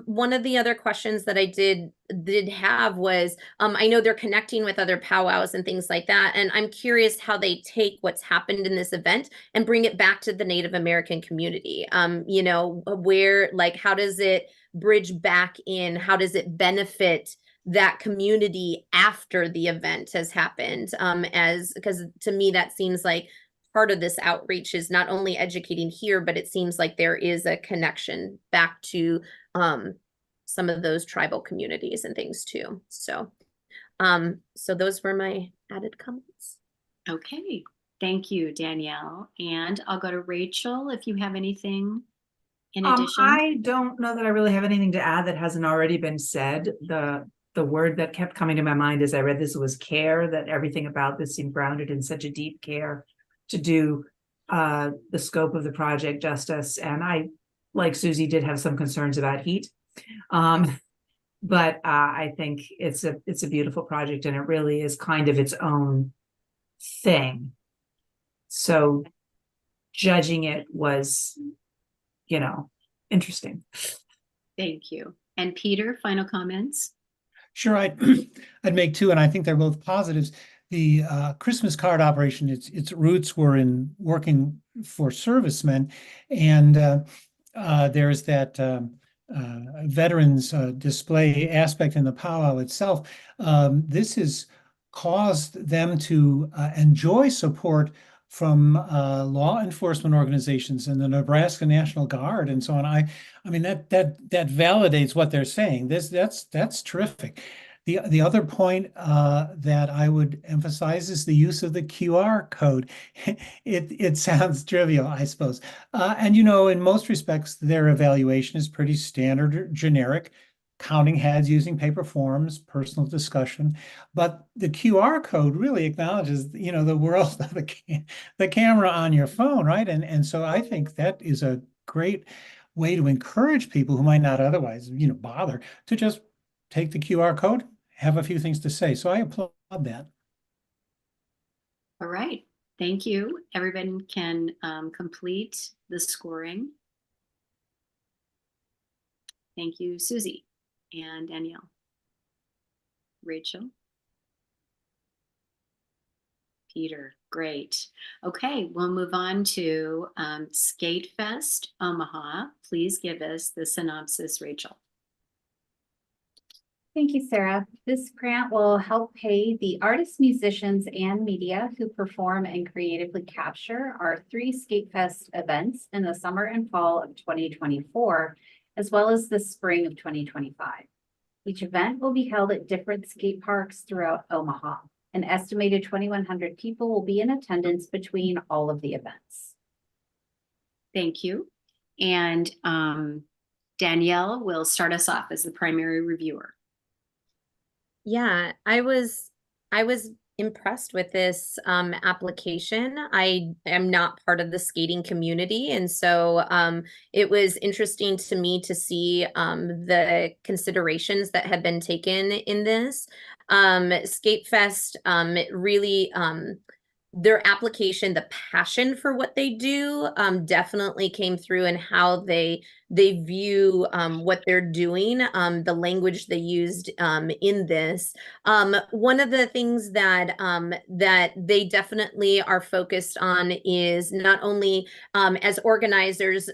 one of the other questions that I did have was, I know they're connecting with other powwows and things like that, and I'm curious how they take what's happened in this event and bring it back to the Native American community. You know, where, like, how does it bridge back in? How does it benefit that community after the event has happened? Because to me, that seems like part of this outreach is not only educating here, but it seems like there is a connection back to some of those tribal communities and things too. So those were my added comments. Okay, thank you, Danielle. And I'll go to Rachel if you have anything in addition. I don't know that I really have anything to add that hasn't already been said. The word that kept coming to my mind as I read this was care, that everything about this seemed grounded in such a deep care to do the scope of the project justice. And I, like Susie, did have some concerns about heat. But I think it's a beautiful project, and it really is kind of its own thing. So judging it was, you know, interesting. Thank you. And Peter, final comments? Sure, I'd make two, and I think they're both positives. The Christmas card operation, its roots were in working for servicemen, and there's that veterans display aspect in the powwow itself. This has caused them to enjoy support from law enforcement organizations and the Nebraska National Guard and so on. I mean that validates what they're saying. That's terrific. The other point that I would emphasize is the use of the QR code. It sounds trivial, I suppose. And, you know, in most respects, their evaluation is pretty standard or generic. Counting heads using paper forms, personal discussion. But the QR code really acknowledges, you know, the world of the camera on your phone, right? And so I think that is a great way to encourage people who might not otherwise, you know, bother to just take the QR code, have a few things to say. So I applaud that. All right. Thank you. Everyone can complete the scoring. Thank you, Susie and Danielle. Rachel. Peter, great. Okay, we'll move on to Skate Fest Omaha. Please give us the synopsis, Rachel. Thank you, Sarah. This grant will help pay the artists, musicians, and media who perform and creatively capture our 3 Skate Fest events in the summer and fall of 2024, as well as the spring of 2025. Each event will be held at different skate parks throughout Omaha. An estimated 2,100 people will be in attendance between all of the events. Thank you. And Danielle will start us off as the primary reviewer. Yeah, I was impressed with this application. I am not part of the skating community, and so it was interesting to me to see the considerations that had been taken in this. Skate Fest really their application, the passion for what they do, definitely came through in how they view what they're doing, the language they used in this. One of the things that that they definitely are focused on is not only as organizers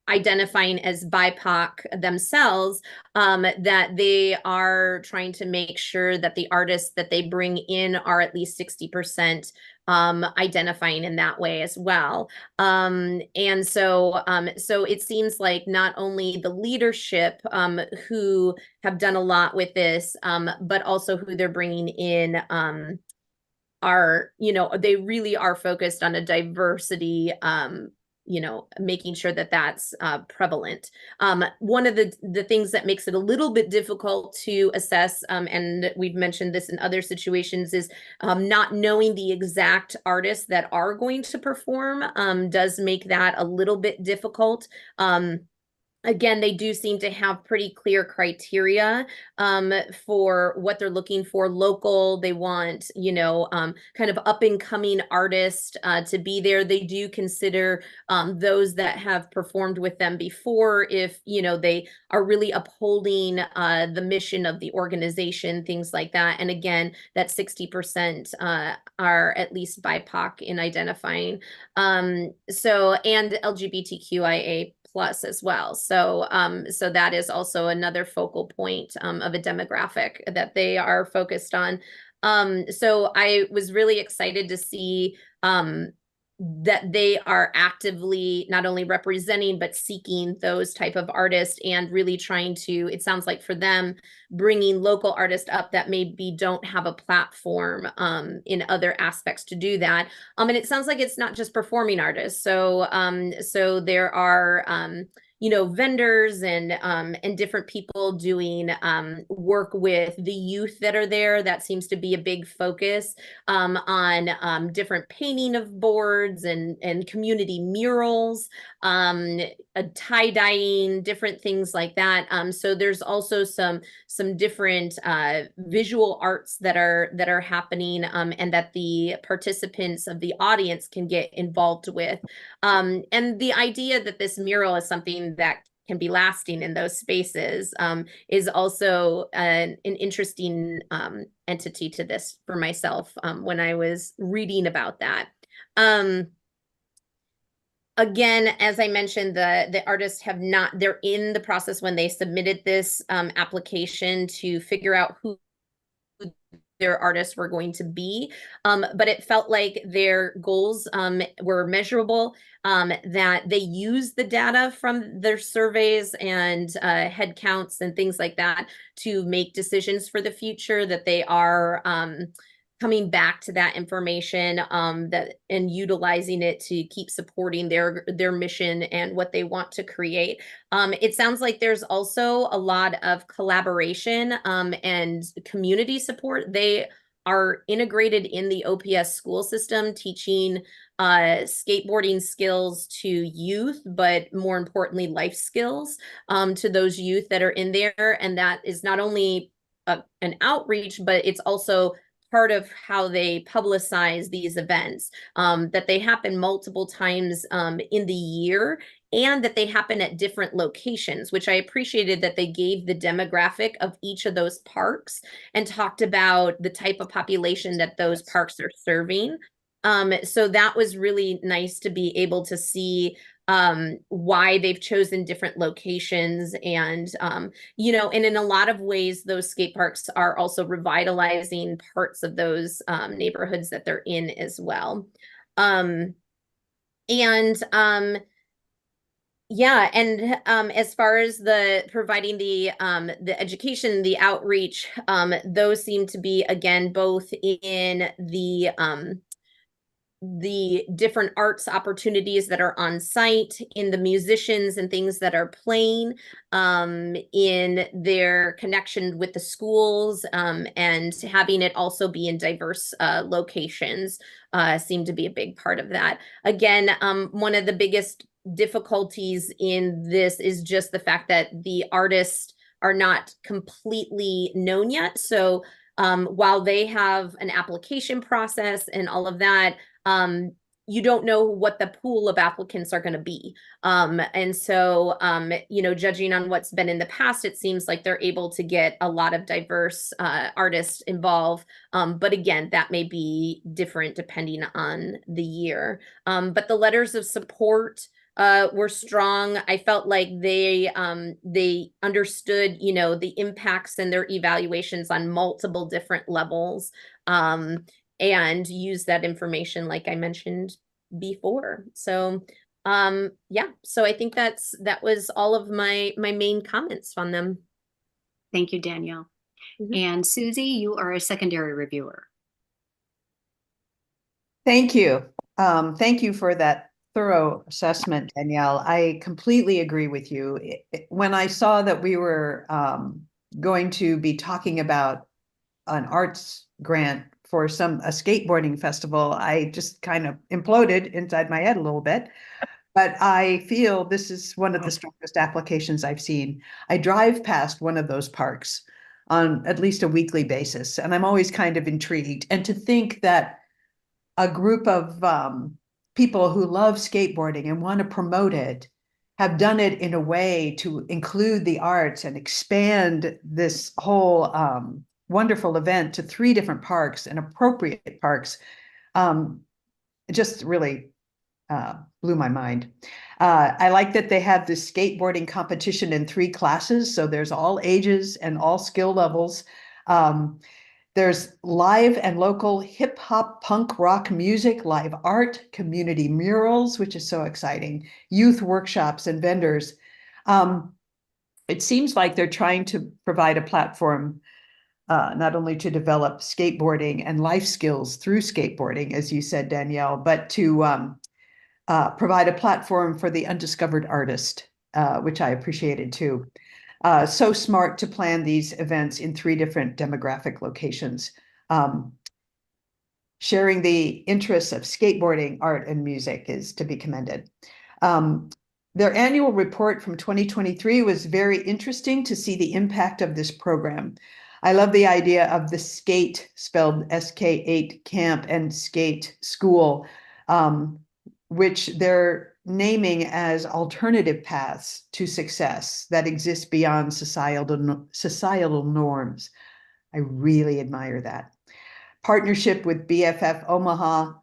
identifying as BIPOC themselves, that they are trying to make sure that the artists that they bring in are at least 60% identifying in that way as well. And so it seems like not only the leadership who have done a lot with this, but also who they're bringing in are, you know, they really are focused on a diversity, you know, making sure that that's prevalent. One of the things that makes it a little bit difficult to assess, and we've mentioned this in other situations, is not knowing the exact artists that are going to perform does make that a little bit difficult. Again, they do seem to have pretty clear criteria for what they're looking for. Local, they want, you know, kind of up and coming artists to be there. They do consider those that have performed with them before, if, you know, they are really upholding the mission of the organization, things like that. And again, that 60% are at least BIPOC in identifying. So, and LGBTQIA+ as well. So so that is also another focal point of a demographic that they are focused on. So I was really excited to see that they are actively not only representing but seeking those type of artists, and really trying to, it sounds like for them, bringing local artists up that maybe don't have a platform in other aspects to do that. And it sounds like it's not just performing artists. So so there are you know, vendors and different people doing work with the youth that are there. That seems to be a big focus on different painting of boards and community murals, tie-dyeing, different things like that. So there's also some different visual arts that are happening, and that the participants of the audience can get involved with. And the idea that this mural is something that can be lasting in those spaces is also an interesting entity to this for myself when I was reading about that. Again, as I mentioned, the artists have not, they're in the process when they submitted this application to figure out who their artists were going to be. But it felt like their goals were measurable, that they use the data from their surveys and head counts and things like that to make decisions for the future, that they are coming back to that information that and utilizing it to keep supporting their mission and what they want to create. It sounds like there's also a lot of collaboration and community support. They are integrated in the OPS school system, teaching skateboarding skills to youth, but more importantly, life skills to those youth that are in there. And that is not only an outreach, but it's also part of how they publicize these events, that they happen multiple times in the year, and that they happen at different locations, which I appreciated that they gave the demographic of each of those parks and talked about the type of population that those parks are serving. So that was really nice to be able to see why they've chosen different locations. And you know, and in a lot of ways, those skate parks are also revitalizing parts of those neighborhoods that they're in as well. Yeah, and as far as the providing the education, the outreach, those seem to be again both in the different arts opportunities that are on site, in the musicians and things that are playing, in their connection with the schools, and having it also be in diverse locations seem to be a big part of that. Again, one of the biggest difficulties in this is just the fact that the artists are not completely known yet. So while they have an application process and all of that, you don't know what the pool of applicants are going to be. And so, judging on what's been in the past, it seems like they're able to get a lot of diverse artists involved. But again, that may be different depending on the year. But the letters of support were strong. I felt like they understood, the impacts and their evaluations on multiple different levels. And use that information like I mentioned before. So so I think that was all of my main comments on them. Thank you, Danielle. Mhm. And Susie, you are a secondary reviewer. Thank you. Thank you for that thorough assessment, Danielle. I completely agree with you. When I saw that we were going to be talking about an arts grant for a skateboarding festival, I just kind of imploded inside my head a little bit. But I feel this is one of the strongest applications I've seen. I drive past one of those parks on at least a weekly basis, and I'm always kind of intrigued. And to think that a group of people who love skateboarding and want to promote it have done it in a way to include the arts and expand this whole wonderful event to 3 different parks and appropriate parks, it just really blew my mind. I like that they have this skateboarding competition in 3 classes, so there's all ages and all skill levels. There's live and local hip hop, punk rock music, live art, community murals, which is so exciting, youth workshops and vendors. It seems like they're trying to provide a platform not only to develop skateboarding and life skills through skateboarding, as you said, Danielle, but to provide a platform for the undiscovered artist, which I appreciated too. So smart to plan these events in 3 different demographic locations. Sharing the interests of skateboarding, art, and music is to be commended. Their annual report from 2023 was very interesting to see the impact of this program. I love the idea of the SKATE, spelled SK8 camp, and SKATE school, which they're naming as alternative paths to success that exist beyond societal norms. I really admire that. Partnership with BFF Omaha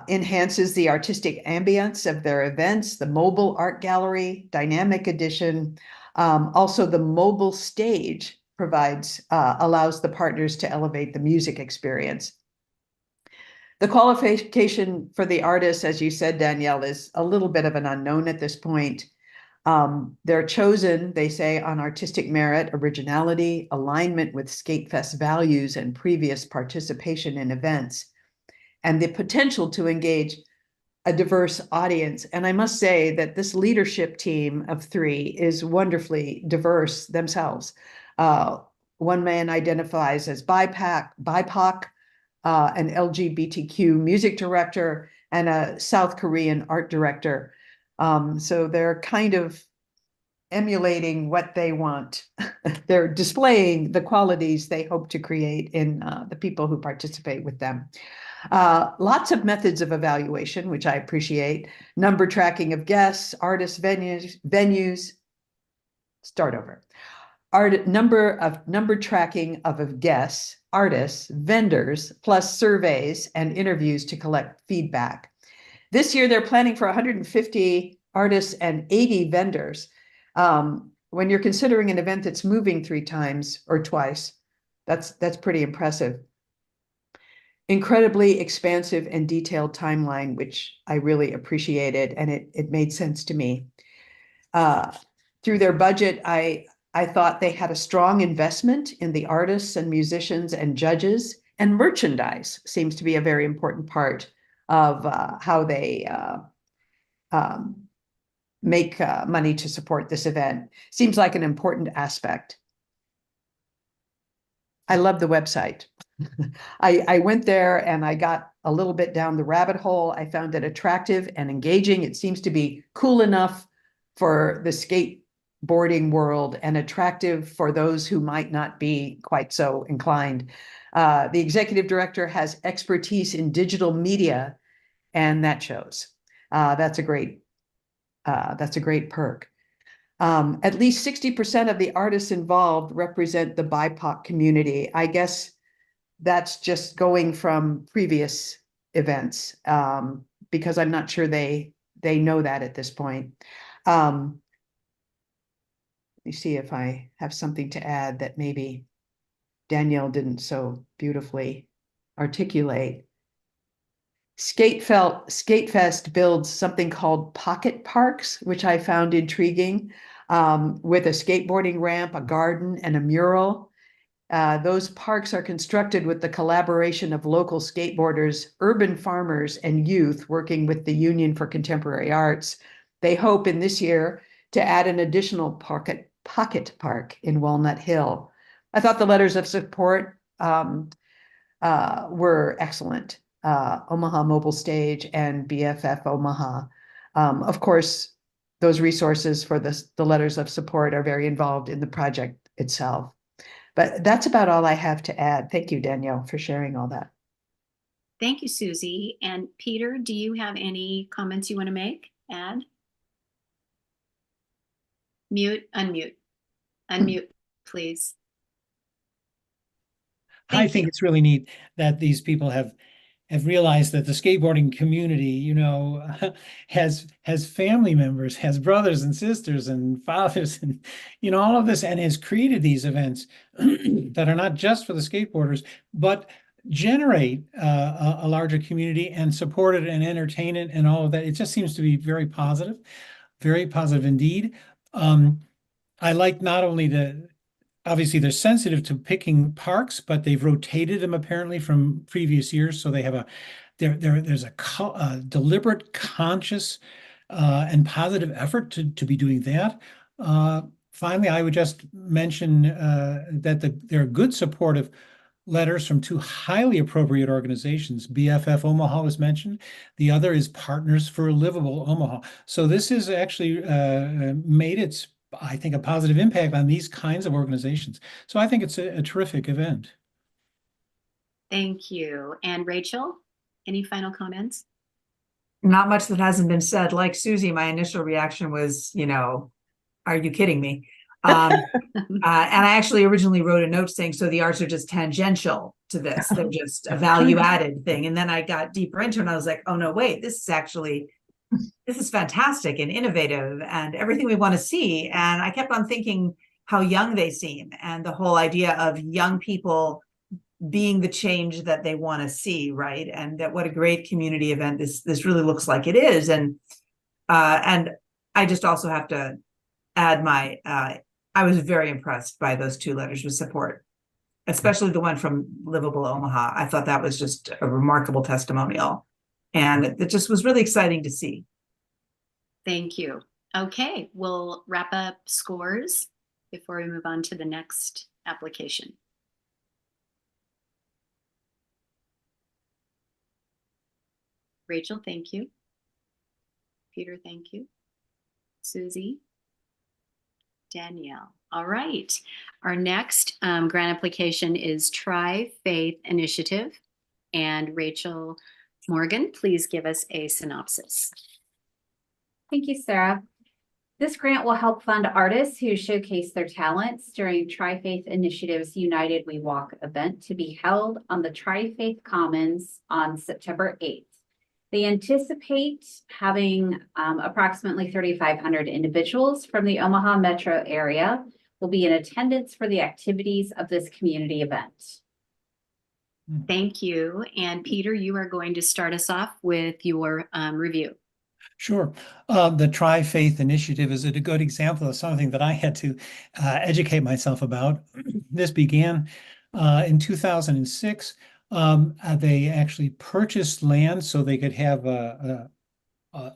enhances the artistic ambience of their events, the mobile art gallery, dynamic edition. Also, the mobile stage allows the partners to elevate the music experience. The qualification for the artists, as you said, Danielle, is a little bit of an unknown at this point. They're chosen, they say, on artistic merit, originality, alignment with Skatefest values, and previous participation in events, and the potential to engage a diverse audience. And I must say that this leadership team of 3 is wonderfully diverse themselves. One man identifies as BIPOC, an LGBTQ music director, and a South Korean art director. So they're kind of emulating what they want. They're displaying the qualities they hope to create in the people who participate with them. Lots of methods of evaluation, which I appreciate. Number tracking of guests, artists, venues. Start over. Number tracking of guests, artists, vendors, plus surveys and interviews to collect feedback. This year, they're planning for 150 artists and 80 vendors. When you're considering an event that's moving 3 times or twice, that's pretty impressive. incredibly expansive and detailed timeline, which I really appreciated, and it made sense to me. Through their budget, I thought they had a strong investment in the artists and musicians and judges, and merchandise seems to be a very important part of how they make money to support this event. Seems like an important aspect. I love the website. I went there and I got a little bit down the rabbit hole. I found it attractive and engaging. It seems to be cool enough for the skateboarding world and attractive for those who might not be quite so inclined. The executive director has expertise in digital media, and that shows. That's a great perk. At least 60% of the artists involved represent the BIPOC community. I guess that's just going from previous events, because I'm not sure they know that at this point. Let me see if I have something to add that maybe Danielle didn't so beautifully articulate. Skatefest builds something called pocket parks, which I found intriguing, with a skateboarding ramp, a garden, and a mural. Those parks are constructed with the collaboration of local skateboarders, urban farmers, and youth working with the Union for Contemporary Arts. They hope in this year to add an additional pocket park in Walnut Hill. I thought the letters of support were excellent. Omaha Mobile Stage and BFF Omaha. Of course, those resources for the letters of support are very involved in the project itself. But that's about all I have to add. Thank you, Danielle, for sharing all that. Thank you, Susie. And Peter, do you have any comments you want to make? Add? Mute, unmute. Unmute, please. I Thank think you. it's really neat that these people have realized that the skateboarding community, you know, has family members, has brothers and sisters and fathers and, you know, all of this, and has created these events that are not just for the skateboarders, but generate a larger community and support it and entertain it and all of that. It just seems to be very positive indeed. I like not only obviously they're sensitive to picking parks, but they've rotated them apparently from previous years. So they have there's a deliberate, conscious, and positive effort to be doing that. Finally, I would just mention that there are good supportive letters from two highly appropriate organizations. BFF Omaha was mentioned. The other is Partners for a Livable Omaha. So this has actually made I think, a positive impact on these kinds of organizations. So I think it's a terrific event. Thank you. And Rachel, any final comments? Not much that hasn't been said. Like Susie, my initial reaction was, you know, are you kidding me? And I actually originally wrote a note saying, so the arts are just tangential to this. They're just a value added thing. And then I got deeper into it and I was like, oh no, wait, this is fantastic and innovative and everything we want to see. And I kept on thinking how young they seem and the whole idea of young people being the change that they want to see, right? And that what a great community event this really looks like it is. And I just also have to add I was very impressed by those two letters of support, especially the one from Livable Omaha. I thought that was just a remarkable testimonial. And it just was really exciting to see. Thank you. Okay, we'll wrap up scores before we move on to the next application. Rachel, thank you. Peter, thank you. Susie. Danielle. All right. Our next grant application is Tri-Faith Initiative. And Rachel Morgan, please give us a synopsis. Thank you, Sarah. This grant will help fund artists who showcase their talents during Tri-Faith Initiative's United We Walk event to be held on the Tri-Faith Commons on September 8th. They anticipate having approximately 3,500 individuals from the Omaha metro area will be in attendance for the activities of this community event. Thank you. And Peter, you are going to start us off with your review. Sure. The Tri-Faith Initiative is a good example of something that I had to educate myself about. This began in 2006. They actually purchased land so they could have a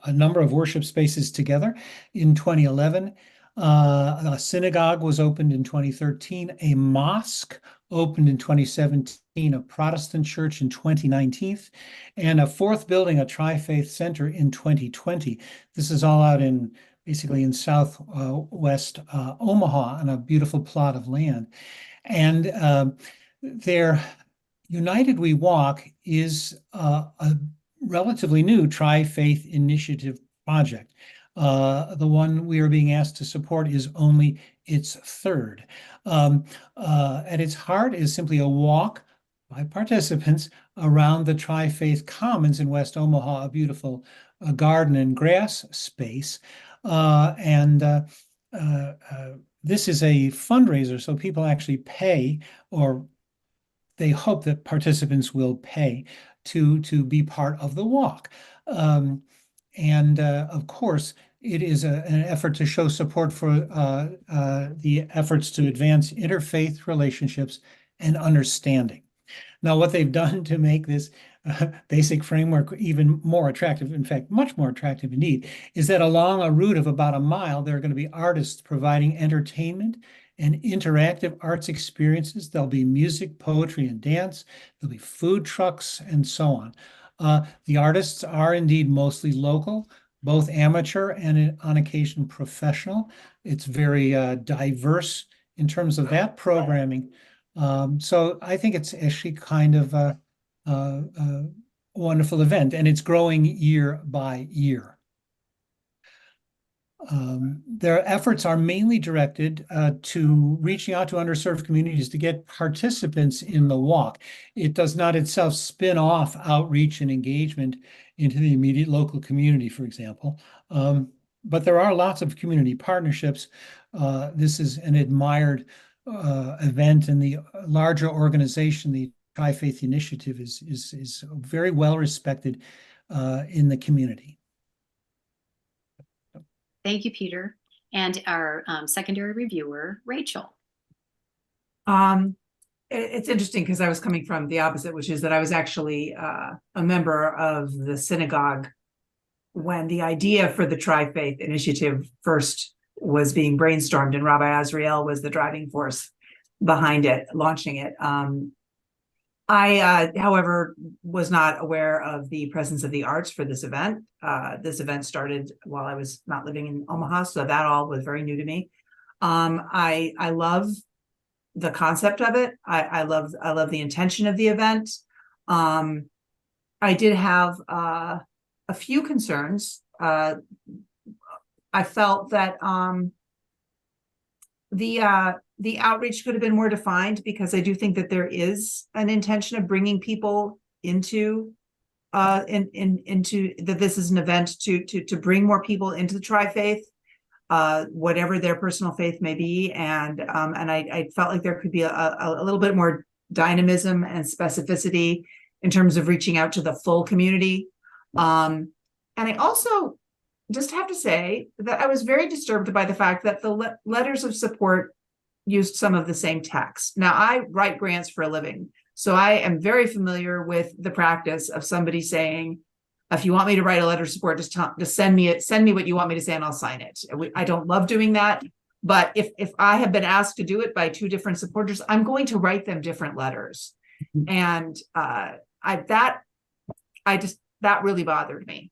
number of worship spaces together. In 2011, a synagogue was opened in 2013, a mosque opened in 2017, a Protestant church in 2019, and a fourth building, a Tri-Faith Center, in 2020. This is all out in basically in southwest Omaha on a beautiful plot of land. And their United We Walk is a relatively new Tri-Faith Initiative project. The one we are being asked to support is only its third. At its heart is simply a walk by participants around the Tri-Faith Commons in West Omaha, a beautiful garden and grass space. This is a fundraiser, so people actually pay, or they hope that participants will pay to be part of the walk. Of course, it is an effort to show support for the efforts to advance interfaith relationships and understanding. Now, what they've done to make this basic framework even more attractive, in fact, much more attractive indeed, is that along a route of about a mile, there are going to be artists providing entertainment and interactive arts experiences. There'll be music, poetry, and dance. There'll be food trucks and so on. The artists are indeed mostly local, both amateur and on occasion professional. It's very diverse in terms of that programming. So I think it's actually kind of a wonderful event, and it's growing year by year. Their efforts are mainly directed to reaching out to underserved communities to get participants in the walk. It does not itself spin off outreach and engagement into the immediate local community, for example. But there are lots of community partnerships. This is an admired event, and the larger organization, the Tri-Faith Initiative, is very well respected in the community. Thank you, Peter. And our secondary reviewer, Rachel. It's interesting because I was coming from the opposite, which is that I was actually a member of the synagogue when the idea for the Tri-Faith Initiative first was being brainstormed, and Rabbi Azriel was the driving force behind it, launching it. I, however, was not aware of the presence of the arts for this event. This event started while I was not living in Omaha, so that all was very new to me. I love the concept of it. I love the intention of the event. I did have a few concerns. I felt that the outreach could have been more defined, because I do think that there is an intention of bringing people into that this is an event to bring more people into the Tri-Faith, whatever their personal faith may be, and I felt like there could be a little bit more dynamism and specificity in terms of reaching out to the full community. And I also just have to say that I was very disturbed by the fact that the letters of support used some of the same text. Now, I write grants for a living, so I am very familiar with the practice of somebody saying, if you want me to write a letter of support, just send me what you want me to say and I'll sign it. I don't love doing that, but if I have been asked to do it by two different supporters, I'm going to write them different letters. And that really bothered me,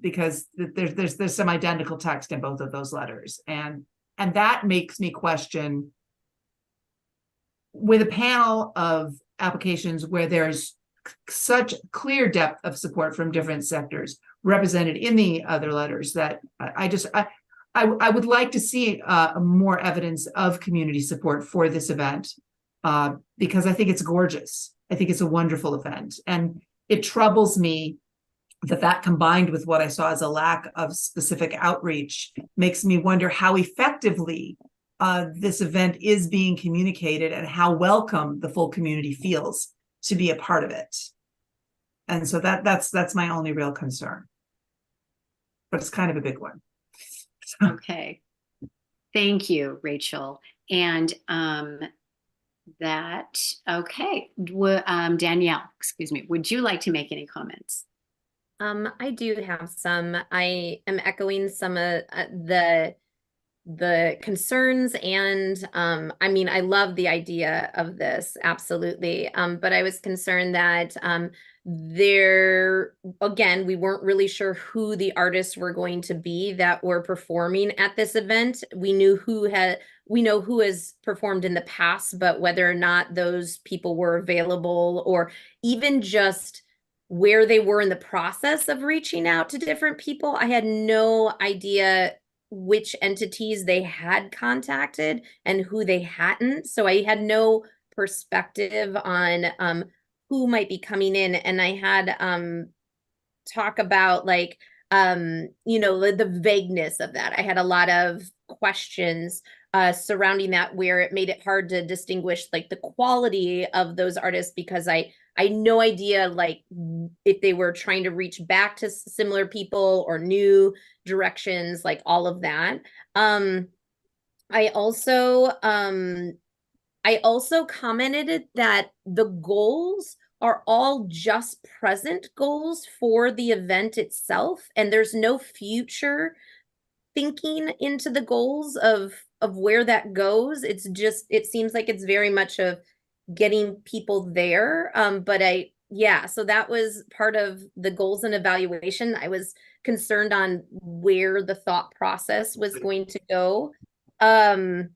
because there's some identical text in both of those letters, and that makes me question, with a panel of applications where there's such clear depth of support from different sectors represented in the other letters, that I would like to see more evidence of community support for this event, because I think it's gorgeous. I think it's a wonderful event, and it troubles me that combined with what I saw as a lack of specific outreach makes me wonder how effectively this event is being communicated and how welcome the full community feels to be a part of it. And so that's my only real concern. But it's kind of a big one. Okay. Thank you, Rachel. And Danielle, excuse me, would you like to make any comments? I do have some. I am echoing some of the concerns, and I mean, I love the idea of this, absolutely. But I was concerned that again, we weren't really sure who the artists were going to be that were performing at this event. We know who has performed in the past, but whether or not those people were available, or even just where they were in the process of reaching out to different people. I had no idea which entities they had contacted and who they hadn't. So I had no perspective on who might be coming in. And I had talk about like the vagueness of that. I had a lot of questions surrounding that, where it made it hard to distinguish like the quality of those artists, because I had no idea like if they were trying to reach back to similar people or new directions, like all of that. I also commented that the goals are all just present goals for the event itself, and there's no future thinking into the goals of where that goes. It's just, it seems like it's very much of getting people there. So that was part of the goals and evaluation. I was concerned on where the thought process was going to go. In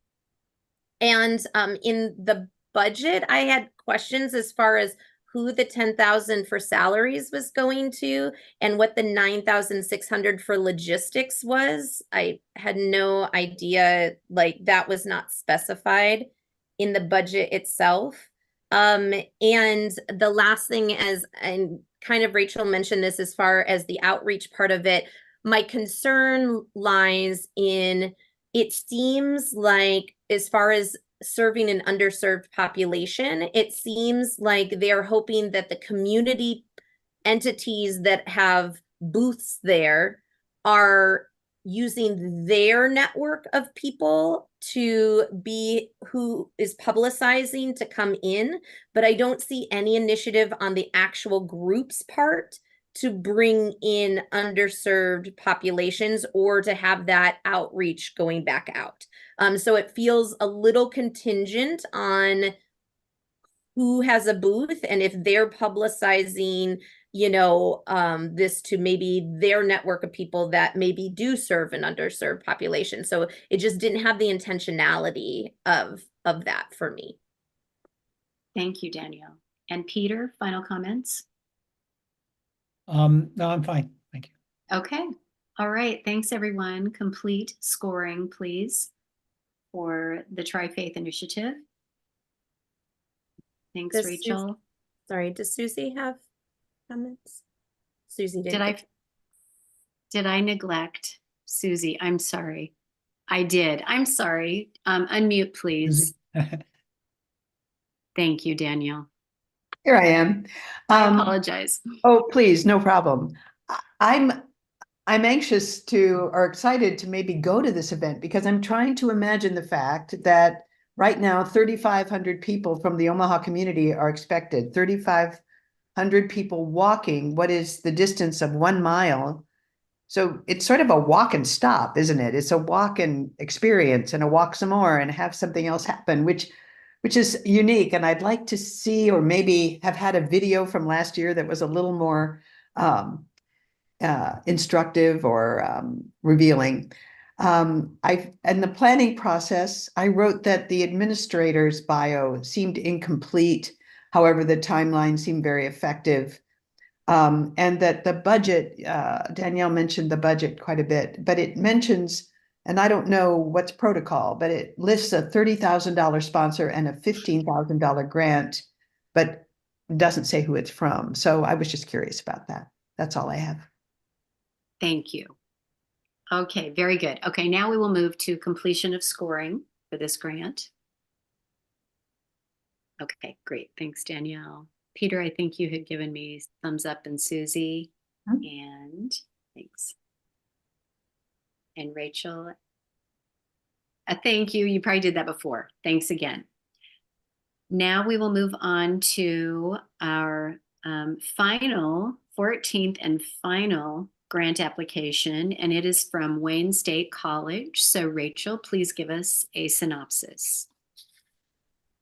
the budget, I had questions as far as who the 10,000 for salaries was going to and what the 9,600 for logistics was. I had no idea, like that was not specified in the budget itself. And the last thing, and kind of Rachel mentioned this as far as the outreach part of it, my concern lies in, it seems like as far as serving an underserved population, it seems like they're hoping that the community entities that have booths there are using their network of people to be who is publicizing to come in, but I don't see any initiative on the actual group's part to bring in underserved populations or to have that outreach going back out. So it feels a little contingent on who has a booth and if they're publicizing, this to maybe their network of people that maybe do serve an underserved population. So it just didn't have the intentionality of that for me. Thank you, Danielle. And Peter, final comments? No, I'm fine. Thank you. Okay. All right. Thanks, everyone. Complete scoring, please, for the Tri-Faith Initiative. Thanks, Does Rachel. Does Susie have comments? Susie did. Did I neglect Susie? I'm sorry. I did. I'm sorry. Unmute, please. Thank you, Danielle. Here I am. I apologize. Oh, please, no problem. I'm anxious to, or excited to maybe go to this event, because I'm trying to imagine the fact that right now 3,500 people from the Omaha community are expected. 3,500 people walking what is the distance of 1 mile. So it's sort of a walk and stop, isn't it? It's a walk and experience and a walk some more and have something else happen, which is unique. And I'd like to see, or maybe have had a video from last year that was a little more instructive or revealing. In the planning process, I wrote that the administrator's bio seemed incomplete. However, the timeline seemed very effective. And that the budget, Danielle mentioned the budget quite a bit, but it mentions, and I don't know what's protocol, but it lists a $30,000 sponsor and a $15,000 grant, but doesn't say who it's from. So I was just curious about that. That's all I have. Thank you. Okay, very good. Okay, now we will move to completion of scoring for this grant. Okay, great. Thanks, Danielle. Peter, I think you had given me thumbs up, and Susie, Mhm. and thanks. And Rachel. Thank you. You probably did that before. Thanks again. Now we will move on to our final 14th and final grant application, and it is from Wayne State College. So Rachel, please give us a synopsis.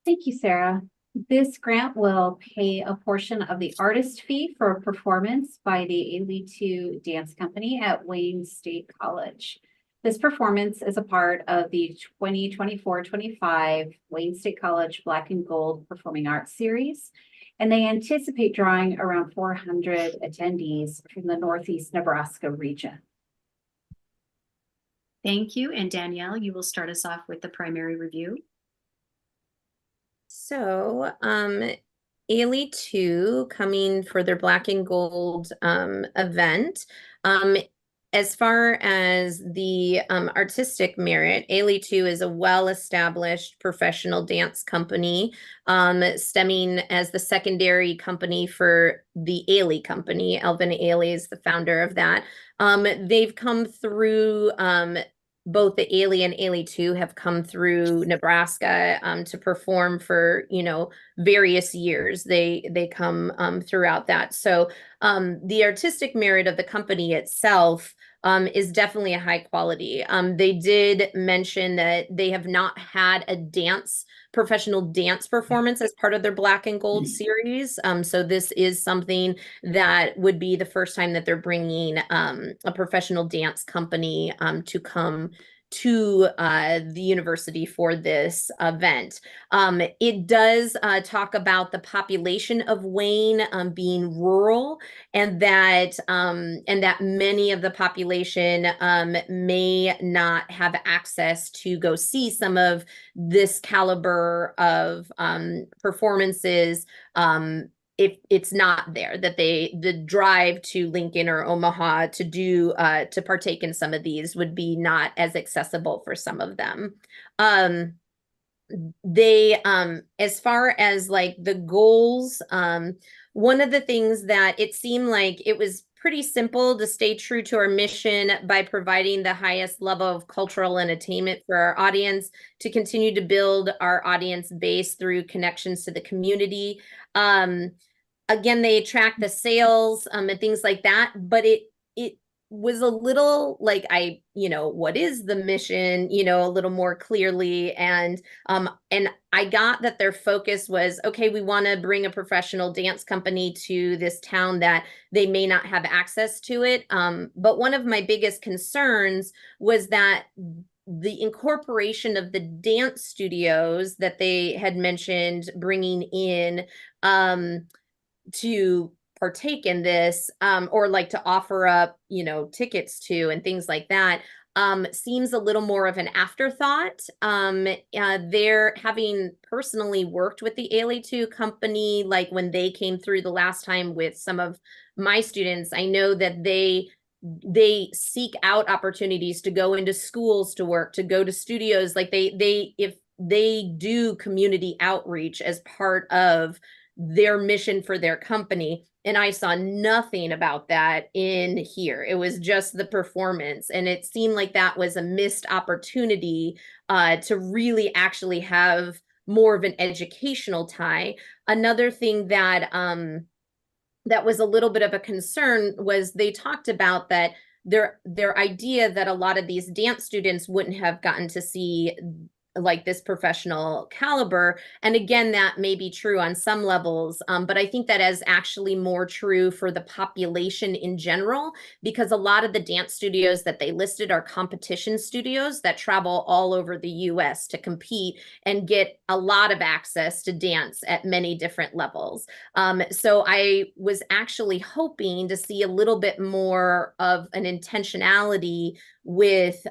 Thank you, Sarah. This grant will pay a portion of the artist fee for a performance by the ALI2 Dance Company at Wayne State College. This performance is a part of the 2024-25 Wayne State College Black and Gold Performing Arts Series, and they anticipate drawing around 400 attendees from the Northeast Nebraska region. Thank you. And Danielle, you will start us off with the primary review. So, ALI 2 coming for their Black and Gold event. As far as the artistic merit, ALI 2 is a well-established professional dance company, stemming as the secondary company for the Ailey company. Elvin Ailey is the founder of that. They've come through both the Ailey and Ailey 2 have come through Nebraska to perform for, various years. They come throughout that. So the artistic merit of the company itself is definitely a high quality. They did mention that they have not had a professional dance performance as part of their Black and Gold series. So this is something that would be the first time that they're bringing a professional dance company to come to the university for this event. It does talk about the population of Wayne being rural, and that many of the population may not have access to go see some of this caliber of performances if it's not there, that the drive to Lincoln or Omaha to do to partake in some of these would be not as accessible for some of them. They as far as like the goals, one of the things that it seemed like it was pretty simple to stay true to our mission by providing the highest level of cultural entertainment for our audience, to continue to build our audience base through connections to the community. Again, they track the sales and things like that, but it was a little like what is the mission, a little more clearly. And I got that their focus was, okay, we want to bring a professional dance company to this town that they may not have access to it. But one of my biggest concerns was that the incorporation of the dance studios that they had mentioned bringing in to partake in this, or like to offer up, tickets to and things like that, seems a little more of an afterthought. They're having personally worked with the Ailey 2 company, like when they came through the last time with some of my students, I know that they seek out opportunities to go into schools to work, to go to studios. Like if they do community outreach as part of their mission for their company. And I saw nothing about that in here. It was just the performance. And it seemed like that was a missed opportunity to really actually have more of an educational tie. Another thing that that was a little bit of a concern was they talked about that their idea that a lot of these dance students wouldn't have gotten to see like this professional caliber. And again, that may be true on some levels, but I think that is actually more true for the population in general, because a lot of the dance studios that they listed are competition studios that travel all over the US to compete and get a lot of access to dance at many different levels. So I was actually hoping to see a little bit more of an intentionality with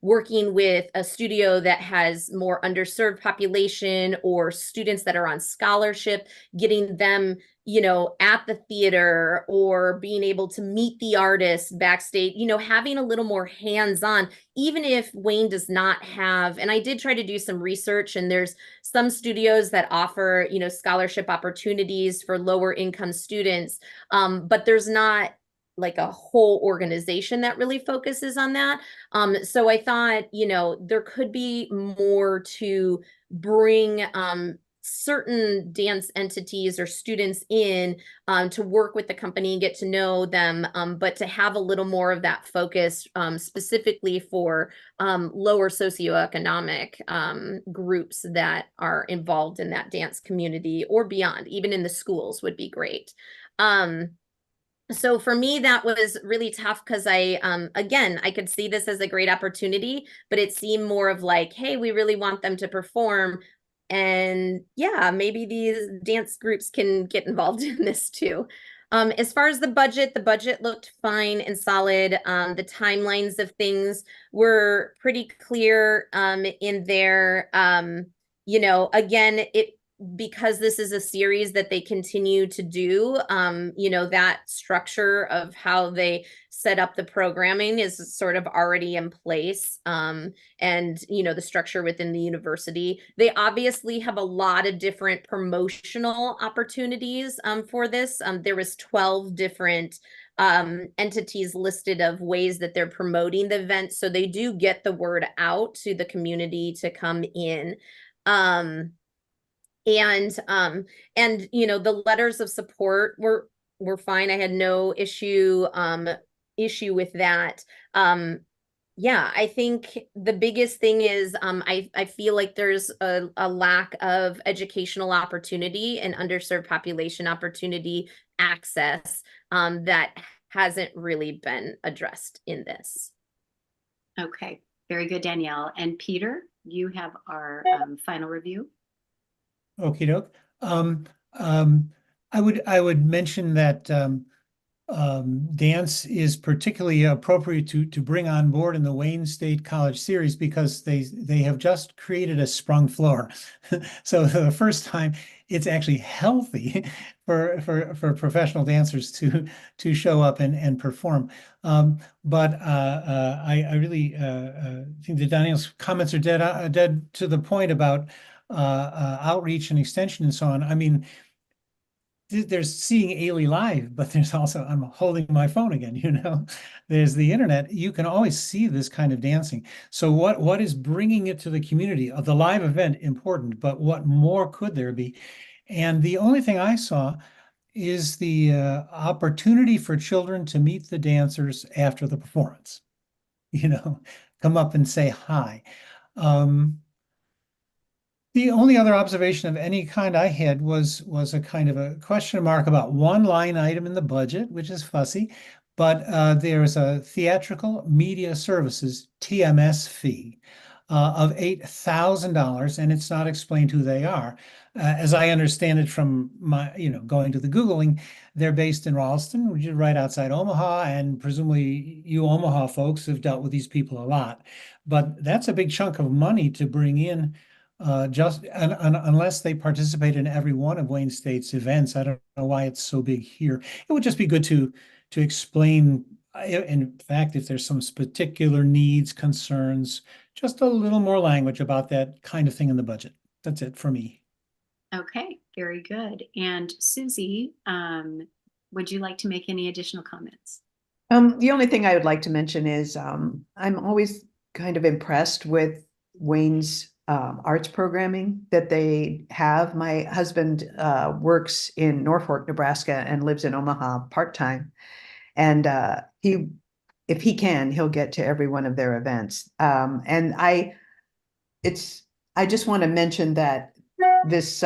working with a studio that has more underserved population or students that are on scholarship, getting them, you know, at the theater or being able to meet the artists backstage, you know, having a little more hands-on, even if Wayne does not have, and I did try to do some research, and there's some studios that offer, you know, scholarship opportunities for lower income students, but there's not like a whole organization that really focuses on that. So I thought, you know, there could be more to bring certain dance entities or students in to work with the company, get to know them, but to have a little more of that focus specifically for lower socioeconomic groups that are involved in that dance community or beyond, even in the schools would be great. So for me, that was really tough because again, I could see this as a great opportunity, but it seemed more of like, hey, we really want them to perform. And yeah, maybe these dance groups can get involved in this too. As far as the budget looked fine and solid. The timelines of things were pretty clear in there. You know, again, because this is a series that they continue to do, you know, that structure of how they set up the programming is sort of already in place. And, you know, the structure within the university, they obviously have a lot of different promotional opportunities for this. There was 12 different entities listed of ways that they're promoting the event. So they do get the word out to the community to come in. And you know, the letters of support were fine. I had no issue with that. Yeah, I think the biggest thing is I feel like there's a lack of educational opportunity and underserved population opportunity access that hasn't really been addressed in this. Okay, very good, Danielle. And Peter, you have our final review. Okey doke. I would mention that dance is particularly appropriate to bring on board in the Wayne State College series because they have just created a sprung floor. So for the first time, it's actually healthy for professional dancers to show up and perform. But I really think that Danielle's comments are dead to the point about outreach and extension and so on. I mean, there's seeing Ailey live, but there's also, I'm holding my phone again, you know, there's the internet. You can always see this kind of dancing. So what is bringing it to the community of the live event important, but what more could there be? And the only thing I saw is the opportunity for children to meet the dancers after the performance, you know, come up and say hi. The only other observation of any kind I had was a kind of a question mark about one line item in the budget, which is fussy, but there's a theatrical media services TMS fee of $8,000, and it's not explained who they are. As I understand it from my, you know, going to the Googling, they're based in Ralston, which is right outside Omaha, and presumably you Omaha folks have dealt with these people a lot. But that's a big chunk of money to bring in. Unless they participate in every one of Wayne State's events, I don't know why it's so big here. It would just be good to explain, in fact, if there's some particular needs, concerns, just a little more language about that kind of thing in the budget. That's it for me. Okay, very good. And Susie, would you like to make any additional comments? The only thing I would like to mention is I'm always kind of impressed with Wayne's arts programming that they have. My husband works in Norfolk, Nebraska, and lives in Omaha part-time. And if he can, he'll get to every one of their events. And I just want to mention that this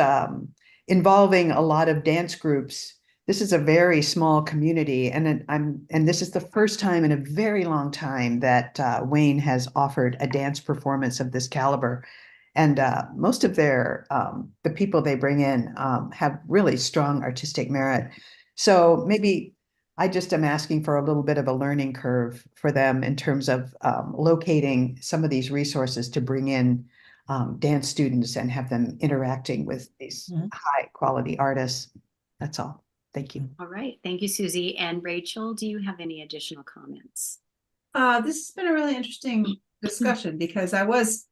involving a lot of dance groups, this is a very small community, and this is the first time in a very long time that Wayne has offered a dance performance of this caliber. And most of the people they bring in have really strong artistic merit. So maybe I just am asking for a little bit of a learning curve for them in terms of locating some of these resources to bring in dance students and have them interacting with these Mhm. high quality artists. That's all. Thank you. All right. Thank you, Susie. And Rachel, do you have any additional comments? This has been a really interesting discussion because I was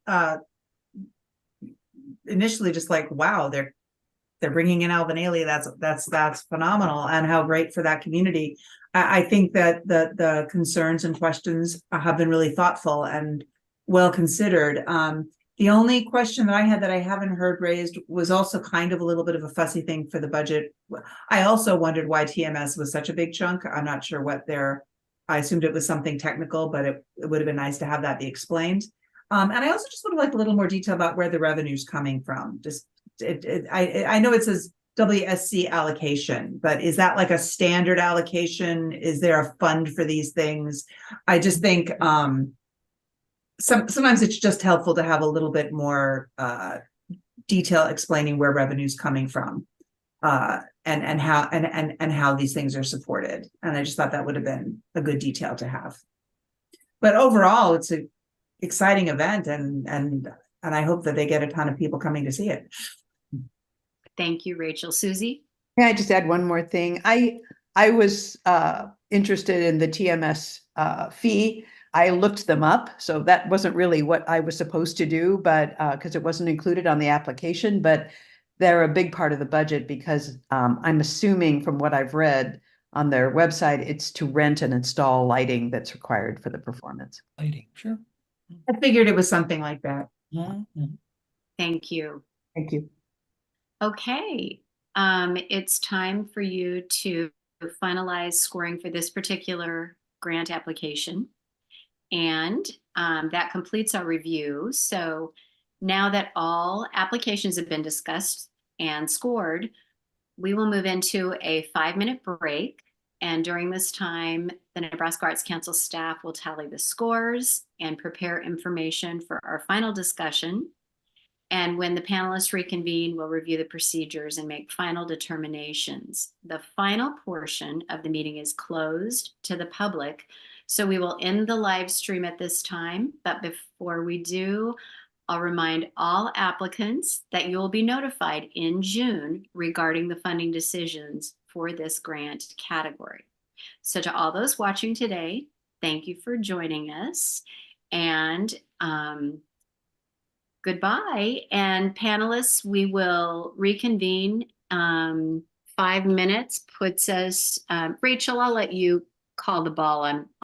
initially just like, wow, they're bringing in Alvin Ailey. That's phenomenal, and how great for that community. I think that the concerns and questions have been really thoughtful and well considered. The only question that I had that I haven't heard raised was also kind of a little bit of a fussy thing for the budget. I also wondered why TMS was such a big chunk. I'm not sure what I assumed it was something technical, but it would have been nice to have that be explained. And I also just would have liked a little more detail about where the revenue's coming from. Just I know it says WSC allocation, but is that like a standard allocation? Is there a fund for these things? I just think sometimes it's just helpful to have a little bit more detail explaining where revenue's coming from, and how these things are supported. And I just thought that would have been a good detail to have. But overall, it's an exciting event, and I hope that they get a ton of people coming to see it. Thank you, Rachel. Susie? Can I just add one more thing? I was interested in the TMS fee. I looked them up, so that wasn't really what I was supposed to do, but because it wasn't included on the application, but they're a big part of the budget because I'm assuming from what I've read on their website, it's to rent and install lighting that's required for the performance. Lighting, sure. I figured it was something like that. Mhm. Thank you. Thank you. Okay, it's time for you to finalize scoring for this particular grant application. And that completes our review. So now that all applications have been discussed and scored, we will move into a 5-minute break. And during this time, the Nebraska Arts Council staff will tally the scores and prepare information for our final discussion. And when the panelists reconvene, we'll review the procedures and make final determinations. The final portion of the meeting is closed to the public, so we will end the live stream at this time. But before we do, I'll remind all applicants that you will be notified in June regarding the funding decisions for this grant category. So to all those watching today, thank you for joining us. And goodbye. And panelists, we will reconvene. 5 minutes puts us, Rachel, I'll let you call the ball on